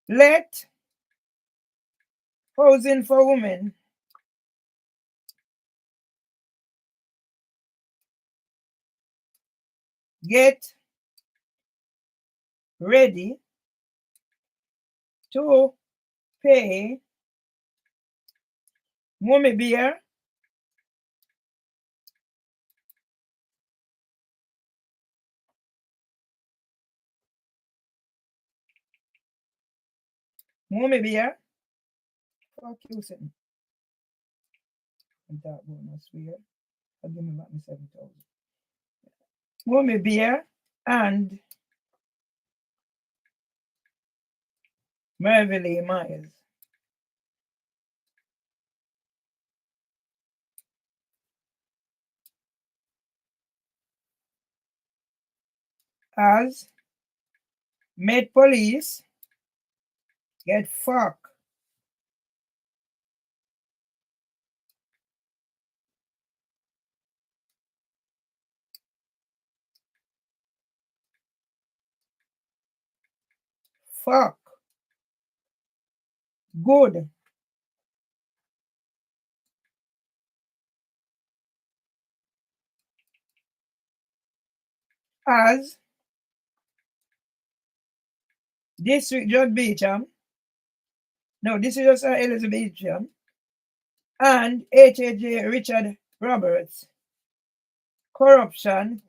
Let housing for women get ready to pay Mummy Beer fuck you, son. And that bonus weird. I'll give me back my 7,000. Mummy Beer and Mervelee Myers as Met Police get fucked. Fuck. Good. As District Judge Beecham, no, this is just Elizabeth Beecham, and HAJ Richard Roberts. Corruption,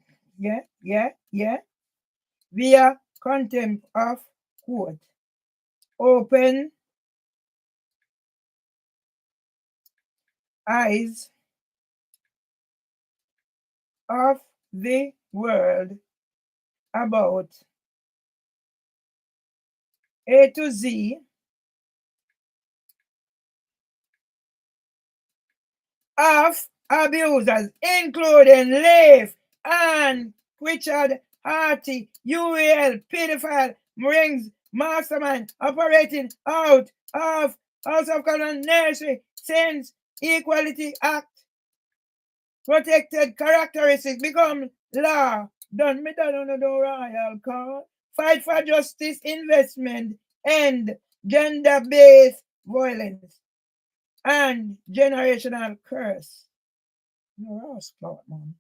via contempt of court. Open eyes of the world about A to Z of abusers, including Leif and Richard Harty, UAL, pedophile, rings, mastermind, operating out of House of Commons Nursery since Equality Act protected characteristics become law. Done me that on the royal court. Fight for justice, investment, and gender-based violence and generational curse. No, spot, man.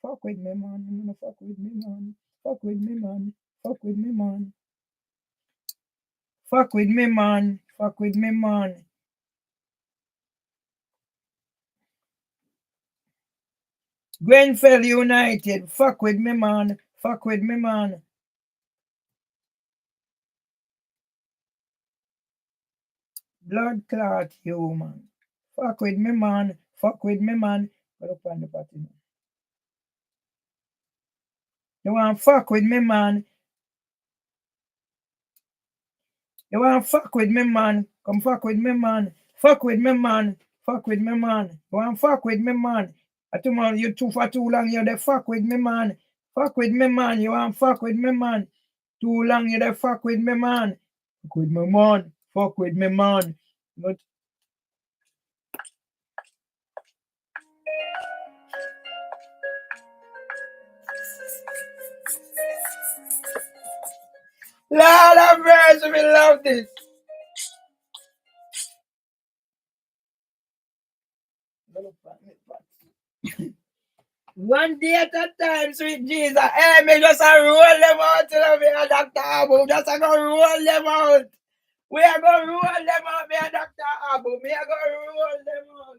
Fuck with me, man. No, fuck with me, man. Fuck with me, man. Fuck with me, man. Fuck with me, man. Fuck with me, man. Grenfell United. Fuck with me, man. Fuck with me, man. Blood clot human. Fuck with me, man. Fuck with me, man. Put up on the party. You want fuck with me, man? You want fuck with me, man? Come fuck with me, man. Fuck with me, man. Fuck with me, man. You want fuck with me, man? Tomorrow you two for too long, you there fuck with me, man. Fuck with me, man. You want fuck with me, man? Too long, you there fuck with me, man. Fuck with me man. Fuck with me man. But Lord of mercy, we love this. One day at a time, sweet Jesus. Hey, me just a roll them out, you know, me and Dr. Abu. Just a go roll them out. We are going to roll them out, me and Dr. Abu. Me are going to roll them out.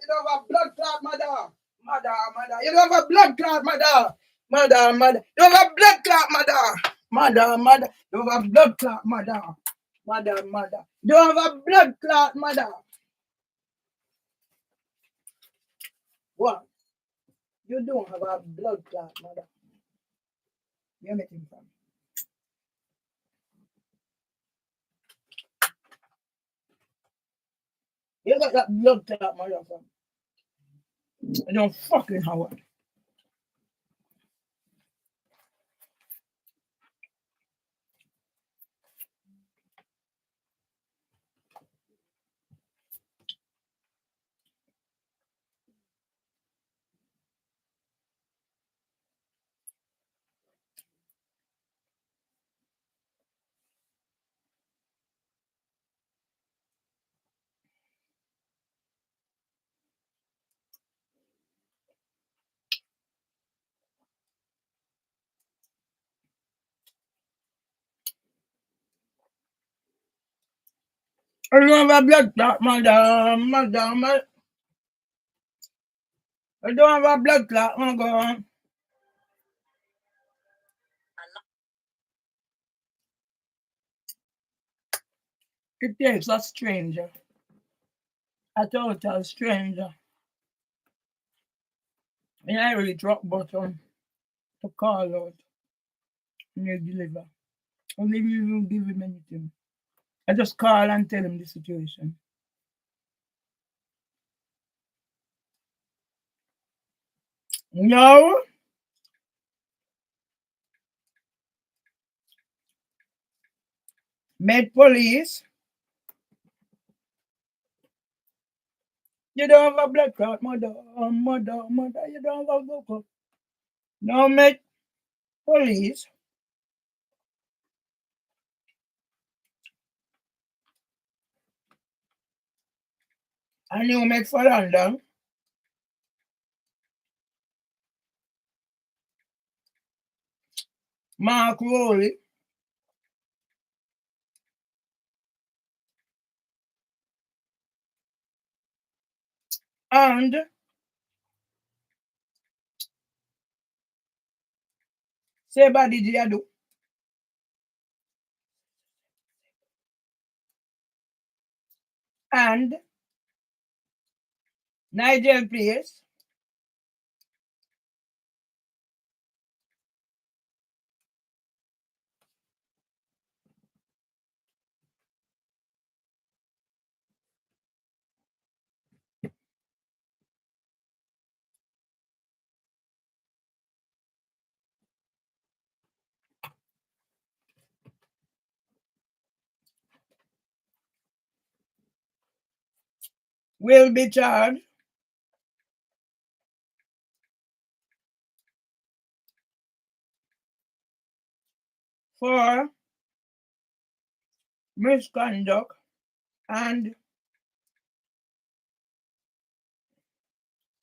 You don't have a blood clot, mother. Mother. You don't have a blood clot, mother. Mother. You don't have a blood clot, mother. Mother. You don't have a blood clot, mother. Mother. You don't have a blood clot, mother. What? You don't have a blood clot, mother. Where me think from? You got that blood clot, mother, from? You don't fucking Howard. I don't have a blood clot, mother. I don't have a blood clot, mother. It takes a stranger, a total stranger. And I really drop button to call out and you deliver. I don't even give him anything. I just call and tell him the situation. No. Met police. You don't have a blood clot, mother. You don't have a blood clot. No, met police. And you met for London. Mark Rowley. And Seba Didiado. And Nigel Place. Will be charged for misconduct and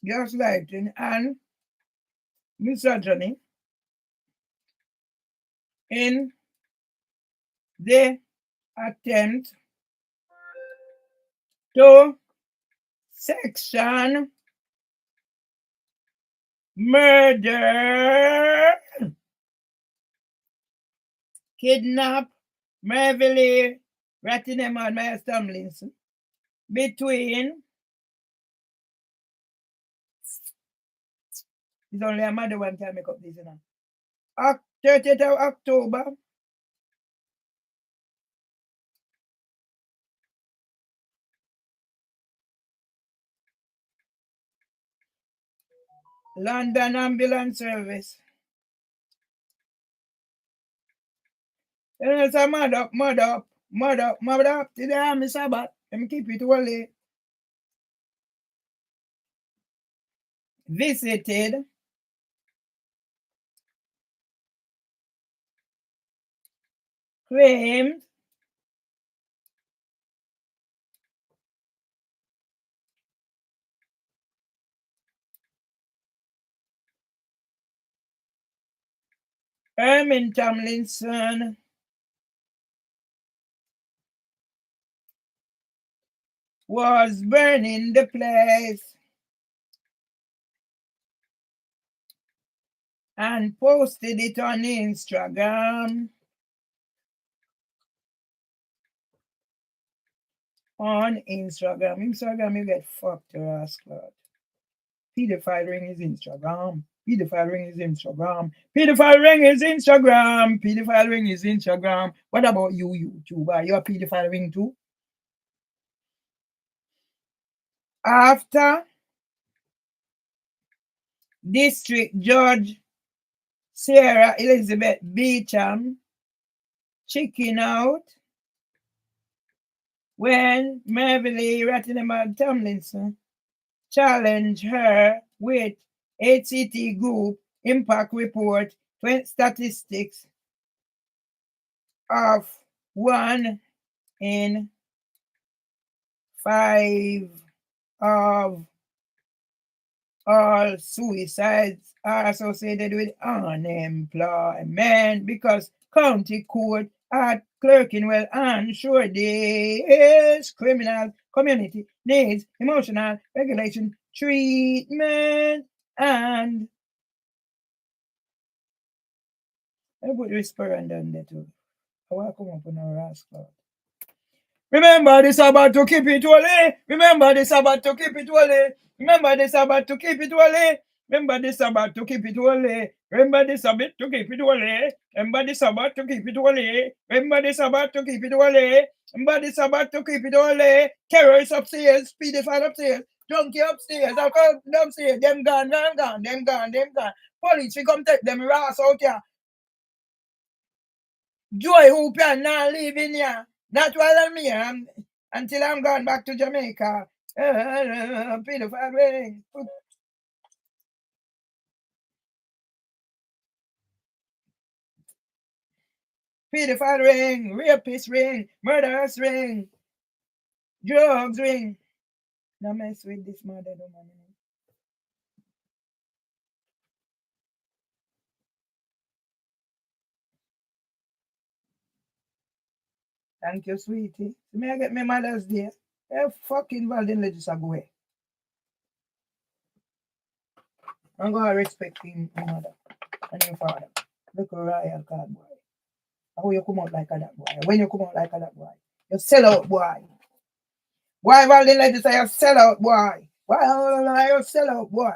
gaslighting and misogyny in the attempt to section murder, kidnap Mervelee, Rattingham and Myers Tomlinson between, it's only a mother one time make up this, 30th of October London Ambulance Service. You know, it's a mud up to the army Sabbath. Let me keep it holy. Visited claimed Herman Tomlinson was burning the place. and posted it on Instagram. On Instagram. Instagram, you get fucked, your ass cloud. Pedophile ring is Instagram. Pedophile ring is Instagram. Pedophile ring is Instagram. Pedophile ring is Instagram. What about you, YouTuber? You're a pedophile ring too? After District Judge Sarah Elizabeth Beecham chicken out when Mervelee Rattenberg Tomlinson challenged her with HCT Group Impact Report statistics of 1 in 5 of all suicides are associated with unemployment because county court at Clerkenwell unsure this criminal community needs emotional regulation treatment. And I put whisper and down there too. I want to come up on a rascal. Remember this about to keep it holy. Remember this about to keep it holy. Remember this about to keep it holy. Remember this about to keep it holy. Remember this about to keep it holy. Remember this about to keep it holy. Remember this about to keep it holy. Remember this about to keep it holy. Terrorists upstairs, pedophile upstairs, junkie upstairs, I come downstairs, them gone, them gone. Police, we come take them ass out here. Joy who can now live in here. That's why I'm here until I'm gone back to Jamaica. Pedophile ring. Pedophile ring, rapist ring, murderous ring, drugs ring. Now mess with this mother woman. Thank you, sweetie. May I get my Mother's Day? You're fucking Valdin Legislature go away. I'm going to respect your mother and your father. Look a royal card boy. How you come out like a that boy? When you come out like a that boy? You sell out boy. Why Valdin Legislature you sell out boy? Why you sell out boy?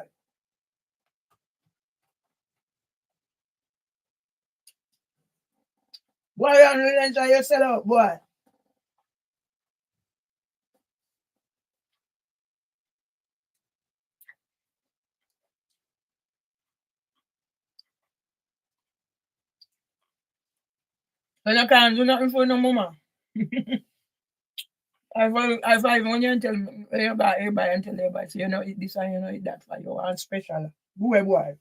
Why you sell out boy? So you can't do nothing for no mama. I find when you tell everybody and tell everybody, so you know eat this and you know eat that for you and special. Boy.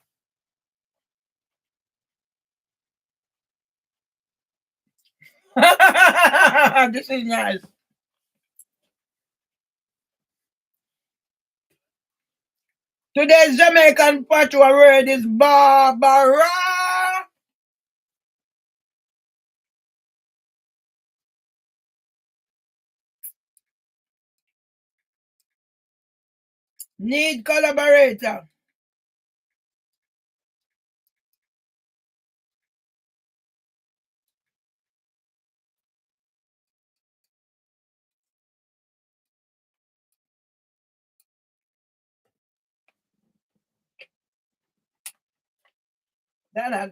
This is nice. Today's Jamaican patois word is Barbara. Need collaborator. Da.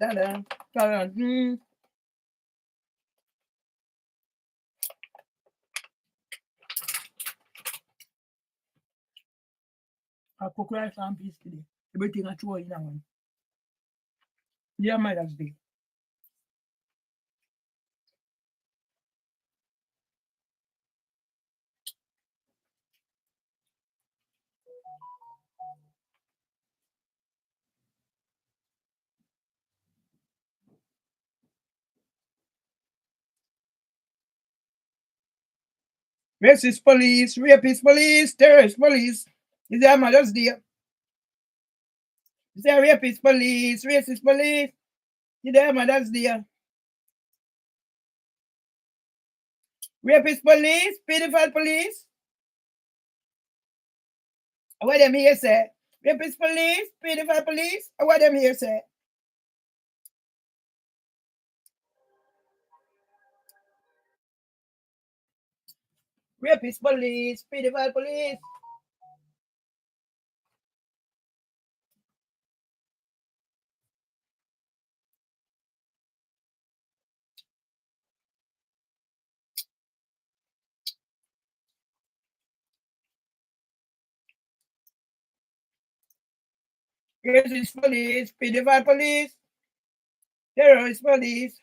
I cook rice and peas today. Everything I throw in that one. Yeah, Mother's Day. Racist police, rapist police, terrorist police. Is there Mother's Day? Is there rapist police, racist police? Is there Mother's Day? Rapist police, pedophile police. What them here say? Rapist police, pedophile police. What them here say? Rapist police, pedophile police. Racist police, pedophile police, terrorist police.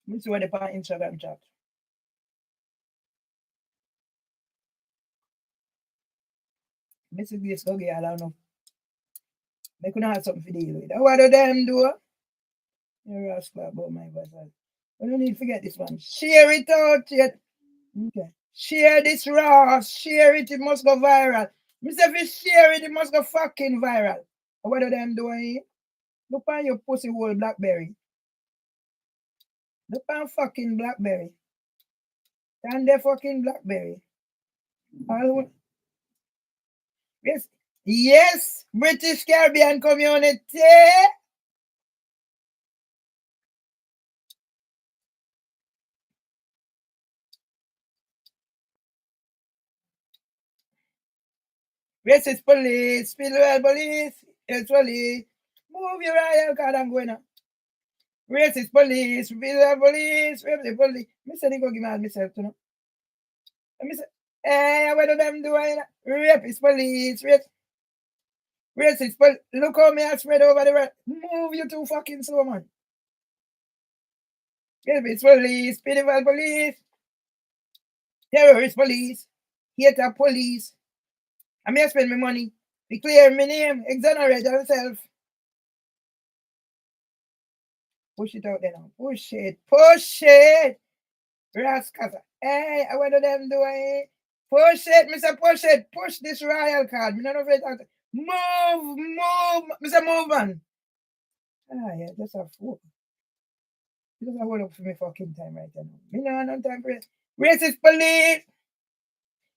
This is what they put on Instagram chat. This is this okay, I don't know. They couldn't have something to deal with. What do them do? You're rascal about my vessel. We don't need to forget this one. Share it out yet. Okay. Share this raw. Share it, it must go viral. Mister, if you share it, it must go fucking viral. What do them doing? Look on your pussy hole Blackberry. Look on fucking Blackberry. And the fucking Blackberry. Yes. Yes, British Caribbean community. Racist police, pedophile police, actually. Move your royal card and go now. Racist police, pedophile police, racist police. Me say they go give me all myself to know. Me say, hey, what do them do? Rapist police, racist police. Look how me I spread over the world. Move you too fucking slow, man. Rapist police, pedophile police, terrorist police, hater police. I may spend my money. Be clear my name, exonerate yourself. Push it out there now. Push it. Push it. Rascals. Hey, what do them do? Push it, Mr. Push it. Push this royal card. Me not know if it. Move. Mr. Move, man. Ah, yeah, that's a fool. Just a hold up for me fucking time right now. Me no time for it. Racist police.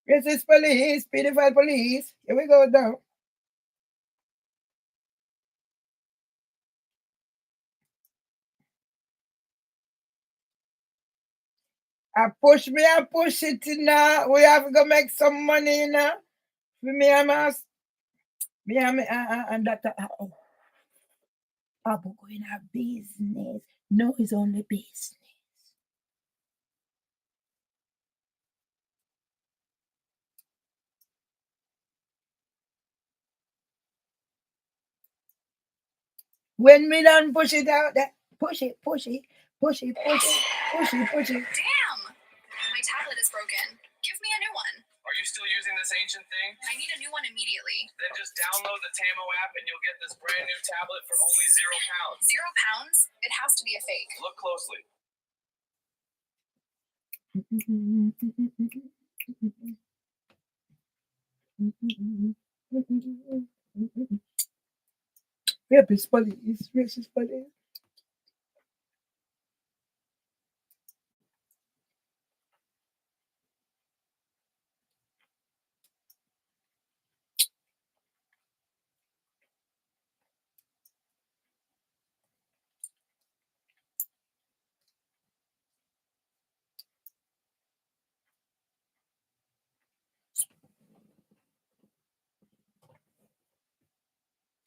Racist police. Pedophile police. Here we go down. I push it now. We have to go make some money now. For me and and that Abu going have business. No, it's only business. When we done push it out there, push it. Damn! My tablet is broken. Give me a new one. Are you still using this ancient thing? I need a new one immediately. Then just download the Tamo app and you'll get this brand new tablet for only £0. £0? It has to be a fake. Look closely. Rapist police, racist police.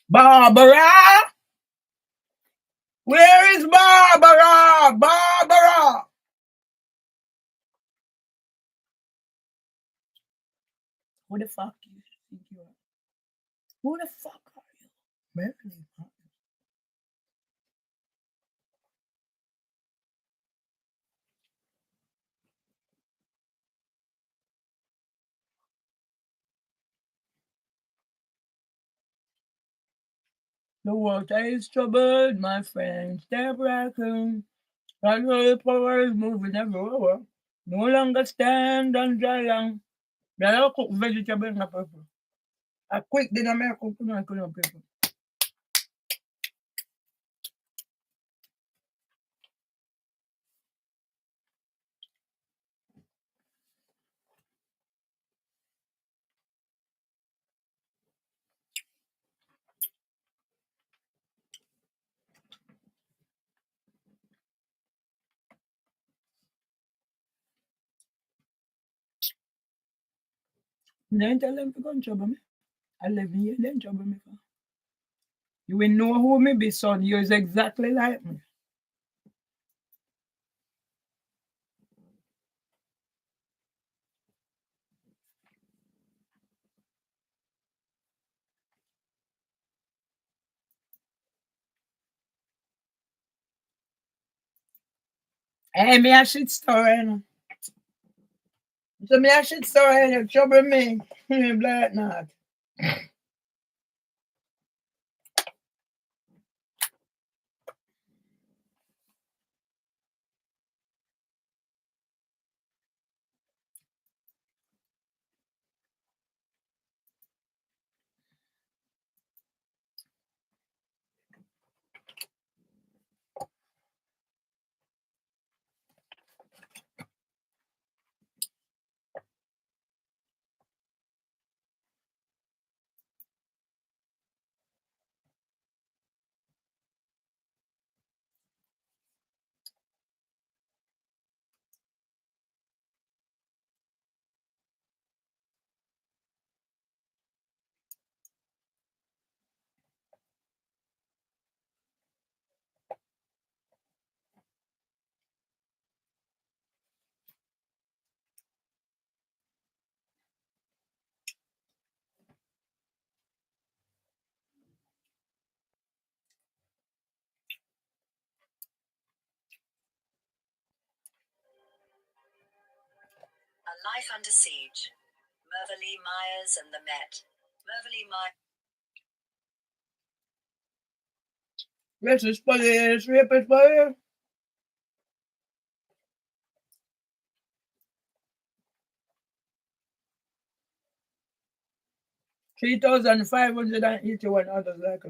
Barbara? Where is Barbara? Barbara! Who the fuck do you think you are? Who the fuck are you? Mervelee. The water is troubled, my friend. Step raccoon. Control power is moving everywhere. No longer stand on dry land. They cook vegetable in the pepper. A quick dinner, I cook pepper. You don't tell them to go and trouble me. 11 years, then trouble me. You will know who me be, son. You is exactly like me. Hey, me a shit story, you know. So me a shit story, you trouble me. Black not. A Life Under Siege. Mervelee Myers and the Met. Mervelee Myers. Racist police, rapist police. $3,581 like a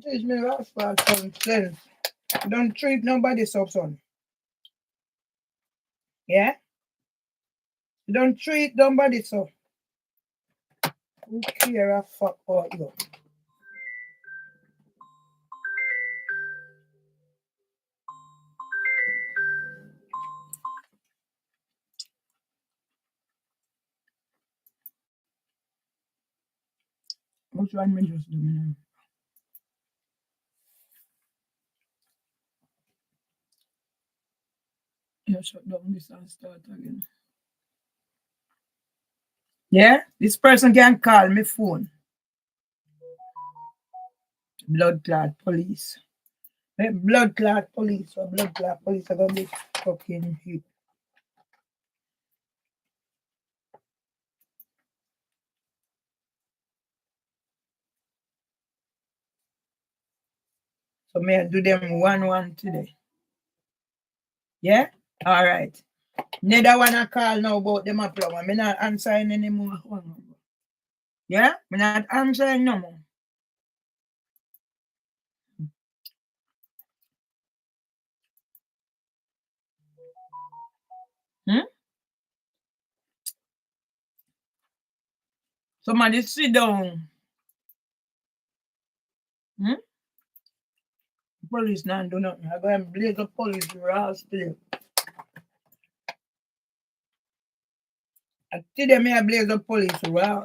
Teach me last part, son. Sense. Don't treat nobody so, son. Yeah? Don't treat nobody so. Who care a fuck about you? Which one me just do now? Yeah, shut down this and start again. Yeah, this person can call me phone. Blood clot police. Blood clot police or blood clot police are gonna be fucking hit. So may I do them 1-1 today? Yeah? Alright. Neither wanna call now about them a plumber. Me not answering anymore. Yeah? Me not answering no more. Somebody sit down. Police not do nothing. I go and blaze the police raw still. I tell them I blaze the police raw.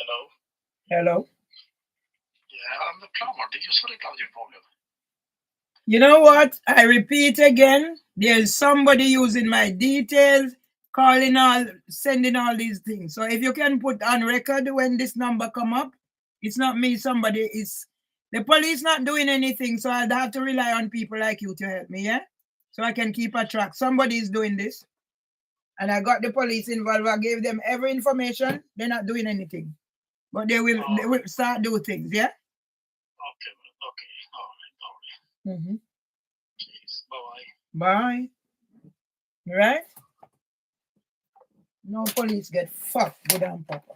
Hello? Hello? Yeah, I'm the plumber. Did you sort out your problem? You know what? I repeat again. There's somebody using my details, calling all, sending all these things. So if you can put on record when this number come up, it's not me, somebody is the police not doing anything. So I'd have to rely on people like you to help me, yeah? So I can keep a track. Somebody is doing this. And I got the police involved. I gave them every information. They're not doing anything. But they will start doing things, yeah? Okay. All right. Mm-hmm. Please. Bye-bye. Bye. Right? No police get fucked, good and proper.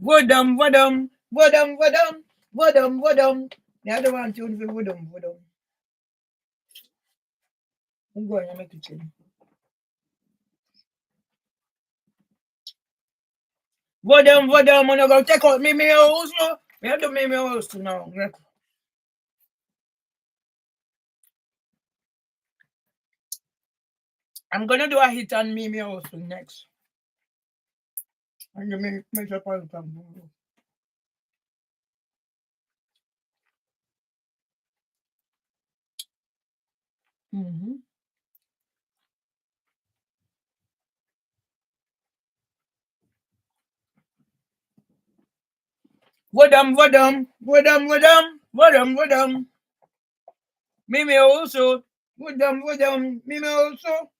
Vodum, vodum, vodum, vodum, vodum, vodum. The other one tune for vodum, vodum. I'm going to make it change. Vodum, vodum, I'm going to take out me house. Me have to make my house now. I'm gonna do a hit on Mimi also next. And you make sure something. Mm-hmm. Wadam. Mimi also. Wadam. Mimi also.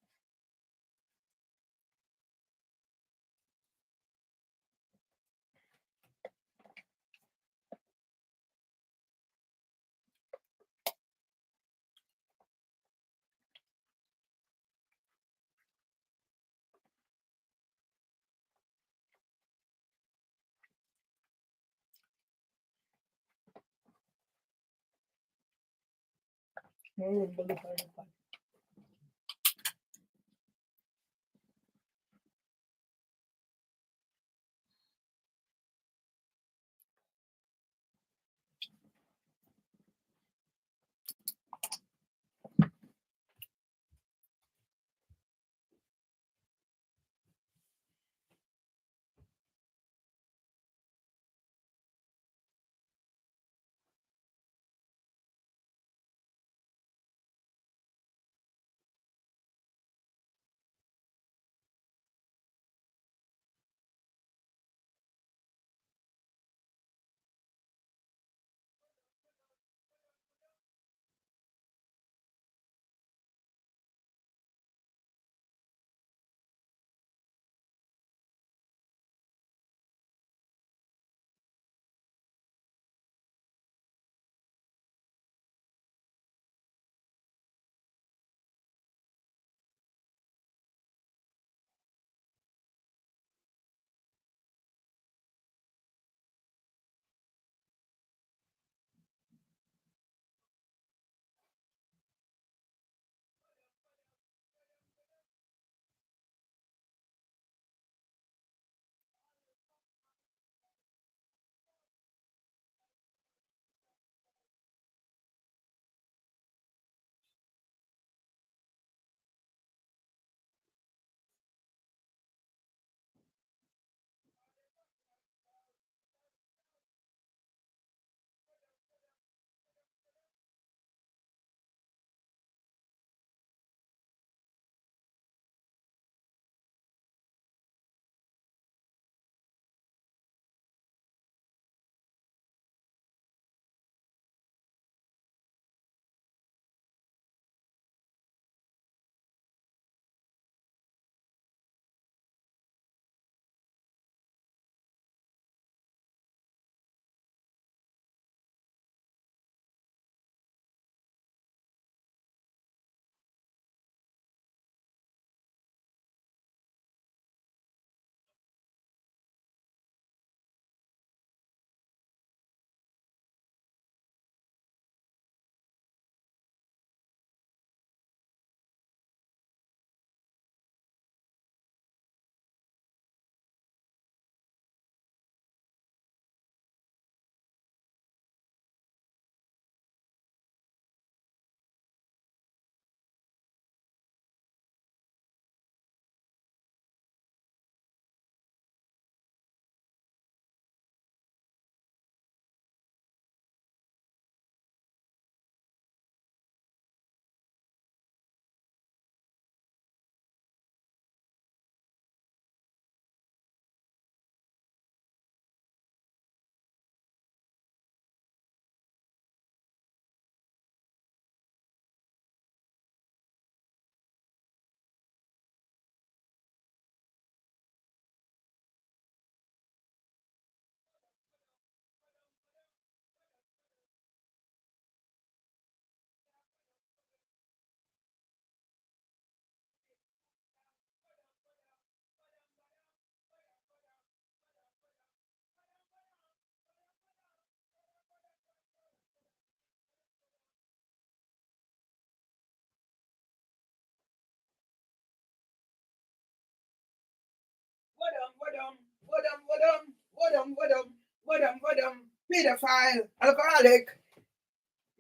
Wadam. Pedophile, alcoholic,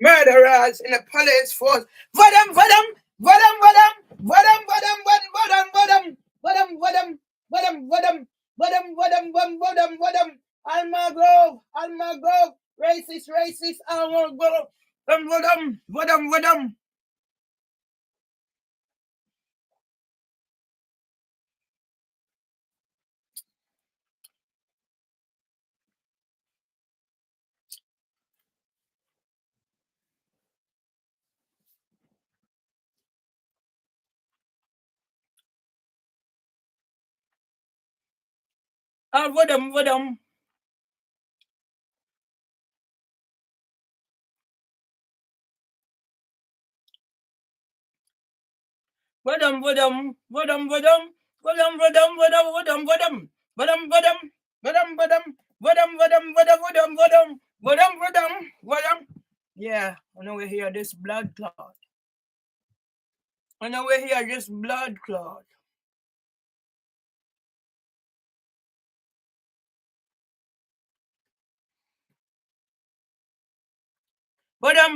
murderers in the police force. Wadam. Alma Grove, racist, Alma Grove, vadam. Vadam. Vadam. Yeah, I know we hear this blood clot. Vadam.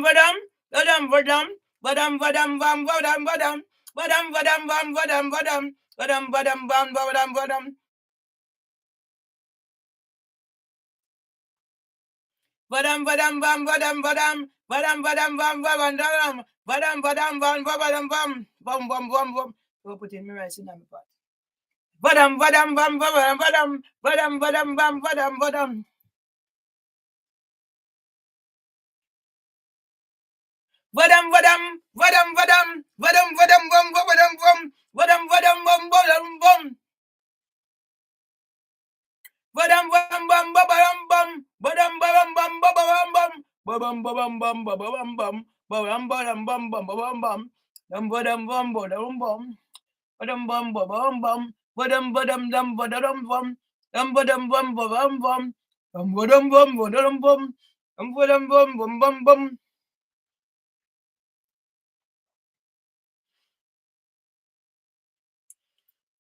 Go put in my rice in my pot. Vadam.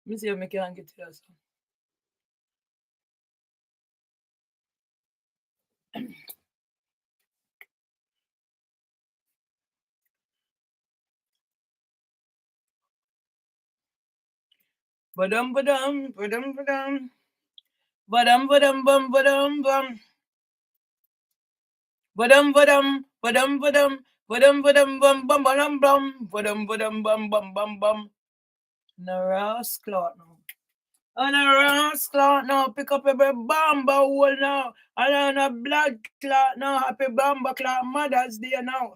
Let me see if I can get to that song. Badam. No rascal now. And a rascal now. Pick up every bomba hole now. And a blood clot now. Happy bomba clot Mother's Day now.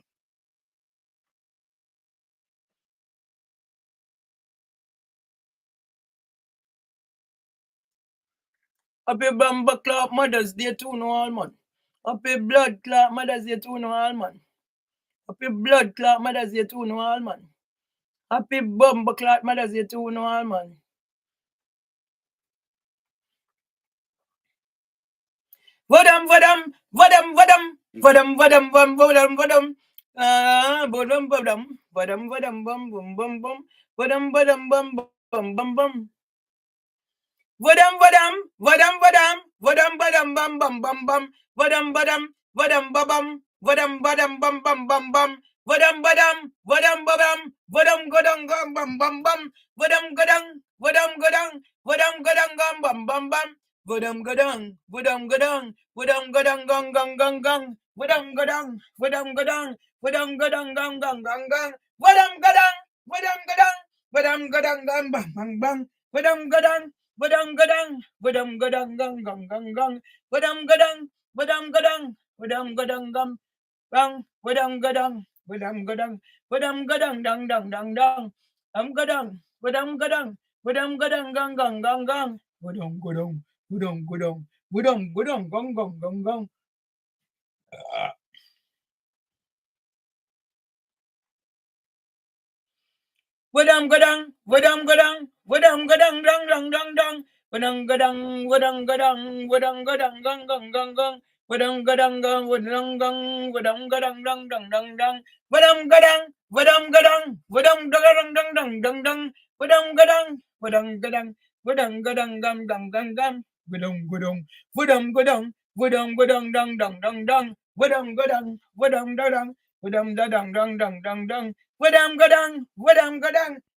Happy bomba clot Mother's Day too no all man. Happy blood clot Mother's Day too no all man. Happy blood clot Mother's Day too no all man. Happy bomba clot Mother's Day too no all man. Vadam.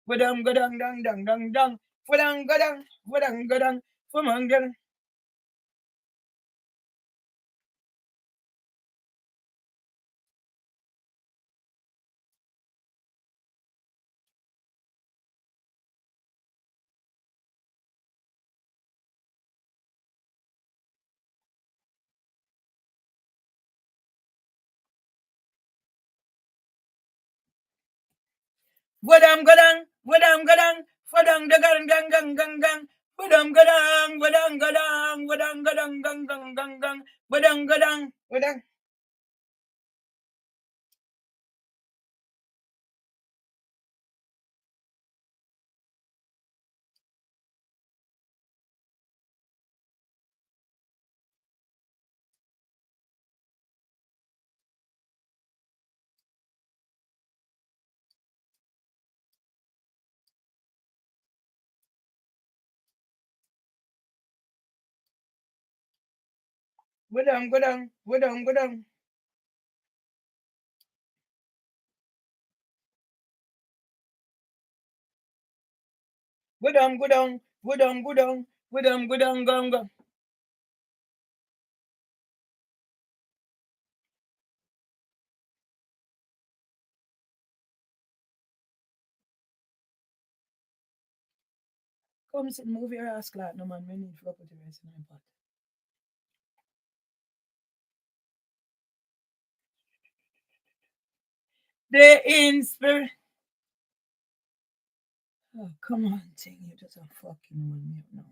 Wadang gadang dang dang dang dang. Wadang gadang. Wadang gadang. Wadang gadang. Wadam gadang, wadam gadang, wadang dagang gang gang gang gang, wadam gadang, wadang gadang, wadang gadang gang gang gang gang, wadang gadang, wadang. Wadam gadang, wadam gadang. Wadam gadang, wadam gadang, wadam gadang gang gang. Come sit, move your ass clock, no man, we need to put the rest in my pot. The inspiration. Oh, come on, thing, you just a fucking one me up now.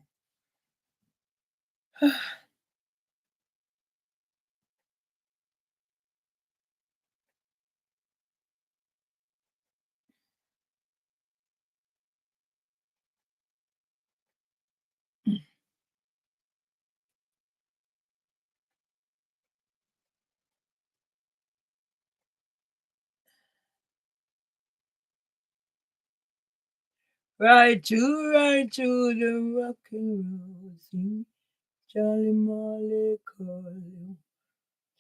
Right to the rocky road, sing Charlie Marley call you.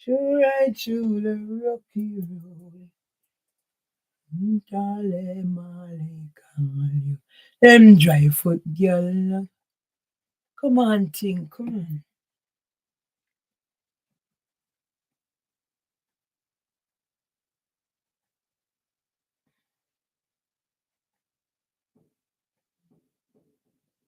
Right to the rocky road, Charlie Marley call you. Them dry foot girl, come on, ting, come on.